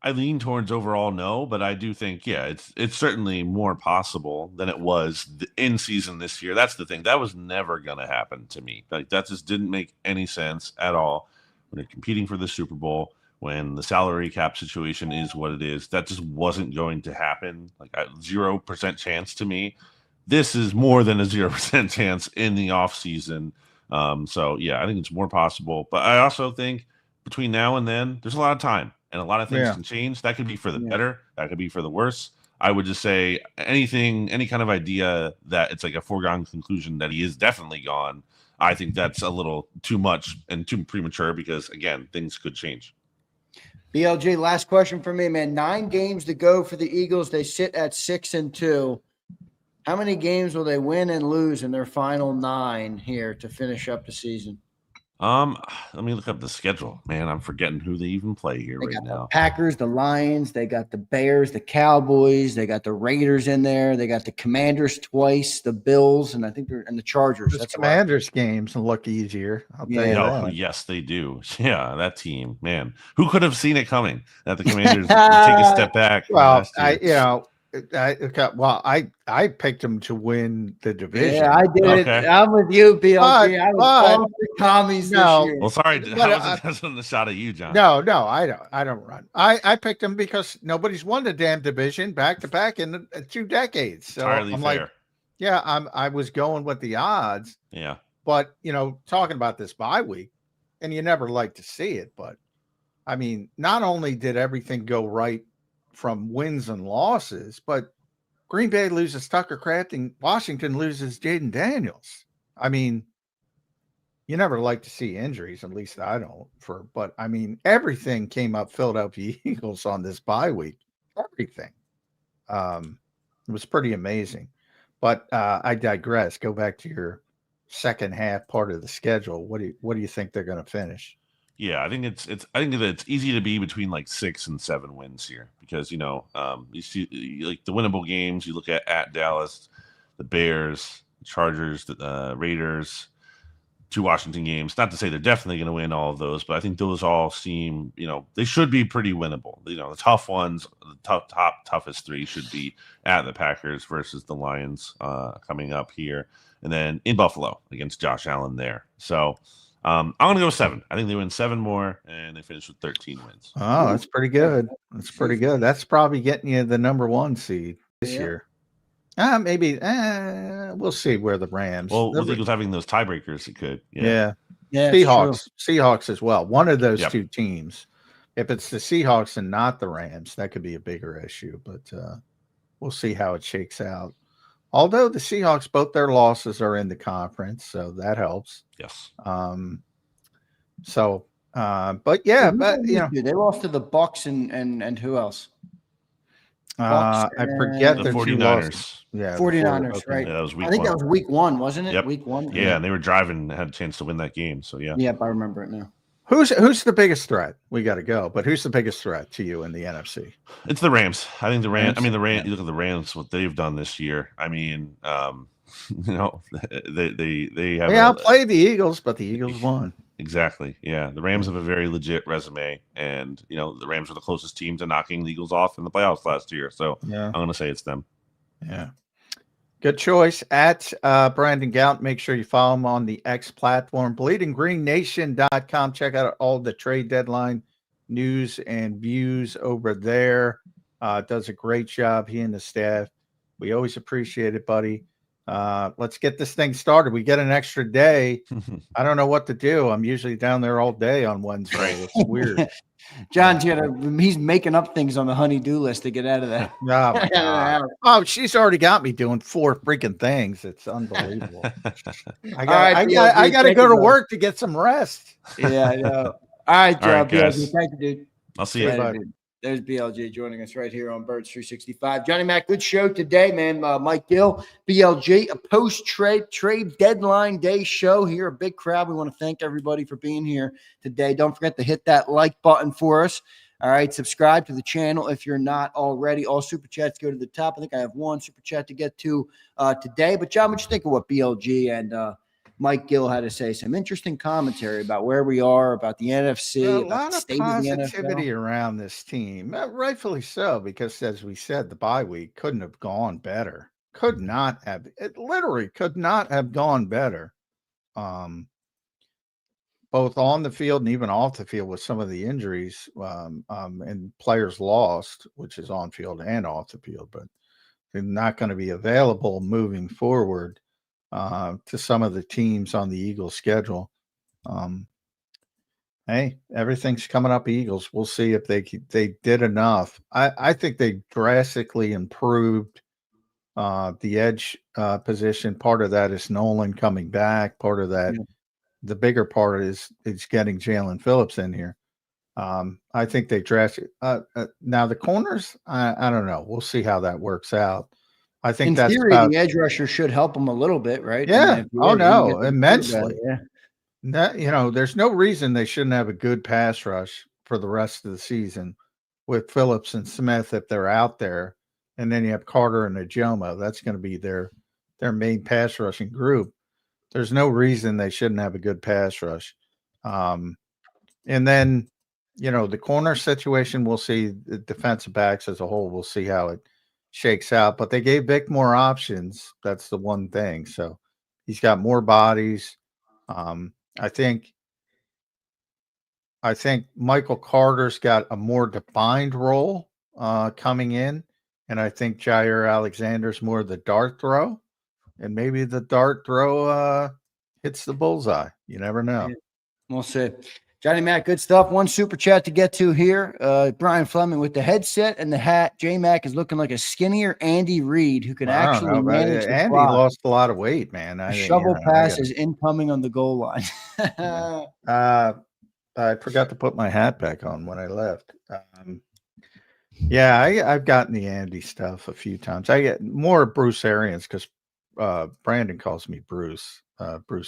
I lean towards overall no, but I do think, it's certainly more possible than it was in season this year. That's the thing. That was never going to happen to me. Like, that just didn't make any sense at all. When you're competing for the Super Bowl, when the salary cap situation is what it is, that just wasn't going to happen. Like, a 0% chance to me. This is more than a 0% chance in the offseason. I think it's more possible. But I also think between now and then, there's a lot of time. And a lot of things can change. That could be for the better. That could be for the worse. I would just say any kind of idea that it's like a foregone conclusion that he is definitely gone, I think that's a little too much and too premature because, again, things could change. BLG, last question for me, man. 9 games to go for the Eagles. They sit at 6-2. How many games will they win and lose in their final 9 here to finish up the season? Let me look up the schedule. Man, I'm forgetting who they even play here They right got now. the Packers, the Lions, they got the Bears, the Cowboys, they got the Raiders in there, they got the Commanders twice, the Bills, and I think and the Chargers. Those That's Commanders games look easier. I'll tell you Oh, that. yes, they do. Yeah, that team, man. Who could have seen it coming that the Commanders would take a step back? Well, last year? I picked them to win the division. Yeah, I did it. I'm with you, BLG. I was all for commies this year. Well, sorry, that wasn't a shot at you, John. No, I don't run. I picked them because nobody's won the damn division back to back in 2 decades. So Entirely I'm fair. like, yeah, I was going with the odds. Yeah. But talking about this bye week, and you never like to see it, but I mean, not only did everything go right from wins and losses, but Green Bay loses Tucker Kraft and Washington loses Jaden Daniels. I mean, you never like to see injuries, at least I don't. But I mean, everything came up Philadelphia Eagles on this bye week. Everything. It was pretty amazing. But I digress. Go back to your second half part of the schedule. What do you think they're going to finish? Yeah, I think I think that it's easy to be between like 6 and 7 wins here because you see like the winnable games. You look at Dallas, the Bears, Chargers, the Raiders, 2 Washington games. Not to say they're definitely going to win all of those, but I think those all seem they should be pretty winnable. The tough ones, the toughest 3 should be at the Packers versus the Lions coming up here, and then in Buffalo against Josh Allen there. So. I'm going to go 7. I think they win 7 more, and they finish with 13 wins. Oh, that's pretty good. That's pretty good. That's probably getting you the number 1 seed this year. Maybe. We'll see where the Rams. Well, with the Eagles having those tiebreakers, it could. Yeah. Seahawks as well. One of those 2 teams. If it's the Seahawks and not the Rams, that could be a bigger issue. But we'll see how it shakes out. Although the Seahawks, both their losses are in the conference, so that helps. Yes. But yeah, they lost to the Bucks and who else? I forget the 49ers. Yeah, 49ers, right? Yeah, that was week 1. I think that was week 1, wasn't it? Yep. Week 1. Yeah, and they were driving and had a chance to win that game. So yeah. Yep, I remember it now. Who's the biggest threat? We got to go, but who's the biggest threat to you in the NFC? It's the Rams. I think the Rams. I mean, the Rams. You look at the Rams, what they've done this year. I mean, they have. Played the Eagles, but the Eagles won. Exactly. Yeah, the Rams have a very legit resume, and the Rams were the closest team to knocking the Eagles off in the playoffs last year. So I'm going to say it's them. Yeah. Good choice. At Brandon Gaunt, make sure you follow him on the X platform, bleedinggreennation.com. Check out all the trade deadline news and views over there. Does a great job, he and the staff. We always appreciate it, buddy. Let's get this thing started. We get an extra day. I don't know what to do. I'm usually down there all day on Wednesday. It's weird. John's he's making up things on the honey-do list to get out of that. Oh, my God. Oh, she's already got me doing 4 freaking things. It's unbelievable. I got to go to work to get some rest. Yeah, I know. All right, John. Guys. Thank you, dude. I'll see you. There's BLG joining us right here on Birds 365. Johnny Mac, good show today, man. Mike Gill, BLG, a post-trade deadline day show here. A big crowd. We want to thank everybody for being here today. Don't forget to hit that like button for us. All right, subscribe to the channel if you're not already. All super chats go to the top. I think I have 1 super chat to get to today. But John, what you think of what BLG and Mike Gill had to say? Some interesting commentary about where we are, about the NFC, about the state of the NFL. Positivity around this team, rightfully so, because as we said, the bye week couldn't have gone better. It literally could not have gone better. Both on the field and even off the field with some of the injuries and players lost, which is on field and off the field, but they're not going to be available moving forward to some of the teams on the Eagles schedule. Hey, everything's coming up Eagles. We'll see if they did enough. I think they drastically improved the edge position. Part of that is Nolan coming back. Part of that, the bigger part is getting Jaylen Phillips in here. I think they drastically now the corners. I don't know. We'll see how that works out. I think in that's theory, the edge rusher should help them a little bit, right? Yeah. Immensely. there's no reason they shouldn't have a good pass rush for the rest of the season with Phillips and Smith if they're out there. And then you have Carter and Ajomo. That's going to be their main pass rushing group. There's no reason they shouldn't have a good pass rush. And then, the corner situation, we'll see. The defensive backs as a whole, we'll see how it shakes out. But they gave Vic more options. That's the one thing. So he's got more bodies. I think Michael Carter's got a more defined role coming in. And I think Jair Alexander's more the dart throw. And maybe the dart throw hits the bullseye. You never know. We'll see. Johnny Mac, good stuff. One super chat to get to here. Brian Fleming with the headset and the hat. J Mac is looking like a skinnier Andy Reid who can actually manage the Andy clock. lost a lot of weight, man. Shovel pass is incoming on the goal line. I forgot to put my hat back on when I left. I've gotten the Andy stuff a few times. I get more Bruce Arians because Brandon calls me Bruce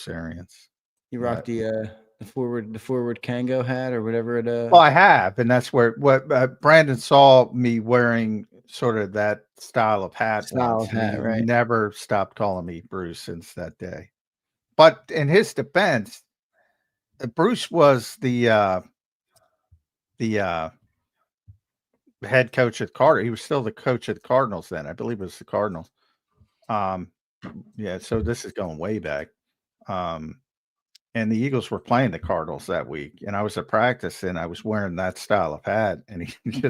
Arians. You rock the forward Kango hat or whatever it Well, I have, and that's what Brandon saw me wearing, sort of that style of hat. Right? Never stopped calling me Bruce since that day. But in his defense, Bruce was the head coach at Carter. He was still the coach at the Cardinals then. I believe it was the Cardinals. So this is going way back. And the Eagles were playing the Cardinals that week, and I was at practice and I was wearing that style of hat, and he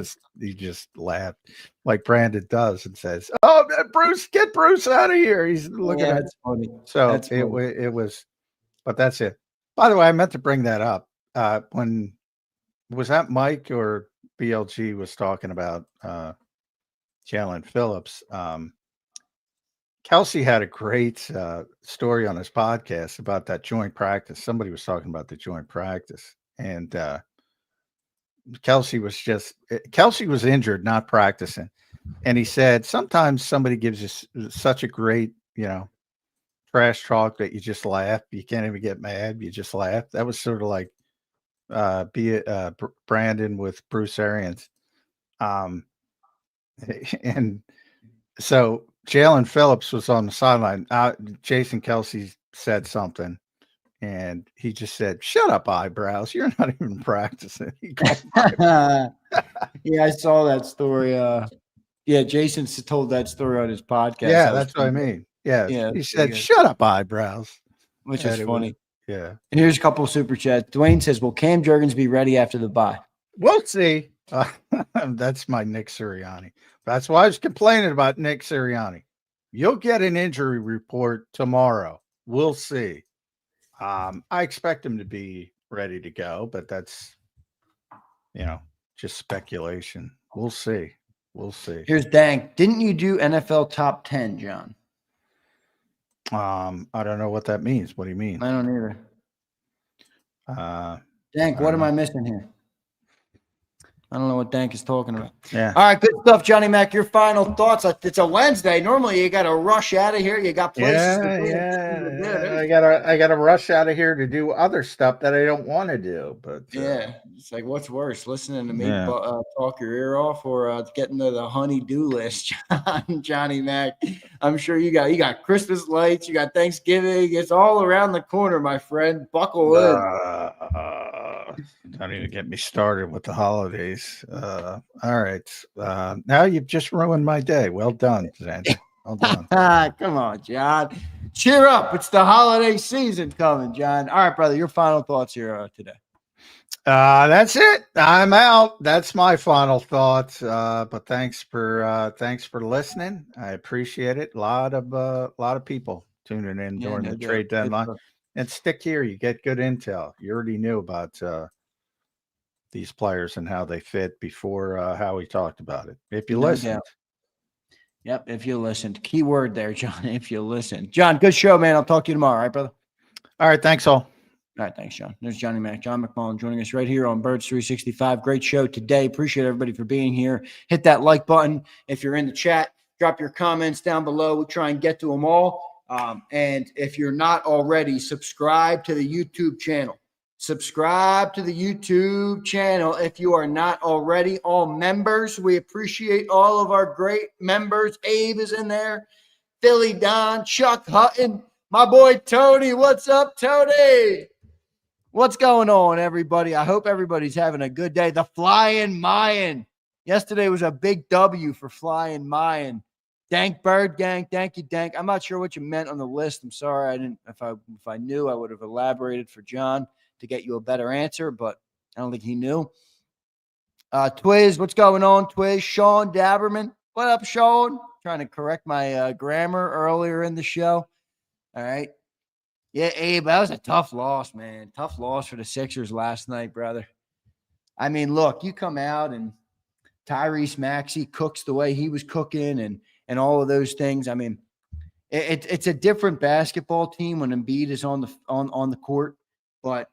just laughed like Brandon does and says, "Oh, Bruce, get Bruce out of here." He's looking at it. Funny. So it was, but that's it. By the way, I meant to bring that up. When was that Mike or BLG was talking about Jaelan Phillips? Kelsey had a great story on his podcast about that joint practice. Somebody was talking about the joint practice, and Kelsey was injured, not practicing. And he said, sometimes somebody gives you such a great, trash talk that you just laugh. You can't even get mad. You just laugh. That was sort of like Brandon with Bruce Arians. And so Jaylen Phillips was on the sideline. Jason Kelsey said something, and he just said, "Shut up, eyebrows. You're not even practicing." Yeah, I saw that story. Jason told that story on his podcast. Yeah, that's what I mean. Yeah. He said, "Shut up, eyebrows," which is funny. Yeah. And here's a couple of super chats. Dwayne says, "Will Cam Jurgens be ready after the bye?" We'll see. That's my Nick Serriani. That's why I was complaining about Nick Serriani. You'll get an injury report tomorrow. We'll see. I expect him to be ready to go, but that's, just speculation. We'll see. Here's Dank. Didn't you do NFL top 10, John? I don't know what that means. What do you mean? I don't either. Dank, what am I missing here? I don't know what Dank is talking about. Yeah. All right, good stuff, Johnny Mac. Your final thoughts. It's a Wednesday. Normally, you got to rush out of here. You got places to be. Yeah. I gotta rush out of here to do other stuff that I don't want to do. But it's like, what's worse, listening to me talk your ear off or getting to the honey-do list, Johnny Mac? I'm sure you got Christmas lights. You got Thanksgiving. It's all around the corner, my friend. Buckle in. Don't even get me started with the holidays. All right. Now you've just ruined my day. Well done, Zander. Well done. Come on, John. Cheer up. It's the holiday season coming, John. All right, brother. Your final thoughts here today. That's it. I'm out. That's my final thoughts. But thanks for listening. I appreciate it. A lot of people tuning in during the trade deadline. And stick here. You get good intel. You already knew about these players and how they fit before Howie talked about it. If you listened. Yep, if you listened. Key word there, John, if you listened. John, good show, man. I'll talk to you tomorrow. All right, brother? All right, thanks all. All right, thanks, John. There's Johnny Mac, John McMullen joining us right here on Birds 365. Great show today. Appreciate everybody for being here. Hit that like button. If you're in the chat, drop your comments down below. We try and get to them all. And if you're not already, subscribe to the YouTube channel. Subscribe to the YouTube channel if you are not already. All members, we appreciate all of our great members. Abe is in there. Philly Don, Chuck Hutton, my boy Tony. What's up, Tony? What's going on, everybody? I hope everybody's having a good day. The Flying Mayan. Yesterday was a big W for Flying Mayan. Dank Bird Gang, thank you, Dank. I'm not sure what you meant on the list. I'm sorry. I didn't. If I knew, I would have elaborated for John to get you a better answer, but I don't think he knew. Twiz, what's going on, Twiz? Sean Daberman. What up, Sean? Trying to correct my grammar earlier in the show. All right. Yeah, Abe, that was a tough loss, man. Tough loss for the Sixers last night, brother. I mean, look, you come out and Tyrese Maxey cooks the way he was cooking and all of those things. I mean, it's a different basketball team when Embiid is on the court, but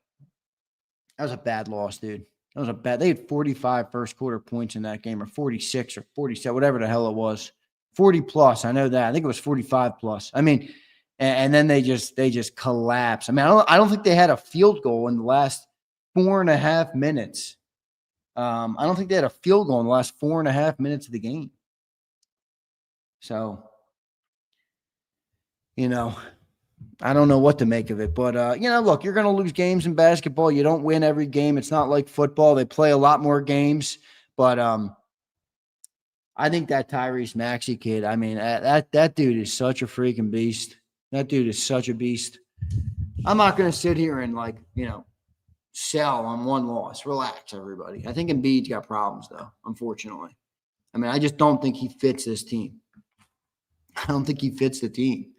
that was a bad loss, dude. That was a bad. They had 45 first quarter points in that game, or 46 or 47, whatever the hell it was. 40 plus. I know that. I think it was 45 plus. I mean, and then they just collapsed. I mean, I don't think they had a field goal in the last 4.5 minutes. I don't think they had a field goal in the last 4.5 minutes of the game. So, I don't know what to make of it, but, look, you're going to lose games in basketball. You don't win every game. It's not like football. They play a lot more games, but I think that Tyrese Maxey kid, I mean, that dude is such a freaking beast. That dude is such a beast. I'm not going to sit here and, sell on one loss. Relax, everybody. I think Embiid's got problems, though, unfortunately. I mean, I just don't think he fits this team. I don't think he fits the team.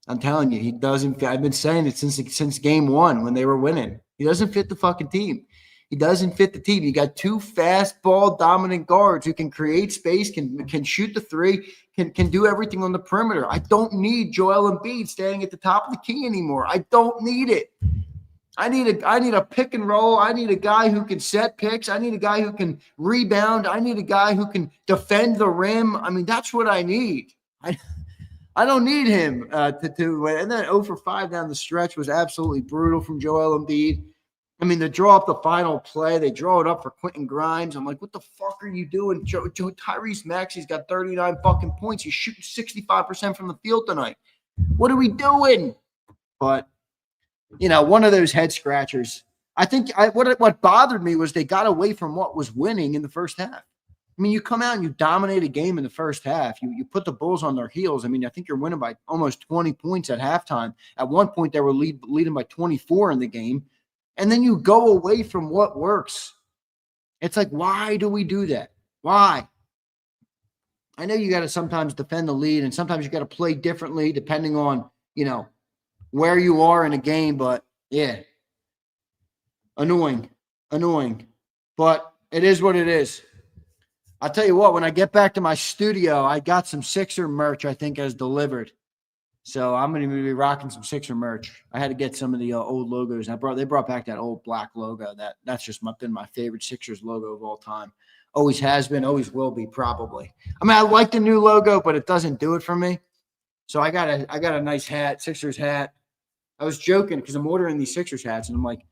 I'm telling you, he doesn't. I've been saying it since game one when they were winning. He doesn't fit the fucking team. He doesn't fit the team. You got two fastball dominant guards who can create space, can shoot the three, can do everything on the perimeter. I don't need Joel Embiid standing at the top of the key anymore. I don't need it. I need a pick and roll. I need a guy who can set picks. I need a guy who can rebound. I need a guy who can defend the rim. I mean, that's what I need. I don't need him to win. And then 0 for 5 down the stretch was absolutely brutal from Joel Embiid. I mean, they draw up the final play. They draw it up for Quentin Grimes. I'm like, what the fuck are you doing? Tyrese Maxey's got 39 fucking points. He's shooting 65% from the field tonight. What are we doing? But, one of those head scratchers. I think what bothered me was they got away from what was winning in the first half. I mean, you come out and you dominate a game in the first half. You put the Bulls on their heels. I mean, I think you're winning by almost 20 points at halftime. At one point, they were leading by 24 in the game. And then you go away from what works. It's like, why do we do that? Why? I know you got to sometimes defend the lead, and sometimes you got to play differently depending on, where you are in a game. But, yeah, annoying. But it is what it is. I'll tell you what, when I get back to my studio, I got some Sixer merch I think as delivered. So I'm going to be rocking some Sixer merch. I had to get some of the old logos. They brought back that old black logo. That's just been my favorite Sixers logo of all time. Always has been, always will be, probably. I mean, I like the new logo, but it doesn't do it for me. So I got a nice hat, Sixers hat. I was joking because I'm ordering these Sixers hats, and I'm like,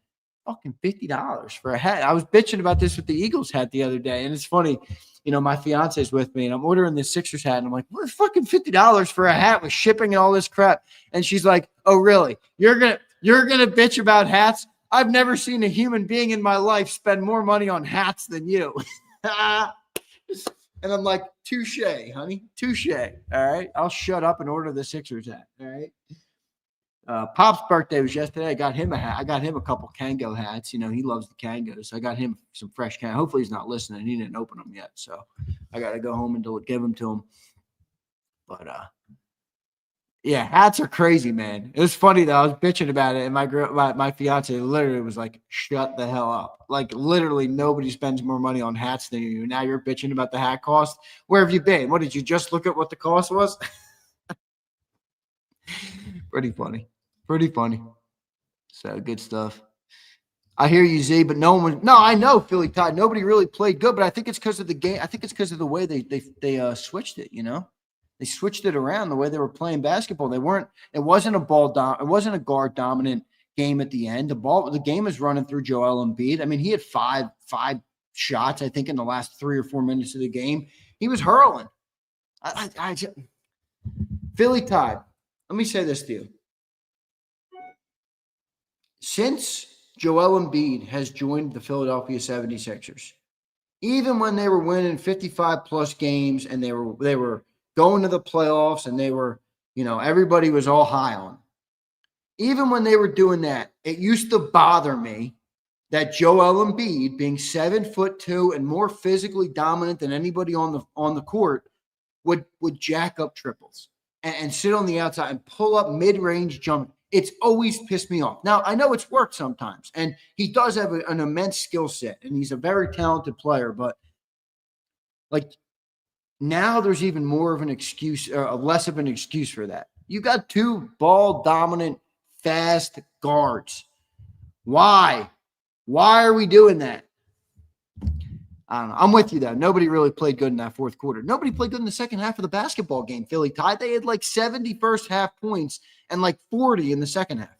fucking $50 for a hat. I was bitching about this with the Eagles hat the other day, and it's funny. My fiance is with me, and I'm ordering this Sixers hat, and I'm like, what, fucking $50 for a hat with shipping and all this crap? And she's like, oh, really? You're gonna bitch about hats? I've never seen a human being in my life spend more money on hats than you. And I'm like, touche, honey, touche. All right, I'll shut up and order the Sixers hat. All right. Pop's birthday was yesterday. I got him a hat. I got him a couple Kango hats. He loves the Kangos. I got him some fresh Kango. Hopefully he's not listening. He didn't open them yet. So I got to go home and give them to him. But, yeah, hats are crazy, man. It was funny, though. I was bitching about it, and my fiance literally was like, shut the hell up. Like, literally nobody spends more money on hats than you. Now you're bitching about the hat cost. Where have you been? What, did you just look at what the cost was? Pretty funny. So good stuff. I hear you, Z, but no, I know Philly Tide. Nobody really played good, but I think it's because of the game. I think it's because of the way they switched it, They switched it around the way they were playing basketball. It wasn't a guard dominant game at the end. The game is running through Joel Embiid. I mean, he had five shots, I think, in the last 3 or 4 minutes of the game. He was hurling. Philly Tide. Let me say this to you. Since Joel Embiid has joined the Philadelphia 76ers, even when they were winning 55-plus games and they were going to the playoffs and they were, everybody was all high on them. Even when they were doing that, it used to bother me that Joel Embiid, being 7'2" and more physically dominant than anybody on the court, would jack up triples and sit on the outside and pull up mid-range jump. It's always pissed me off. Now, I know it's worked sometimes, and he does have an immense skill set, and he's a very talented player, but now there's even more of an excuse, or less of an excuse for that. You got 2 ball-dominant, fast guards. Why? Why are we doing that? I don't know. I'm with you, though. Nobody really played good in that fourth quarter. Nobody played good in the second half of the basketball game, Philly Tide. They had 70 first half points and 40 in the second half.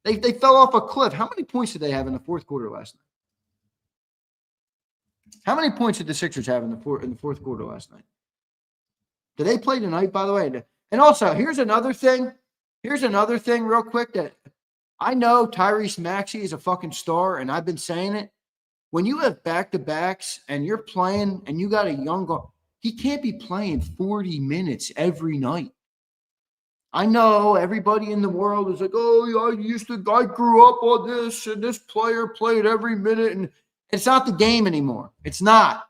They fell off a cliff. How many points did they have in the fourth quarter last night? How many points did the Sixers have in the fourth quarter last night? Did they play tonight, by the way? And also, here's another thing real quick that I know Tyrese Maxey is a fucking star, and I've been saying it. When you have back-to-backs and you're playing and you got a young guy, he can't be playing 40 minutes every night. I know everybody in the world is like, oh, I grew up on this, and this player played every minute, and it's not the game anymore. It's not.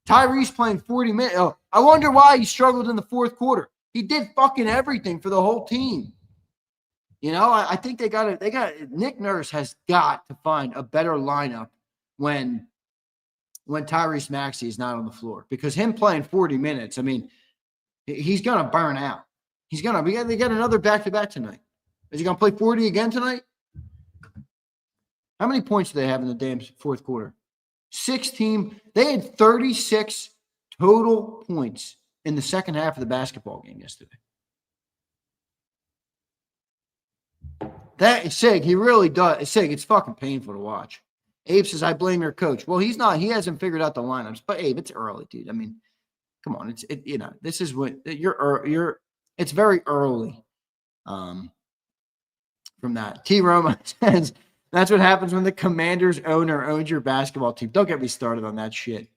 Tyrese playing 40 minutes. Oh, I wonder why he struggled in the fourth quarter. He did fucking everything for the whole team. I think Nick Nurse has got to find a better lineup when Tyrese Maxey is not on the floor, because him playing 40 minutes, I mean, he's going to burn out. They got another back-to-back tonight. Is he going to play 40 again tonight? How many points do they have in the damn fourth quarter? 16. They had 36 total points in the second half of the basketball game yesterday. That is Sig. He really does. Sig, it's fucking painful to watch. Abe says, I blame your coach. Well, he's not. He hasn't figured out the lineups. But Abe, it's early, dude. I mean, come on. This is what it's very early from that. T. Roma says, that's what happens when the Commanders owner owns your basketball team. Don't get me started on that shit.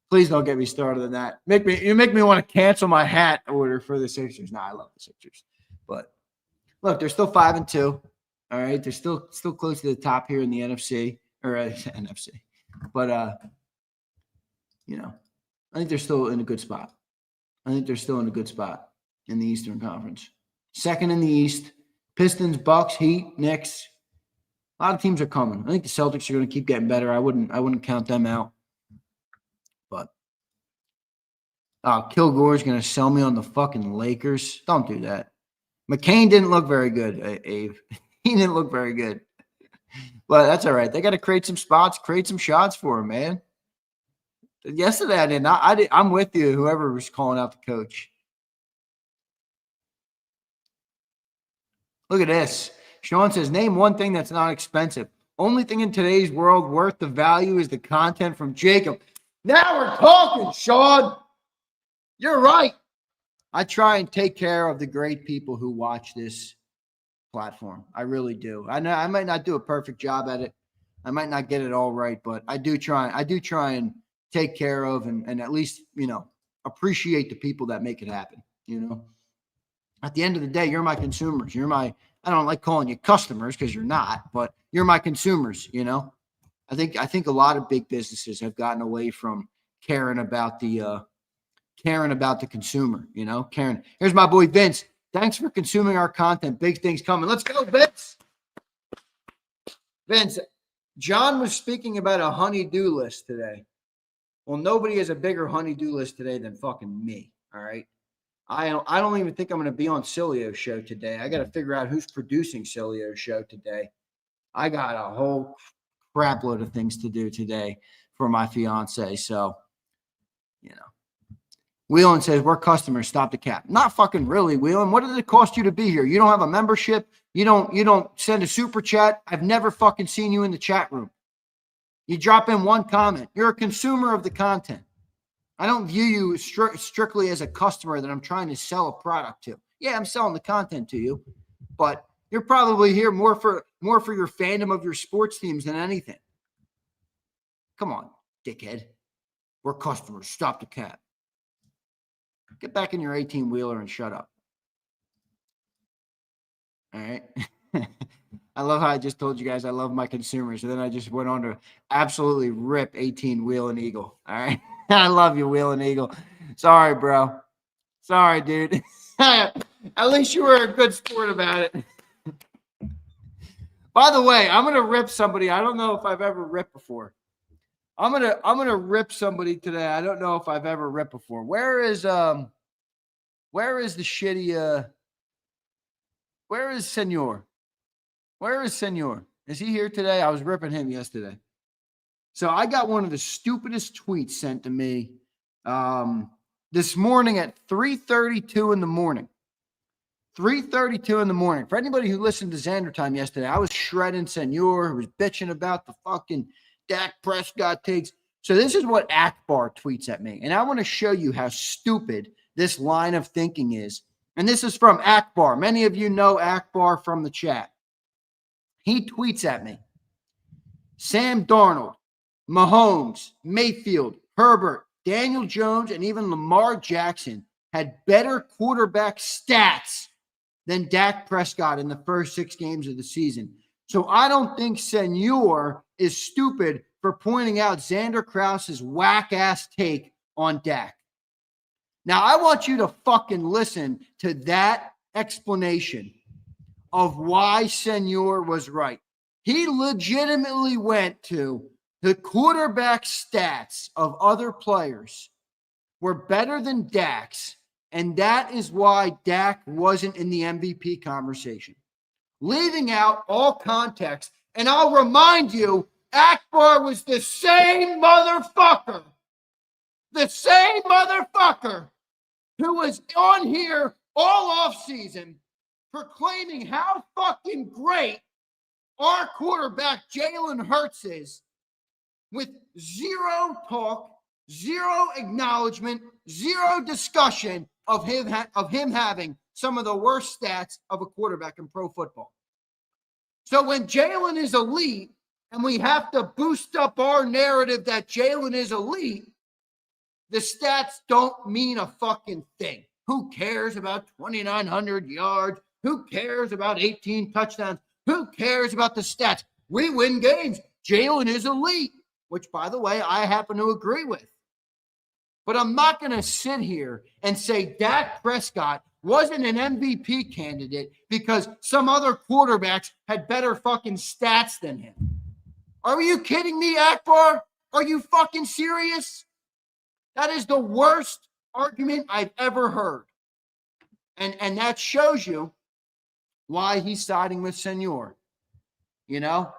Please don't get me started on that. You make me want to cancel my hat order for the Sixers. I love the Sixers. But look, they're still 5-2. All right. They're still close to the top here in the NFC. Or NFC. But, I think they're still in a good spot. in the Eastern Conference. Second in the East, Pistons, Bucks, Heat, Knicks. A lot of teams are coming. I think the Celtics are going to keep getting better. I wouldn't count them out. But Kilgore's going to sell me on the fucking Lakers. Don't do that. McCain didn't look very good, Abe. He didn't look very good. But that's all right. They got to create some spots, create some shots for him, man. Yesterday I didn't. I'm with you, whoever was calling out the coach. Look at this. Sean says, name one thing that's not expensive. Only thing in today's world worth the value is the content from JAKIB. Now we're talking, Sean. You're right. I try and take care of the great people who watch this platform. I really do. I know I might not do a perfect job at it. I might not get it all right, but I do try and take care of and at least, appreciate the people that make it happen. At the end of the day, you're my consumers. I don't like calling you customers because you're not, but you're my consumers. I think a lot of big businesses have gotten away from caring about the consumer, Karen. Here's my boy Vince. Thanks for consuming our content. Big things coming. Let's go, Vince. Vince, John was speaking about a honey-do list today. Well, nobody has a bigger honey-do list today than fucking me. All right. I don't even think I'm going to be on Cilio's show today. I got to figure out who's producing Cilio's show today. I got a whole crap load of things to do today for my fiance. So, Whelan says, we're customers, stop the cap. Not fucking really, Whelan. What did it cost you to be here? You don't have a membership. You don't send a super chat. I've never fucking seen you in the chat room. You drop in one comment. You're a consumer of the content. I don't view you strictly as a customer that I'm trying to sell a product to. Yeah, I'm selling the content to you, but you're probably here more for your fandom of your sports teams than anything. Come on, dickhead. We're customers. Stop the cap. Get back in your 18-wheeler and shut up. All right. I love how I just told you guys I love my consumers, and then I just went on to absolutely rip 18 Wheel and Eagle. All right. I love you, Wheel and Eagle. Sorry, bro. Sorry, dude. At least you were a good sport about it. By the way, I'm gonna rip somebody. I don't know if I've ever ripped before. I'm gonna rip somebody today. I don't know if I've ever ripped before. Where is the shitty where is Senor? Where is Senor? Is he here today? I was ripping him yesterday. So I got one of the stupidest tweets sent to me this morning at 3:32 in the morning. 3:32 in the morning. For anybody who listened to Zander Time yesterday, I was shredding Senor, who was bitching about the fucking Dak Prescott takes. So this is what Akbar tweets at me. And I want to show you how stupid this line of thinking is. And this is from Akbar. Many of you know Akbar from the chat. He tweets at me. Sam Darnold, Mahomes, Mayfield, Herbert, Daniel Jones, and even Lamar Jackson had better quarterback stats than Dak Prescott in the first 6 games of the season. So I don't think Senor is stupid for pointing out Zander Krause's whack-ass take on Dak. Now, I want you to fucking listen to that explanation of why Senor was right. He legitimately went to the quarterback stats of other players were better than Dak's, and that is why Dak wasn't in the MVP conversation. Leaving out all context, and I'll remind you, Akbar was the same motherfucker who was on here all offseason proclaiming how fucking great our quarterback Jalen Hurts is, with zero talk, zero acknowledgement, zero discussion of him having some of the worst stats of a quarterback in pro football. So when Jalen is elite and we have to boost up our narrative that Jalen is elite, the stats don't mean a fucking thing. Who cares about 2,900 yards? Who cares about 18 touchdowns? Who cares about the stats? We win games. Jalen is elite, which, by the way, I happen to agree with. But I'm not going to sit here and say Dak Prescott wasn't an MVP candidate because some other quarterbacks had better fucking stats than him. Are you kidding me, Akbar? Are you fucking serious? That is the worst argument I've ever heard. And that shows you why he's siding with Senor. You know?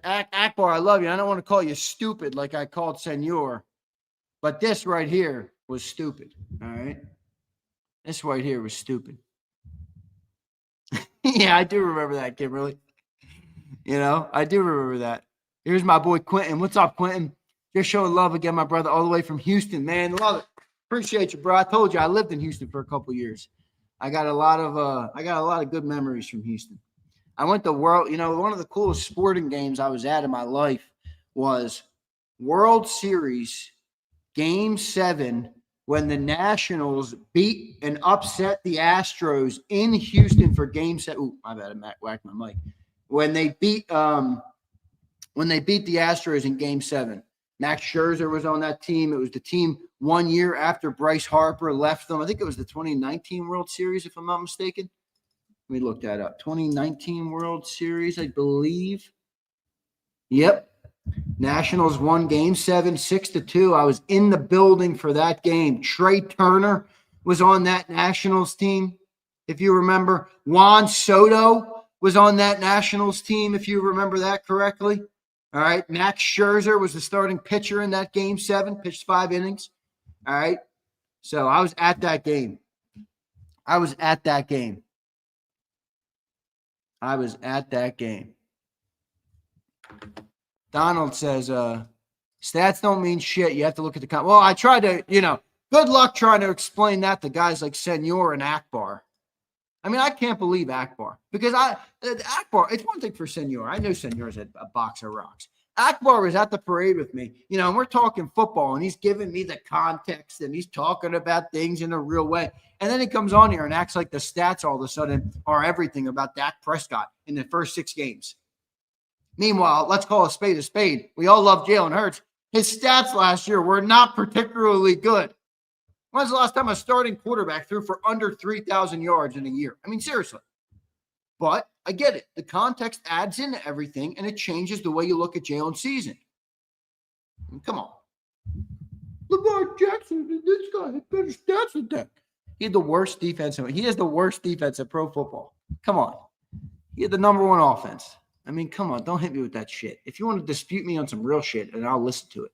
Akbar, I love you. I don't want to call you stupid like I called Senor. But this right here was stupid. All right? This right here was stupid. Yeah, I do remember that, Kimberly. You know, I do remember that. Here's my boy Quentin. What's up, Quentin? Just showing love again, my brother, all the way from Houston. Man, love it. Appreciate you, bro. I told you I lived in Houston for a couple years. I got a lot of good memories from Houston. I went to one of the coolest sporting games I was at in my life was World Series Game 7 when the Nationals beat and upset the Astros in Houston for Game 7. Ooh, my bad, I whacked my mic. When they beat the Astros in Game 7. Max Scherzer was on that team. It was the team 1 year after Bryce Harper left them. I think it was the 2019 World Series, if I'm not mistaken. Let me look that up. 2019 World Series, I believe. Yep. Nationals won Game 7, 6-2. I was in the building for that game. Trey Turner was on that Nationals team, if you remember. Juan Soto was on that Nationals team, if you remember that correctly. All right. Max Scherzer was the starting pitcher in that Game 7, pitched 5 innings. All right. So I was at that game. Donald says, stats don't mean shit. You have to look at the well, I tried to, good luck trying to explain that to guys like Senor and Akbar. I mean, I can't believe Akbar because Akbar, it's one thing for Senor. I know Senor's a box of rocks. Akbar was at the parade with me, and we're talking football, and he's giving me the context, and he's talking about things in a real way. And then he comes on here and acts like the stats all of a sudden are everything about Dak Prescott in the first 6 games. Meanwhile, let's call a spade a spade. We all love Jalen Hurts. His stats last year were not particularly good. When's the last time a starting quarterback threw for under 3,000 yards in a year? I mean, seriously. But I get it. The context adds into everything, and it changes the way you look at Jalen's season. I mean, come on. Lamar Jackson, this guy had better stats than that. He had the worst defense. He has the worst defense in pro football. Come on. He had the number 1 offense. I mean, come on. Don't hit me with that shit. If you want to dispute me on some real shit, and I'll listen to it.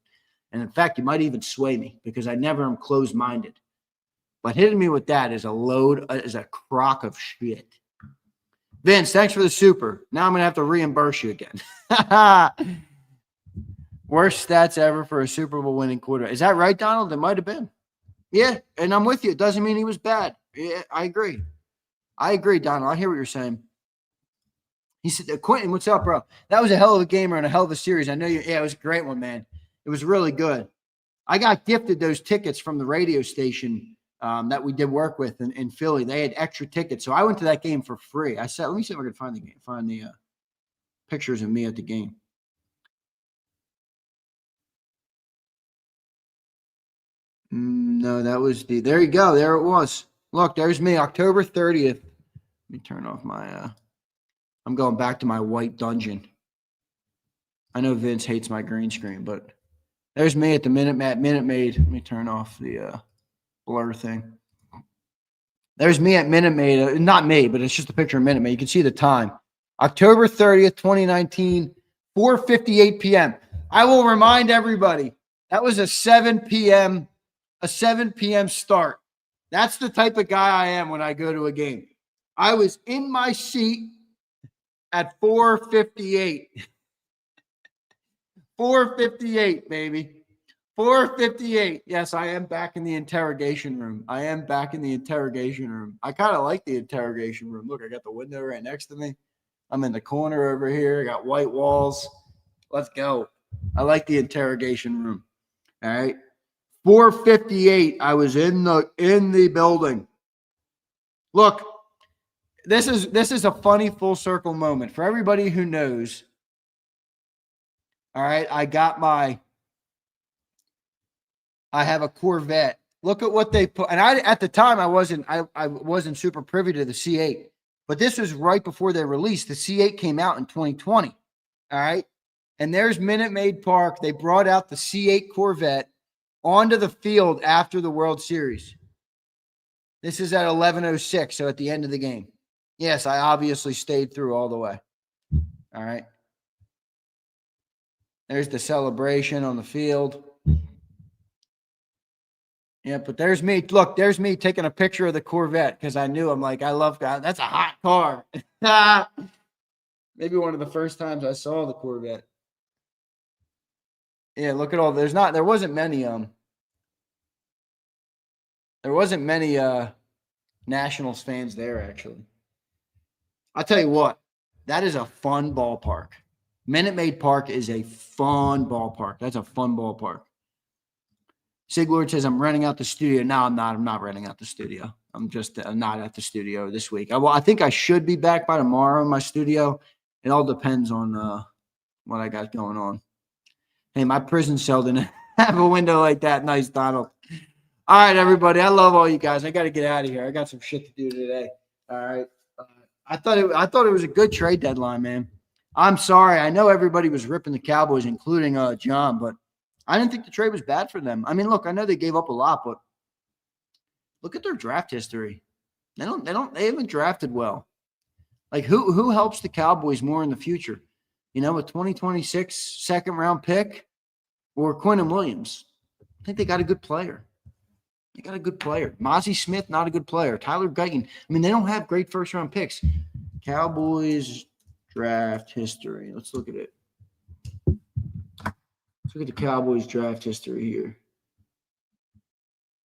And in fact, you might even sway me because I never am closed-minded. But hitting me with that is a crock of shit. Vince, thanks for the super. Now I'm going to have to reimburse you again. Worst stats ever for a Super Bowl winning quarterback. Is that right, Donald? It might have been. Yeah, and I'm with you. It doesn't mean he was bad. Yeah, I agree. Donald. I hear what you're saying. He said, Quentin, what's up, bro? That was a hell of a game and a hell of a series. I know you. Yeah, it was a great one, man. It was really good. I got gifted those tickets from the radio station that we did work with in Philly. They had extra tickets. So I went to that game for free. I said, let me see if I can find the pictures of me at the game. No, that was there you go. There it was. Look, there's me, October 30th. Let me turn off my, I'm going back to my white dungeon. I know Vince hates my green screen, but there's me at the Minute Maid. Let me turn off the blur thing. There's me at Minute Maid. Not me, but it's just a picture of Minute Maid. You can see the time. October 30th, 2019, 4:58 p.m. I will remind everybody, that was a 7 p.m. start. That's the type of guy I am when I go to a game. I was in my seat at 4:58. 4:58, baby. 4:58. Yes, I am back in the interrogation room. I kind of like the interrogation room. Look, I got the window right next to me. I'm in the corner over here. I got white walls. Let's go. I like the interrogation room. All right. 4:58. I was in the building. Look, this is a funny full circle moment for everybody who knows. All right, I have a Corvette. Look at what they put. And at the time I wasn't super privy to the C8. But this was right before they released. The C8 came out in 2020. All right. And there's Minute Maid Park. They brought out the C8 Corvette onto the field after the World Series. This is at 11:06, so at the end of the game. Yes, I obviously stayed through all the way. All right. There's the celebration on the field. Yeah, but there's me. Look, there's me taking a picture of the Corvette because I knew I love God. That's a hot car. Maybe one of the first times I saw the Corvette. Yeah, look at all. There wasn't many Nationals fans there, actually. I'll tell you what, that is a fun ballpark. Minute Maid Park is a fun ballpark. That's a fun ballpark. Siglord says, I'm renting out the studio. No, I'm not. I'm not renting out the studio. I'm not at the studio this week. I think I should be back by tomorrow in my studio. It all depends on what I got going on. Hey, my prison cell didn't have a window like that. Nice, Donald. All right, everybody. I love all you guys. I got to get out of here. I got some shit to do today. All right. I thought it was a good trade deadline, man. I'm sorry. I know everybody was ripping the Cowboys, including John, but I didn't think the trade was bad for them. I mean, look, I know they gave up a lot, but look at their draft history. They haven't drafted well. Like who helps the Cowboys more in the future? A 2026 second round pick or Quentin Williams? I think they got a good player. They got a good player. Mozzie Smith, not a good player. Tyler Guyton. I mean, they don't have great first-round picks. Cowboys draft history. Let's look at it. Let's look at the Cowboys draft history here.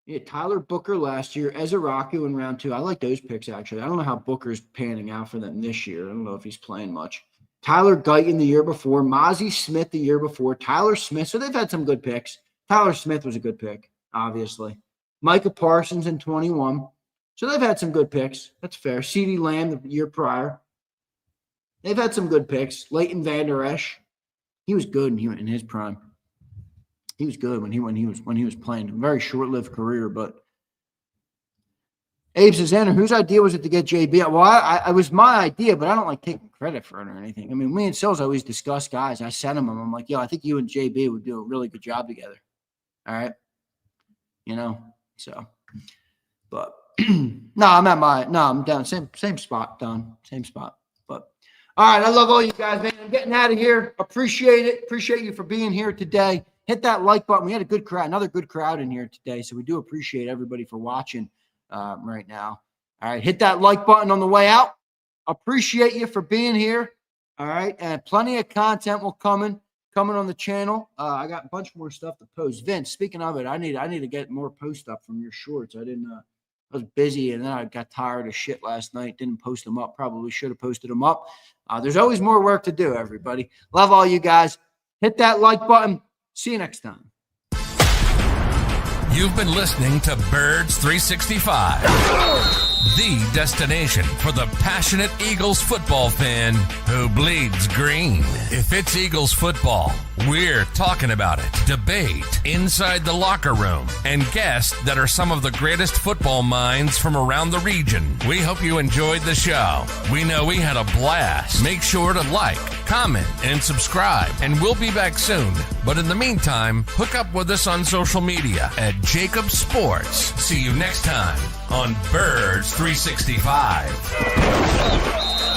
Yeah, Tyler Booker last year, Ezeraku in round 2. I like those picks, actually. I don't know how Booker's panning out for them this year. I don't know if he's playing much. Tyler Guyton the year before. Mozzie Smith the year before. Tyler Smith. So they've had some good picks. Tyler Smith was a good pick, obviously. Micah Parsons in 21. So they've had some good picks. That's fair. CeeDee Lamb the year prior. They've had some good picks. Leighton Vander Esch. He was good in his prime. He was good when he was playing. A very short-lived career, but Abe Zander, whose idea was it to get JB? Well, it was my idea, but I don't like taking credit for it or anything. I mean, me and Sills always discuss guys. I sent him. I'm like, yo, I think you and JB would do a really good job together. All right, So, but I'm down same spot, Don, same spot. But all right, I love all you guys, man. I'm getting out of here. Appreciate it. Appreciate you for being here today. Hit that like button. We had a good crowd, another good crowd in here today. So we do appreciate everybody for watching right now. All right. Hit that like button on the way out. Appreciate you for being here. All right. And plenty of content will coming on the channel. I got a bunch more stuff to post. Vince, speaking of it, I need to get more post up from your shorts. I was busy and then I got tired of shit last night. Didn't post them up. Probably should have posted them up. There's always more work to do, everybody. Love all you guys. Hit that like button. See you next time. You've been listening to Birds 365, the destination for the passionate Eagles football fan who bleeds green. If it's Eagles football, we're talking about it. Debate inside the locker room and guests that are some of the greatest football minds from around the region. We hope you enjoyed the show. We know we had a blast. Make sure to like, comment, and subscribe, and we'll be back soon. But in the meantime, hook up with us on social media at JAKIB Sports. See you next time on Birds 365.